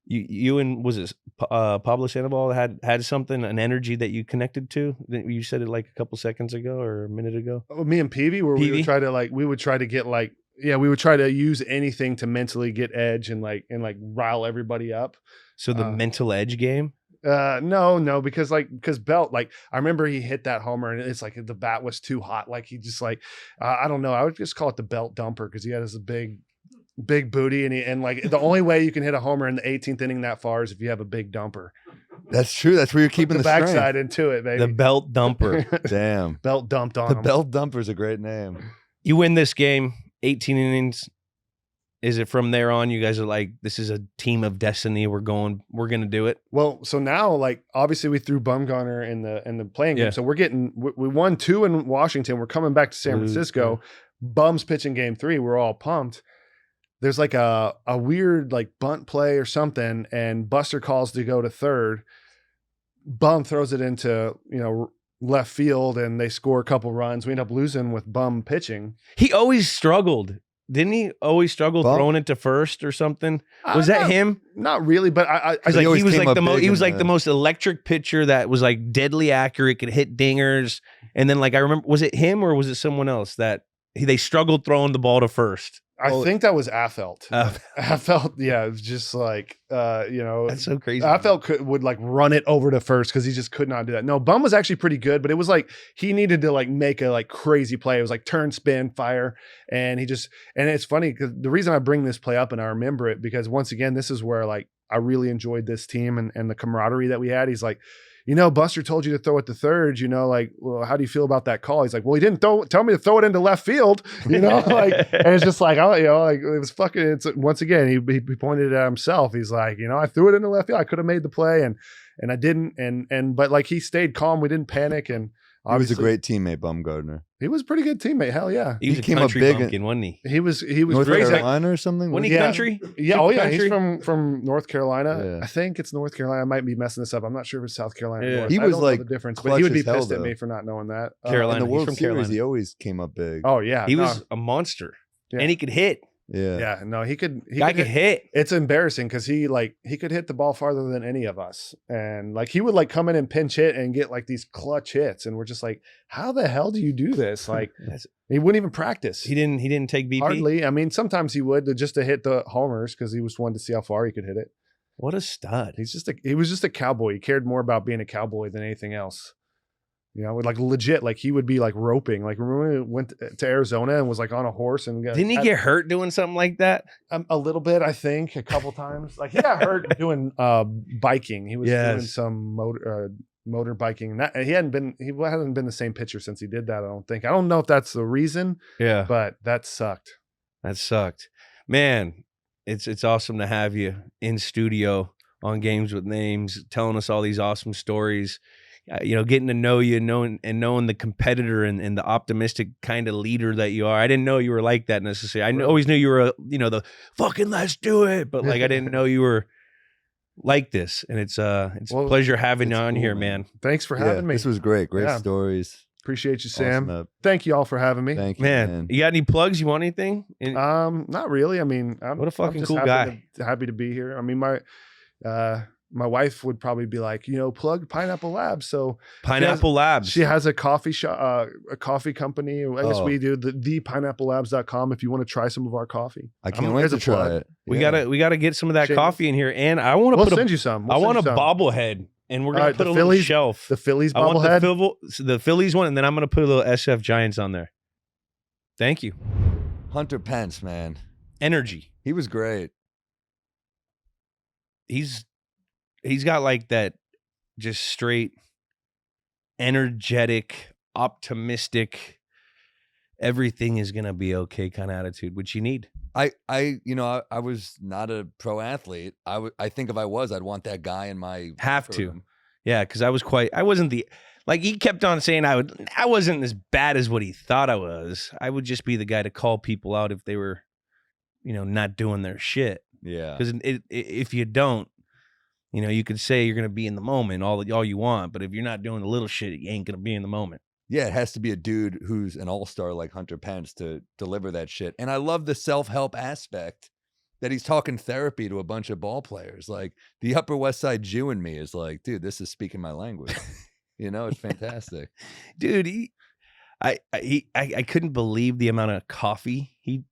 [SPEAKER 3] you and was it Pablo Sandoval had something, an energy that you connected to? You said it like a couple seconds ago or a minute ago.
[SPEAKER 1] Oh, me and Peavy, where we would try to get like, yeah, we would try to use anything to mentally get edge and rile everybody up.
[SPEAKER 3] So the mental edge game.
[SPEAKER 1] No, because Belt, like I remember he hit that homer and it's like the bat was too hot. Like he just like, I don't know. I would just call it the Belt dumper because he had this big booty and like the only way you can hit a homer in the 18th inning that far is if you have a big dumper.
[SPEAKER 2] That's true. That's where you're keeping
[SPEAKER 1] the
[SPEAKER 2] the strength.
[SPEAKER 1] backside into it, baby.
[SPEAKER 3] The Belt dumper.
[SPEAKER 2] Damn.
[SPEAKER 1] Belt dumped on
[SPEAKER 2] The
[SPEAKER 1] him.
[SPEAKER 2] Belt dumper is a great name.
[SPEAKER 3] You win this game, 18 innings. Is it from there on? You guys are like, this is a team of destiny. We're going to do it.
[SPEAKER 1] Well, so now, like, obviously we threw Bumgarner in the playing game. So we won 2 in Washington. We're coming back to San Francisco. Bum's pitching game 3. We're all pumped. There's like a weird like bunt play or something, and Buster calls to go to third. Bum throws it into, left field, and they score a couple runs. We end up losing with Bum pitching.
[SPEAKER 3] He always struggled. Didn't he always struggle throwing it to first or something? Was that him?
[SPEAKER 1] Not really, but I
[SPEAKER 3] Because like, he was like
[SPEAKER 2] the
[SPEAKER 3] most electric pitcher that was like deadly accurate, could hit dingers. And then like I remember, was it him or was it someone else that they struggled throwing the ball to first?
[SPEAKER 1] I think that was Affeldt. Affeldt, yeah, it was just like,
[SPEAKER 3] that's so crazy.
[SPEAKER 1] Affeldt would like run it over to first because he just could not do that. No, Bum was actually pretty good, but it was like he needed to like make a like crazy play. It was like turn, spin, fire, and it's funny because the reason I bring this play up and I remember it because once again, this is where like I really enjoyed this team and the camaraderie that we had. He's like, Buster told you to throw it to third, like, well, how do you feel about that call? He's like, well, he didn't tell me to throw it into left field, like, and it's just like, like it was fucking, once again, he pointed it at himself. He's like, I threw it into left field. I could have made the play and I didn't. But like, he stayed calm. We didn't panic. And
[SPEAKER 2] He was a
[SPEAKER 1] Obviously,
[SPEAKER 2] great teammate, Bumgardner.
[SPEAKER 1] He was a pretty good teammate. Hell yeah.
[SPEAKER 3] He was
[SPEAKER 2] He
[SPEAKER 3] a
[SPEAKER 2] came up
[SPEAKER 3] country
[SPEAKER 2] big
[SPEAKER 3] bumpkin, wasn't he?
[SPEAKER 1] He was
[SPEAKER 2] North
[SPEAKER 1] great.
[SPEAKER 2] Carolina or something?
[SPEAKER 3] Wasn't he
[SPEAKER 1] Yeah.
[SPEAKER 3] country?
[SPEAKER 1] Yeah, oh yeah,
[SPEAKER 3] Country?
[SPEAKER 1] he's from North Carolina.
[SPEAKER 2] Yeah.
[SPEAKER 1] I think it's North Carolina. I might be messing this up. I'm not sure if it's South Carolina.
[SPEAKER 3] Yeah.
[SPEAKER 1] Or North.
[SPEAKER 2] He
[SPEAKER 1] I
[SPEAKER 2] was,
[SPEAKER 1] don't know
[SPEAKER 2] like,
[SPEAKER 1] the difference, but
[SPEAKER 2] clutch
[SPEAKER 1] he would be
[SPEAKER 2] as hell,
[SPEAKER 1] pissed at
[SPEAKER 2] though.
[SPEAKER 1] me for not knowing that.
[SPEAKER 3] Carolina.
[SPEAKER 2] In the
[SPEAKER 3] He's
[SPEAKER 2] World
[SPEAKER 3] from
[SPEAKER 2] Series,
[SPEAKER 3] Carolina.
[SPEAKER 2] he always came up big.
[SPEAKER 1] Oh yeah,
[SPEAKER 3] He
[SPEAKER 1] no,
[SPEAKER 3] was a monster,
[SPEAKER 1] Yeah.
[SPEAKER 3] and he could hit.
[SPEAKER 2] Yeah.
[SPEAKER 1] yeah, no, he could.
[SPEAKER 3] Guy could hit.
[SPEAKER 1] It's embarrassing because he could hit the ball farther than any of us, and like he would like come in and pinch hit and get like these clutch hits, and we're just like, how the hell do you do this? Like he wouldn't even practice.
[SPEAKER 3] He didn't take BP.
[SPEAKER 1] Hardly. I mean, sometimes he would just to hit the homers because he was wanted to see how far he could hit it.
[SPEAKER 3] What a stud!
[SPEAKER 1] He was just a cowboy. He cared more about being a cowboy than anything else. You know, like legit, like he would be like roping. Like remember when he went to Arizona and was like on a horse and
[SPEAKER 3] Didn't he get hurt doing something like that?
[SPEAKER 1] a little bit? I think a couple times. Like he got hurt doing biking. He was doing some motor biking. He hadn't been the same pitcher since he did that. I don't think. I don't know if that's the reason.
[SPEAKER 3] Yeah,
[SPEAKER 1] but that sucked.
[SPEAKER 3] that sucked, man. It's awesome to have you in studio on Games with Names, telling us all these awesome stories. Getting to know you, knowing the competitor and the optimistic kind of leader that you are. I didn't know you were like that necessarily. I always knew you were, the fucking let's do it, but like I didn't know you were like this. And it's a pleasure having you on here, man.
[SPEAKER 1] Thanks for having me.
[SPEAKER 2] This was great. Great
[SPEAKER 1] Yeah.
[SPEAKER 2] stories.
[SPEAKER 1] Appreciate you, Sam.
[SPEAKER 2] Awesome.
[SPEAKER 1] Thank you all for having me.
[SPEAKER 2] Thank you,
[SPEAKER 3] Man, you got any plugs? You want anything?
[SPEAKER 1] Not really. I mean,
[SPEAKER 3] What a fucking
[SPEAKER 1] just
[SPEAKER 3] cool
[SPEAKER 1] happy
[SPEAKER 3] guy.
[SPEAKER 1] happy to be here. I mean, my wife would probably be like, plug Pineapple Labs. So
[SPEAKER 3] Pineapple Labs.
[SPEAKER 1] she has a coffee shop, a coffee company. I guess we do the pineapplelabs.com if you want to try some of our coffee.
[SPEAKER 2] I can't wait to try it.
[SPEAKER 3] We
[SPEAKER 2] Yeah.
[SPEAKER 3] gotta get some of that
[SPEAKER 1] Shameless.
[SPEAKER 3] coffee in here, and I want to
[SPEAKER 1] We'll
[SPEAKER 3] put
[SPEAKER 1] send you some.
[SPEAKER 3] I want a
[SPEAKER 1] some.
[SPEAKER 3] bobblehead, and we're gonna
[SPEAKER 1] Alright,
[SPEAKER 3] put
[SPEAKER 1] the
[SPEAKER 3] a little
[SPEAKER 1] Phillies-
[SPEAKER 3] shelf.
[SPEAKER 1] The Phillies
[SPEAKER 3] I want
[SPEAKER 1] bobblehead.
[SPEAKER 3] the Phillies one, and then I'm gonna put a little SF Giants on there. Thank you.
[SPEAKER 2] Hunter Pence, man.
[SPEAKER 3] Energy.
[SPEAKER 2] He was great.
[SPEAKER 3] He's got like that just straight energetic, optimistic, everything is gonna be okay kind of attitude, which you need.
[SPEAKER 2] I was not a pro athlete. I think if I was, I'd want that guy in my
[SPEAKER 3] Have
[SPEAKER 2] locker
[SPEAKER 3] to.
[SPEAKER 2] room.
[SPEAKER 3] Yeah, because I wasn't he kept on saying I wasn't as bad as what he thought I was. I would just be the guy to call people out if they were, not doing their shit.
[SPEAKER 2] Yeah.
[SPEAKER 3] Because if you don't, you could say you're gonna be in the moment all you want, but if you're not doing the little shit, you ain't gonna be in the moment.
[SPEAKER 2] Yeah, it has to be a dude who's an all-star like Hunter Pence to deliver that shit. And I love the self-help aspect that he's talking therapy to a bunch of ball players. Like the Upper West Side Jew in me is like, dude, this is speaking my language. It's fantastic.
[SPEAKER 3] Dude, I couldn't believe the amount of coffee he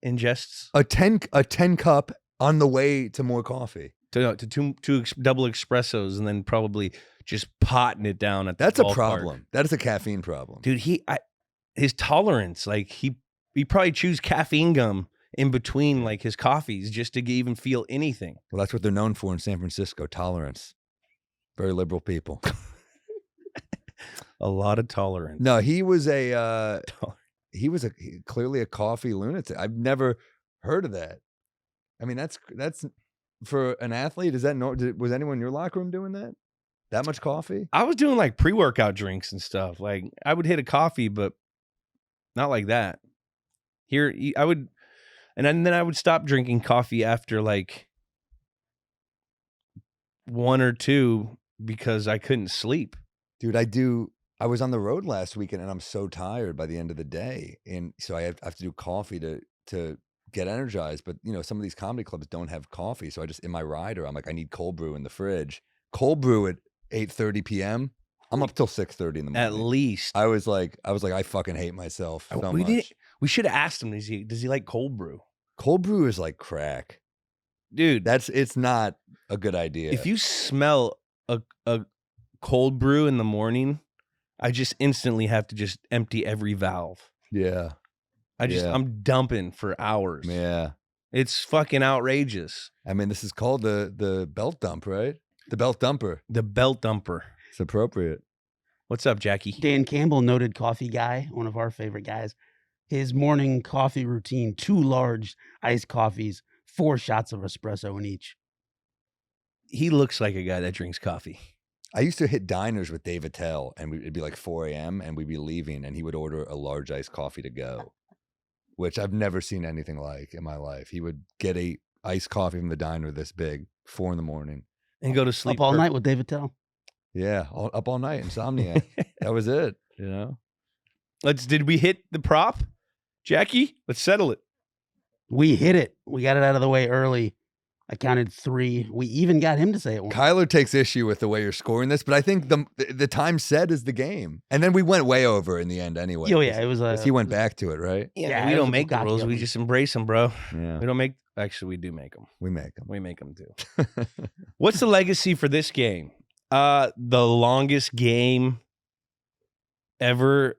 [SPEAKER 3] ingests.
[SPEAKER 2] A 10 cup on the way to more coffee.
[SPEAKER 3] To two double espressos and then probably just potting it down at the
[SPEAKER 2] That's a
[SPEAKER 3] ballpark.
[SPEAKER 2] problem. That is a caffeine problem.
[SPEAKER 3] Dude, his tolerance, like he probably chews caffeine gum in between like his coffees just to even feel anything.
[SPEAKER 2] Well, that's what they're known for in San Francisco, tolerance. Very liberal people.
[SPEAKER 3] A lot of tolerance.
[SPEAKER 2] No, he was clearly a coffee lunatic. I've never heard of that. I mean, that's for an athlete. Was anyone in your locker room doing that? That much coffee?
[SPEAKER 3] I was doing like pre-workout drinks and stuff. Like I would hit a coffee, but not like that. Here I would, and then I would stop drinking coffee after like 1 or 2 because I couldn't sleep.
[SPEAKER 2] Dude, I was on the road last weekend and I'm so tired by the end of the day. And so I have to do coffee to get energized. But some of these comedy clubs don't have coffee. So I just, in my rider, I'm like, I need cold brew in the fridge. Cold brew at 8:30 p.m. I'm up till 6:30 in the morning.
[SPEAKER 3] At least.
[SPEAKER 2] I was like, I fucking hate myself so much.
[SPEAKER 3] We should have asked him, does he like cold brew?
[SPEAKER 2] Cold brew is like crack.
[SPEAKER 3] Dude.
[SPEAKER 2] It's not a good idea.
[SPEAKER 3] If you smell a cold brew in the morning, I just instantly have to just empty every valve.
[SPEAKER 2] Yeah.
[SPEAKER 3] I'm dumping for hours.
[SPEAKER 2] Yeah.
[SPEAKER 3] It's fucking outrageous.
[SPEAKER 2] I mean, this is called the belt dump, right? The belt dumper.
[SPEAKER 3] The belt dumper.
[SPEAKER 2] It's appropriate.
[SPEAKER 3] What's up, Jackie?
[SPEAKER 5] Dan Campbell, noted coffee guy, one of our favorite guys. His morning coffee routine: 2 large iced coffees, 4 shots of espresso in each.
[SPEAKER 3] He looks like a guy that drinks coffee.
[SPEAKER 2] I used to hit diners with Dave Attell, and it'd be like 4 a.m. and we'd be leaving, and he would order a large iced coffee to go, which I've never seen anything like in my life. He would get a iced coffee from the diner this big, 4 a.m.
[SPEAKER 3] And go to sleep
[SPEAKER 5] Up all night with David Tell.
[SPEAKER 2] Yeah, up all night, insomnia. That was it, you know?
[SPEAKER 3] Did we hit the prop, Jackie? Let's settle it.
[SPEAKER 5] We hit it. We got it out of the way early. I counted 3. We even got him to say it once.
[SPEAKER 2] Kyler takes issue with the way you're scoring this, but I think the time said is the game. And then we went way over in the end anyway.
[SPEAKER 5] Oh, yeah. It was a.
[SPEAKER 2] He went back to it, right?
[SPEAKER 5] Yeah,
[SPEAKER 3] we
[SPEAKER 5] it was
[SPEAKER 3] don't
[SPEAKER 5] a
[SPEAKER 3] make the
[SPEAKER 5] Bukaki
[SPEAKER 3] rules.
[SPEAKER 5] of
[SPEAKER 3] We
[SPEAKER 5] him.
[SPEAKER 3] just embrace them, bro.
[SPEAKER 2] Yeah.
[SPEAKER 3] We don't make. Actually, we do make them.
[SPEAKER 2] We make them.
[SPEAKER 3] We make them too. What's the legacy for this game? The longest game ever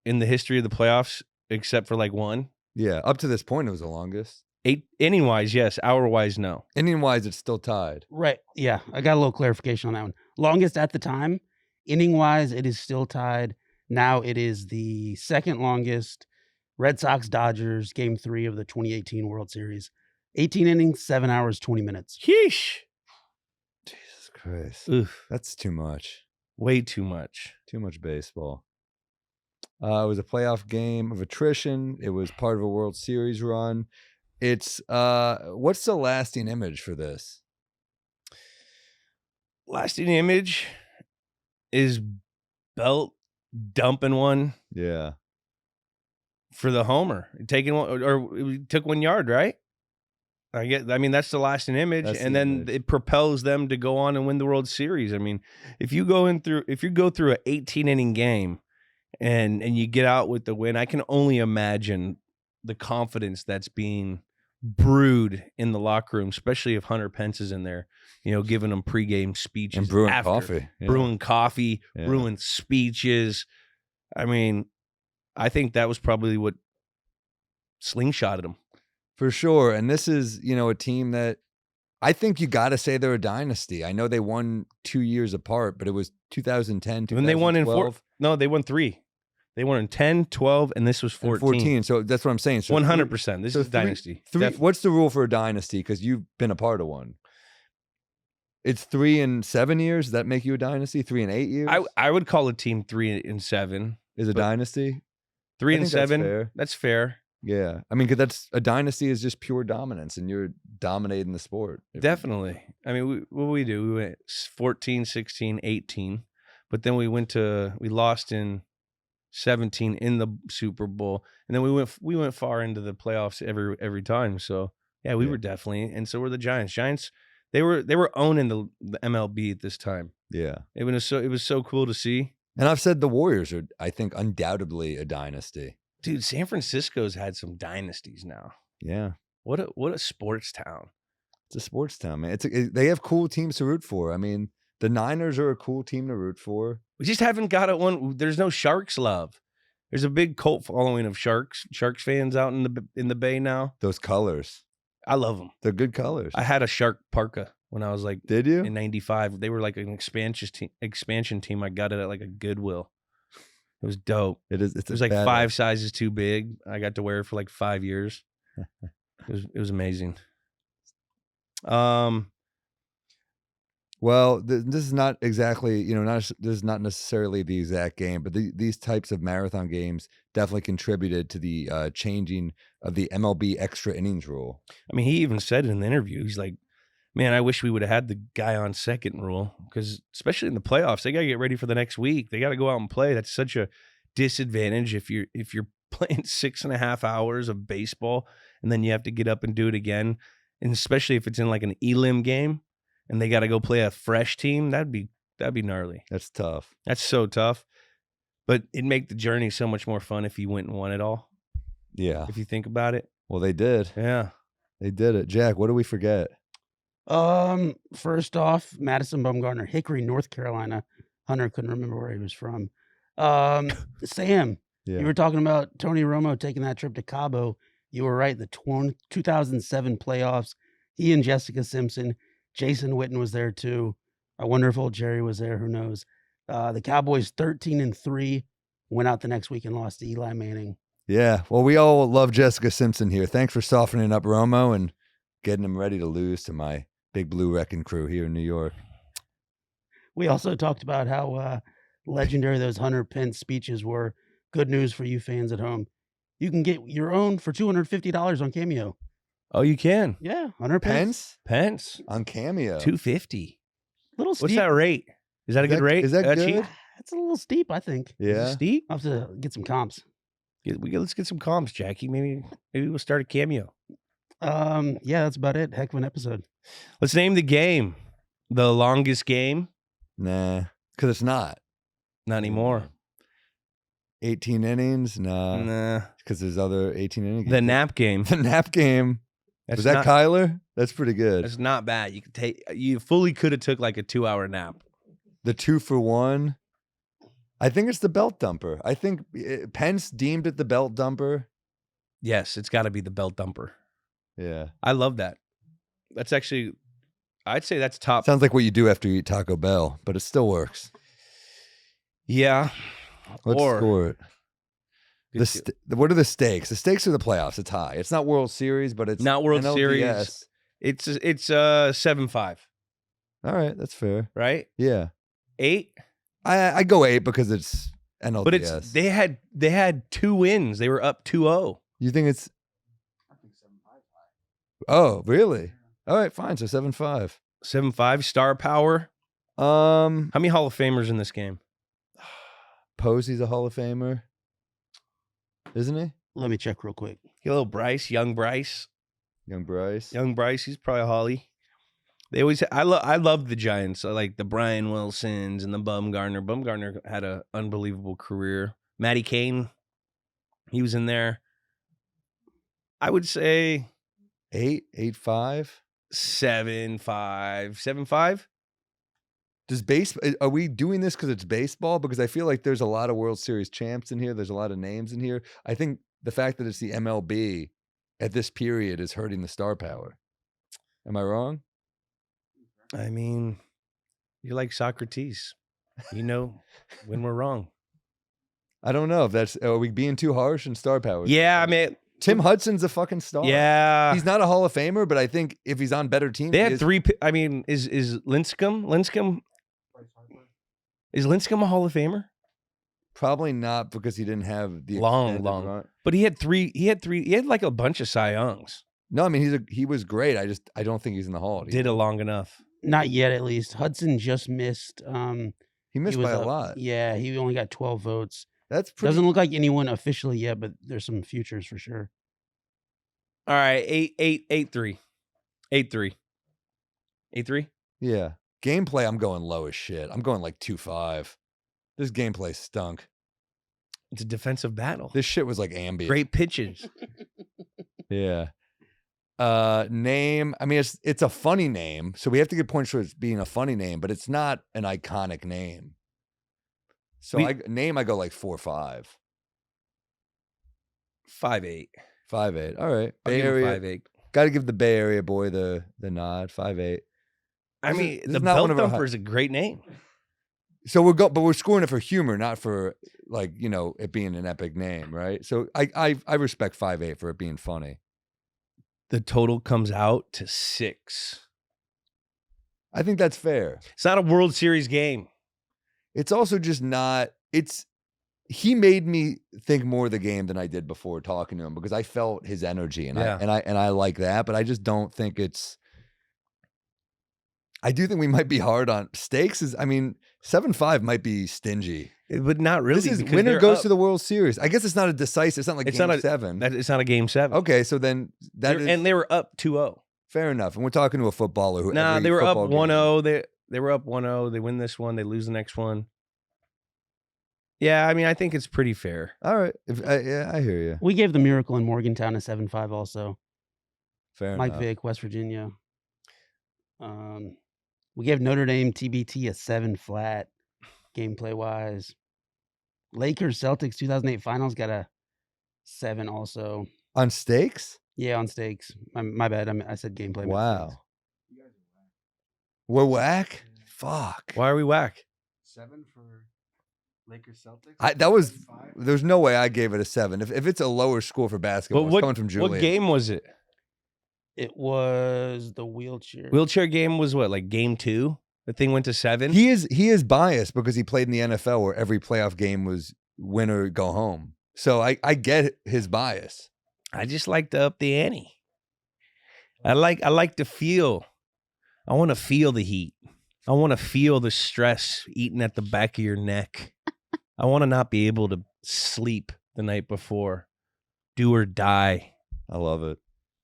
[SPEAKER 3] in the history of the playoffs, except for like one.
[SPEAKER 2] Yeah, up to this point, it was the longest.
[SPEAKER 3] 8 inning wise, yes. Hour wise, no.
[SPEAKER 2] Inning wise, it's still tied.
[SPEAKER 5] Right. Yeah. I got a little clarification on that one. Longest at the time. Inning wise, it is still tied. Now it is the second longest. Red Sox Dodgers, game 3 of the 2018 World Series. 18 innings, 7 hours, 20 minutes.
[SPEAKER 3] Yeesh.
[SPEAKER 2] Jesus Christ.
[SPEAKER 3] Oof.
[SPEAKER 2] That's too much.
[SPEAKER 3] Way too much.
[SPEAKER 2] Too much baseball. It was a playoff game of attrition. It was part of a World Series run. It's what's the lasting image for this?
[SPEAKER 3] Lasting image is Belt dumping one
[SPEAKER 2] Yeah.
[SPEAKER 3] for the homer, taking one, or we took 1 yard, right? I mean, that's the lasting image,
[SPEAKER 2] That's
[SPEAKER 3] and
[SPEAKER 2] the
[SPEAKER 3] then
[SPEAKER 2] image.
[SPEAKER 3] it propels them to go on and win the World Series. I mean, if you go through an 18 inning game, and you get out with the win, I can only imagine the confidence that's being brewed in the locker room, especially if Hunter Pence is in there, giving them pregame speeches
[SPEAKER 2] And brewing
[SPEAKER 3] after,
[SPEAKER 2] coffee. Yeah.
[SPEAKER 3] brewing coffee,
[SPEAKER 2] Yeah.
[SPEAKER 3] brewing speeches. I mean, I think that was probably what slingshotted them.
[SPEAKER 2] For sure. And this is, a team that I think you got to say they're a dynasty. I know they won 2 years apart, but it was 2010, 2012.
[SPEAKER 3] When they won in 4, no, they won 3. They won in 10, 12, and this was 14.
[SPEAKER 2] 14. So that's what I'm saying. So
[SPEAKER 3] 100%. This
[SPEAKER 2] so
[SPEAKER 3] is dynasty.
[SPEAKER 2] What's the rule for a dynasty? Because you've been a part of one. It's 3 and 7 years. Does that make you a dynasty? 3 and 8 years?
[SPEAKER 3] I would call a team 3 and 7.
[SPEAKER 2] Is a
[SPEAKER 3] but
[SPEAKER 2] dynasty?
[SPEAKER 3] 3
[SPEAKER 2] I
[SPEAKER 3] and
[SPEAKER 2] think that's
[SPEAKER 3] 7.
[SPEAKER 2] fair.
[SPEAKER 3] That's fair.
[SPEAKER 2] Yeah. I mean, because that's a dynasty is just pure dominance, and you're dominating the sport.
[SPEAKER 3] Definitely. I mean, what we do? We went 14, 16, 18, but then we lost in 17 in the Super Bowl, and then we went far into the playoffs every time. So yeah, we were definitely, and so were the Giants. Giants, they were owning the MLB at this time.
[SPEAKER 2] Yeah.
[SPEAKER 3] It was so cool to see.
[SPEAKER 2] And I've said the Warriors are, I think, undoubtedly a dynasty.
[SPEAKER 3] Dude, San Francisco's had some dynasties now.
[SPEAKER 2] Yeah.
[SPEAKER 3] What a sports town.
[SPEAKER 2] It's a sports town, man. They have cool teams to root for. I mean, the Niners are a cool team to root for.
[SPEAKER 3] We just haven't got it one. There's no Sharks love. There's a big cult following of Sharks fans out in the Bay now.
[SPEAKER 2] Those colors.
[SPEAKER 3] I love them.
[SPEAKER 2] They're good colors.
[SPEAKER 3] I had a Shark parka when I was like
[SPEAKER 2] Did you?
[SPEAKER 3] in '95. They were like an expansion team. I got it at like a Goodwill. It was dope.
[SPEAKER 2] It is.
[SPEAKER 3] It was like 5 sizes too big. I got to wear it for like 5 years. It was amazing.
[SPEAKER 2] Well, this is not exactly, this is not necessarily the exact game, but these types of marathon games definitely contributed to the changing of the MLB extra innings rule.
[SPEAKER 3] I mean, he even said it in the interview. He's like, man, I wish we would have had the guy on second rule, because especially in the playoffs, they got to get ready for the next week. They got to go out and play. That's such a disadvantage if you're playing 6.5 hours of baseball and then you have to get up and do it again. And especially if it's in like an elim game and they got to go play a fresh team, that'd be gnarly.
[SPEAKER 2] That's tough.
[SPEAKER 3] That's so tough. But it'd make the journey so much more fun if you went and won it all.
[SPEAKER 2] Yeah.
[SPEAKER 3] If you think about it.
[SPEAKER 2] Well, they did.
[SPEAKER 3] Yeah.
[SPEAKER 2] They did it. Jack, what do we forget?
[SPEAKER 5] First off, Madison Bumgarner, Hickory, North Carolina. Hunter couldn't remember where he was from. Sam,
[SPEAKER 2] Yeah.
[SPEAKER 5] you were talking about Tony Romo taking that trip to Cabo. You were right. The 2007 playoffs. He and Jessica Simpson, Jason Witten was there too. I wonder if old Jerry was there. Who knows? The Cowboys 13-3 went out the next week and lost to Eli Manning.
[SPEAKER 2] Yeah. Well, we all love Jessica Simpson here. Thanks for softening up Romo and getting him ready to lose to my Big Blue Wrecking Crew here in New York.
[SPEAKER 5] We also talked about how legendary those Hunter Pence speeches were. Good news for you fans at home. You can get your own for $250 on Cameo.
[SPEAKER 3] Oh, you can.
[SPEAKER 5] Yeah, Hunter Pence.
[SPEAKER 3] Pence
[SPEAKER 2] on Cameo.
[SPEAKER 3] $250.
[SPEAKER 5] Little steep.
[SPEAKER 3] What's that rate? Is that a good rate?
[SPEAKER 2] Is that
[SPEAKER 3] cheap?
[SPEAKER 2] good?
[SPEAKER 5] It's a little steep, I think.
[SPEAKER 3] Is it
[SPEAKER 2] Yeah.
[SPEAKER 3] steep?
[SPEAKER 5] I'll have to get some comps.
[SPEAKER 3] Let's get some comps, Jackie. Maybe we'll start a Cameo.
[SPEAKER 5] Yeah, that's about it. Heck of an episode.
[SPEAKER 3] Let's name the game. The longest game?
[SPEAKER 2] Nah, because it's not.
[SPEAKER 3] Not anymore.
[SPEAKER 2] 18 innings? Nah.
[SPEAKER 3] Nah.
[SPEAKER 2] Because there's other 18 innings.
[SPEAKER 3] The nap game.
[SPEAKER 2] The nap game.
[SPEAKER 3] That's
[SPEAKER 2] Was that
[SPEAKER 3] not,
[SPEAKER 2] Kyler? That's pretty good.
[SPEAKER 3] That's not bad. You fully could have took like a 2-hour nap.
[SPEAKER 2] The 2-for-1. I think it's the belt dumper. I think Pence deemed it the belt dumper.
[SPEAKER 3] Yes, it's got to be the belt dumper.
[SPEAKER 2] Yeah.
[SPEAKER 3] I love that. That's actually, I'd say that's top.
[SPEAKER 2] Sounds like what you do after you eat Taco Bell, but it still works.
[SPEAKER 3] Yeah.
[SPEAKER 2] Let's
[SPEAKER 3] Or-
[SPEAKER 2] score it. What are the stakes? The stakes are the playoffs. It's high. It's not World Series, but it's
[SPEAKER 3] Not World
[SPEAKER 2] NLDS.
[SPEAKER 3] Series. It's 7-5,
[SPEAKER 2] All right, that's fair.
[SPEAKER 3] right?
[SPEAKER 2] Yeah.
[SPEAKER 3] 8.
[SPEAKER 2] I go 8 because it's NLDS.
[SPEAKER 3] But they had 2 wins. They were up 2-0.
[SPEAKER 2] You think it's? Oh, really? All right, fine. So 7-5.
[SPEAKER 3] 7-5 star power. How many Hall of Famers in this game?
[SPEAKER 2] Posey's a Hall of Famer, isn't he?
[SPEAKER 5] Let me check real quick.
[SPEAKER 3] Get a little Bryce, young Bryce.
[SPEAKER 2] Young Bryce.
[SPEAKER 3] Young Bryce, he's probably a Holly. They always I love the Giants. I like the Brian Wilsons and the Bumgarner. Bumgarner had an unbelievable career. Matty Caine, he was in there. I would say
[SPEAKER 2] 8, 8-5.
[SPEAKER 3] 7-5. 7-5?
[SPEAKER 2] Are we doing this because it's baseball? Because I feel like there's a lot of World Series champs in here. There's a lot of names in here. I think the fact that it's the MLB at this period is hurting the star power. Am I wrong?
[SPEAKER 3] I mean, you're like Socrates. You know when we're wrong.
[SPEAKER 2] I don't know if that's. Are we being too harsh in star power?
[SPEAKER 3] Yeah, I mean,
[SPEAKER 2] Tim Hudson's a fucking star.
[SPEAKER 3] yeah.
[SPEAKER 2] He's not a Hall of Famer, but I think if he's on better teams,
[SPEAKER 3] They
[SPEAKER 2] he
[SPEAKER 3] had
[SPEAKER 2] is.
[SPEAKER 3] 3. I mean, is Lincecum? Is Lincecum a Hall of Famer?
[SPEAKER 2] Probably not because he didn't have the
[SPEAKER 3] Long.
[SPEAKER 2] extended run.
[SPEAKER 3] But he had 3. He had like a bunch of Cy Youngs.
[SPEAKER 2] No, I mean he was great. I don't think he's in the Hall.
[SPEAKER 3] Did it long enough.
[SPEAKER 5] Not yet, at least. Hudson just missed.
[SPEAKER 2] He missed
[SPEAKER 5] was
[SPEAKER 2] by a
[SPEAKER 5] up-
[SPEAKER 2] lot.
[SPEAKER 5] Yeah, he only got 12 votes.
[SPEAKER 2] That's pretty.
[SPEAKER 5] Doesn't look like anyone officially yet, but there's some futures for sure.
[SPEAKER 3] All right, 8-3. 8-3. 8-3?
[SPEAKER 2] Yeah. Gameplay, I'm going low as shit. I'm going like 2-5. This gameplay stunk.
[SPEAKER 3] It's a defensive battle.
[SPEAKER 2] This shit was like ambient.
[SPEAKER 3] Great pitches.
[SPEAKER 2] Yeah. Name. I mean, it's a funny name, so we have to get points for it being a funny name, but it's not an iconic name. So I go like 4-5.
[SPEAKER 3] 5-8.
[SPEAKER 2] 5-8. All right.
[SPEAKER 3] I'll
[SPEAKER 2] Bay
[SPEAKER 3] give him
[SPEAKER 2] Area.
[SPEAKER 3] 5-8.
[SPEAKER 2] Got to give the Bay Area boy the nod. 5-8.
[SPEAKER 3] I
[SPEAKER 2] This
[SPEAKER 3] mean,
[SPEAKER 2] is
[SPEAKER 3] the
[SPEAKER 2] not
[SPEAKER 3] Belt
[SPEAKER 2] one of our
[SPEAKER 3] Thumper is a great name.
[SPEAKER 2] So but we're scoring it for humor, not for like it being an epic name, right? So I respect 5-8 for it being funny.
[SPEAKER 3] The total comes out to 6.
[SPEAKER 2] I think that's fair.
[SPEAKER 3] It's not a World Series game.
[SPEAKER 2] It's also just not. He made me think more of the game than I did before talking to him because I felt his energy and
[SPEAKER 3] Yeah.
[SPEAKER 2] I like that, but I just don't think it's. I do think we might be hard on stakes. 7-5 might be stingy.
[SPEAKER 3] But not really.
[SPEAKER 2] This is
[SPEAKER 3] because
[SPEAKER 2] winner
[SPEAKER 3] they're
[SPEAKER 2] goes
[SPEAKER 3] up.
[SPEAKER 2] to the World Series. I guess it's not a decisive. It's not like
[SPEAKER 3] It's
[SPEAKER 2] game
[SPEAKER 3] not a-
[SPEAKER 2] 7.
[SPEAKER 3] It's not a game 7.
[SPEAKER 2] Okay, so then that is
[SPEAKER 3] And they were up 2-0.
[SPEAKER 2] fair enough. And we're talking to a footballer who.
[SPEAKER 3] Nah,
[SPEAKER 2] every
[SPEAKER 3] they were up
[SPEAKER 2] football game-
[SPEAKER 3] 1-0. They were up 1-0. They win this one. They lose the next one. Yeah, I mean, I think it's pretty fair.
[SPEAKER 2] All right, yeah, I hear you.
[SPEAKER 5] We gave the Miracle in Morgantown a 7-5 also.
[SPEAKER 2] Fair
[SPEAKER 5] Mike
[SPEAKER 2] enough.
[SPEAKER 5] Vick, West Virginia. We gave Notre Dame TBT a 7 flat, gameplay wise. Lakers Celtics 2008 finals got a 7 also.
[SPEAKER 2] On stakes?
[SPEAKER 5] Yeah, on stakes. My bad. I said gameplay.
[SPEAKER 2] Wow. We're whack? Fuck.
[SPEAKER 3] Why are we whack?
[SPEAKER 1] 7 for Lakers Celtics.
[SPEAKER 2] There's no way I gave it a 7. If it's a lower score for basketball, it's coming from Julian.
[SPEAKER 3] What game was it?
[SPEAKER 5] It was the wheelchair.
[SPEAKER 3] Wheelchair game was what, like game 2? The thing went to 7.
[SPEAKER 2] He is biased because he played in the NFL where every playoff game was win or go home. So I get his bias.
[SPEAKER 3] I just like to up the ante. I like to feel. I want to feel the heat. I want to feel the stress eating at the back of your neck. I want to not be able to sleep the night before. Do or die.
[SPEAKER 2] I love it.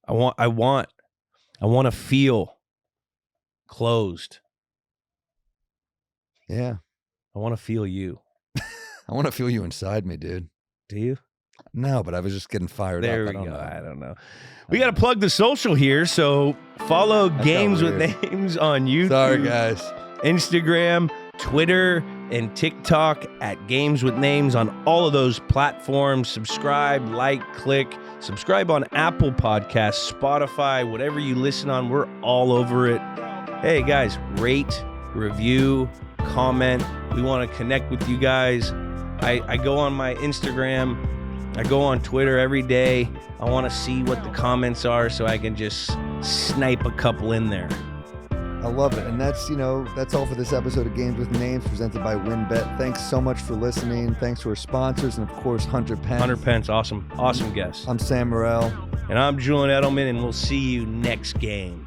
[SPEAKER 3] I want to feel closed.
[SPEAKER 2] Yeah.
[SPEAKER 3] I want to feel you.
[SPEAKER 2] I want to feel you inside me, dude.
[SPEAKER 3] Do you?
[SPEAKER 2] No, but I was just getting fired
[SPEAKER 3] There
[SPEAKER 2] up.
[SPEAKER 3] we
[SPEAKER 2] I don't
[SPEAKER 3] go.
[SPEAKER 2] know.
[SPEAKER 3] I don't know. We got to plug the social here. So follow
[SPEAKER 2] That
[SPEAKER 3] Games
[SPEAKER 2] felt
[SPEAKER 3] with Names on YouTube,
[SPEAKER 2] Sorry, guys.
[SPEAKER 3] Instagram, Twitter, and TikTok at Games with Names on all of those platforms. Subscribe, like, click. Subscribe on Apple Podcasts, Spotify, whatever you listen on. We're all over it. Hey, guys, rate, review, comment. We want to connect with you guys. I go on my Instagram. I go on Twitter every day. I want to see what the comments are so I can just snipe a couple in there.
[SPEAKER 2] I love it. And that's all for this episode of Games with Names presented by WynnBET. Thanks so much for listening. Thanks to our sponsors and, of course, Hunter Pence.
[SPEAKER 3] Hunter Pence, awesome guest.
[SPEAKER 2] I'm Sam Morril.
[SPEAKER 3] And I'm Julian Edelman, and we'll see you next game.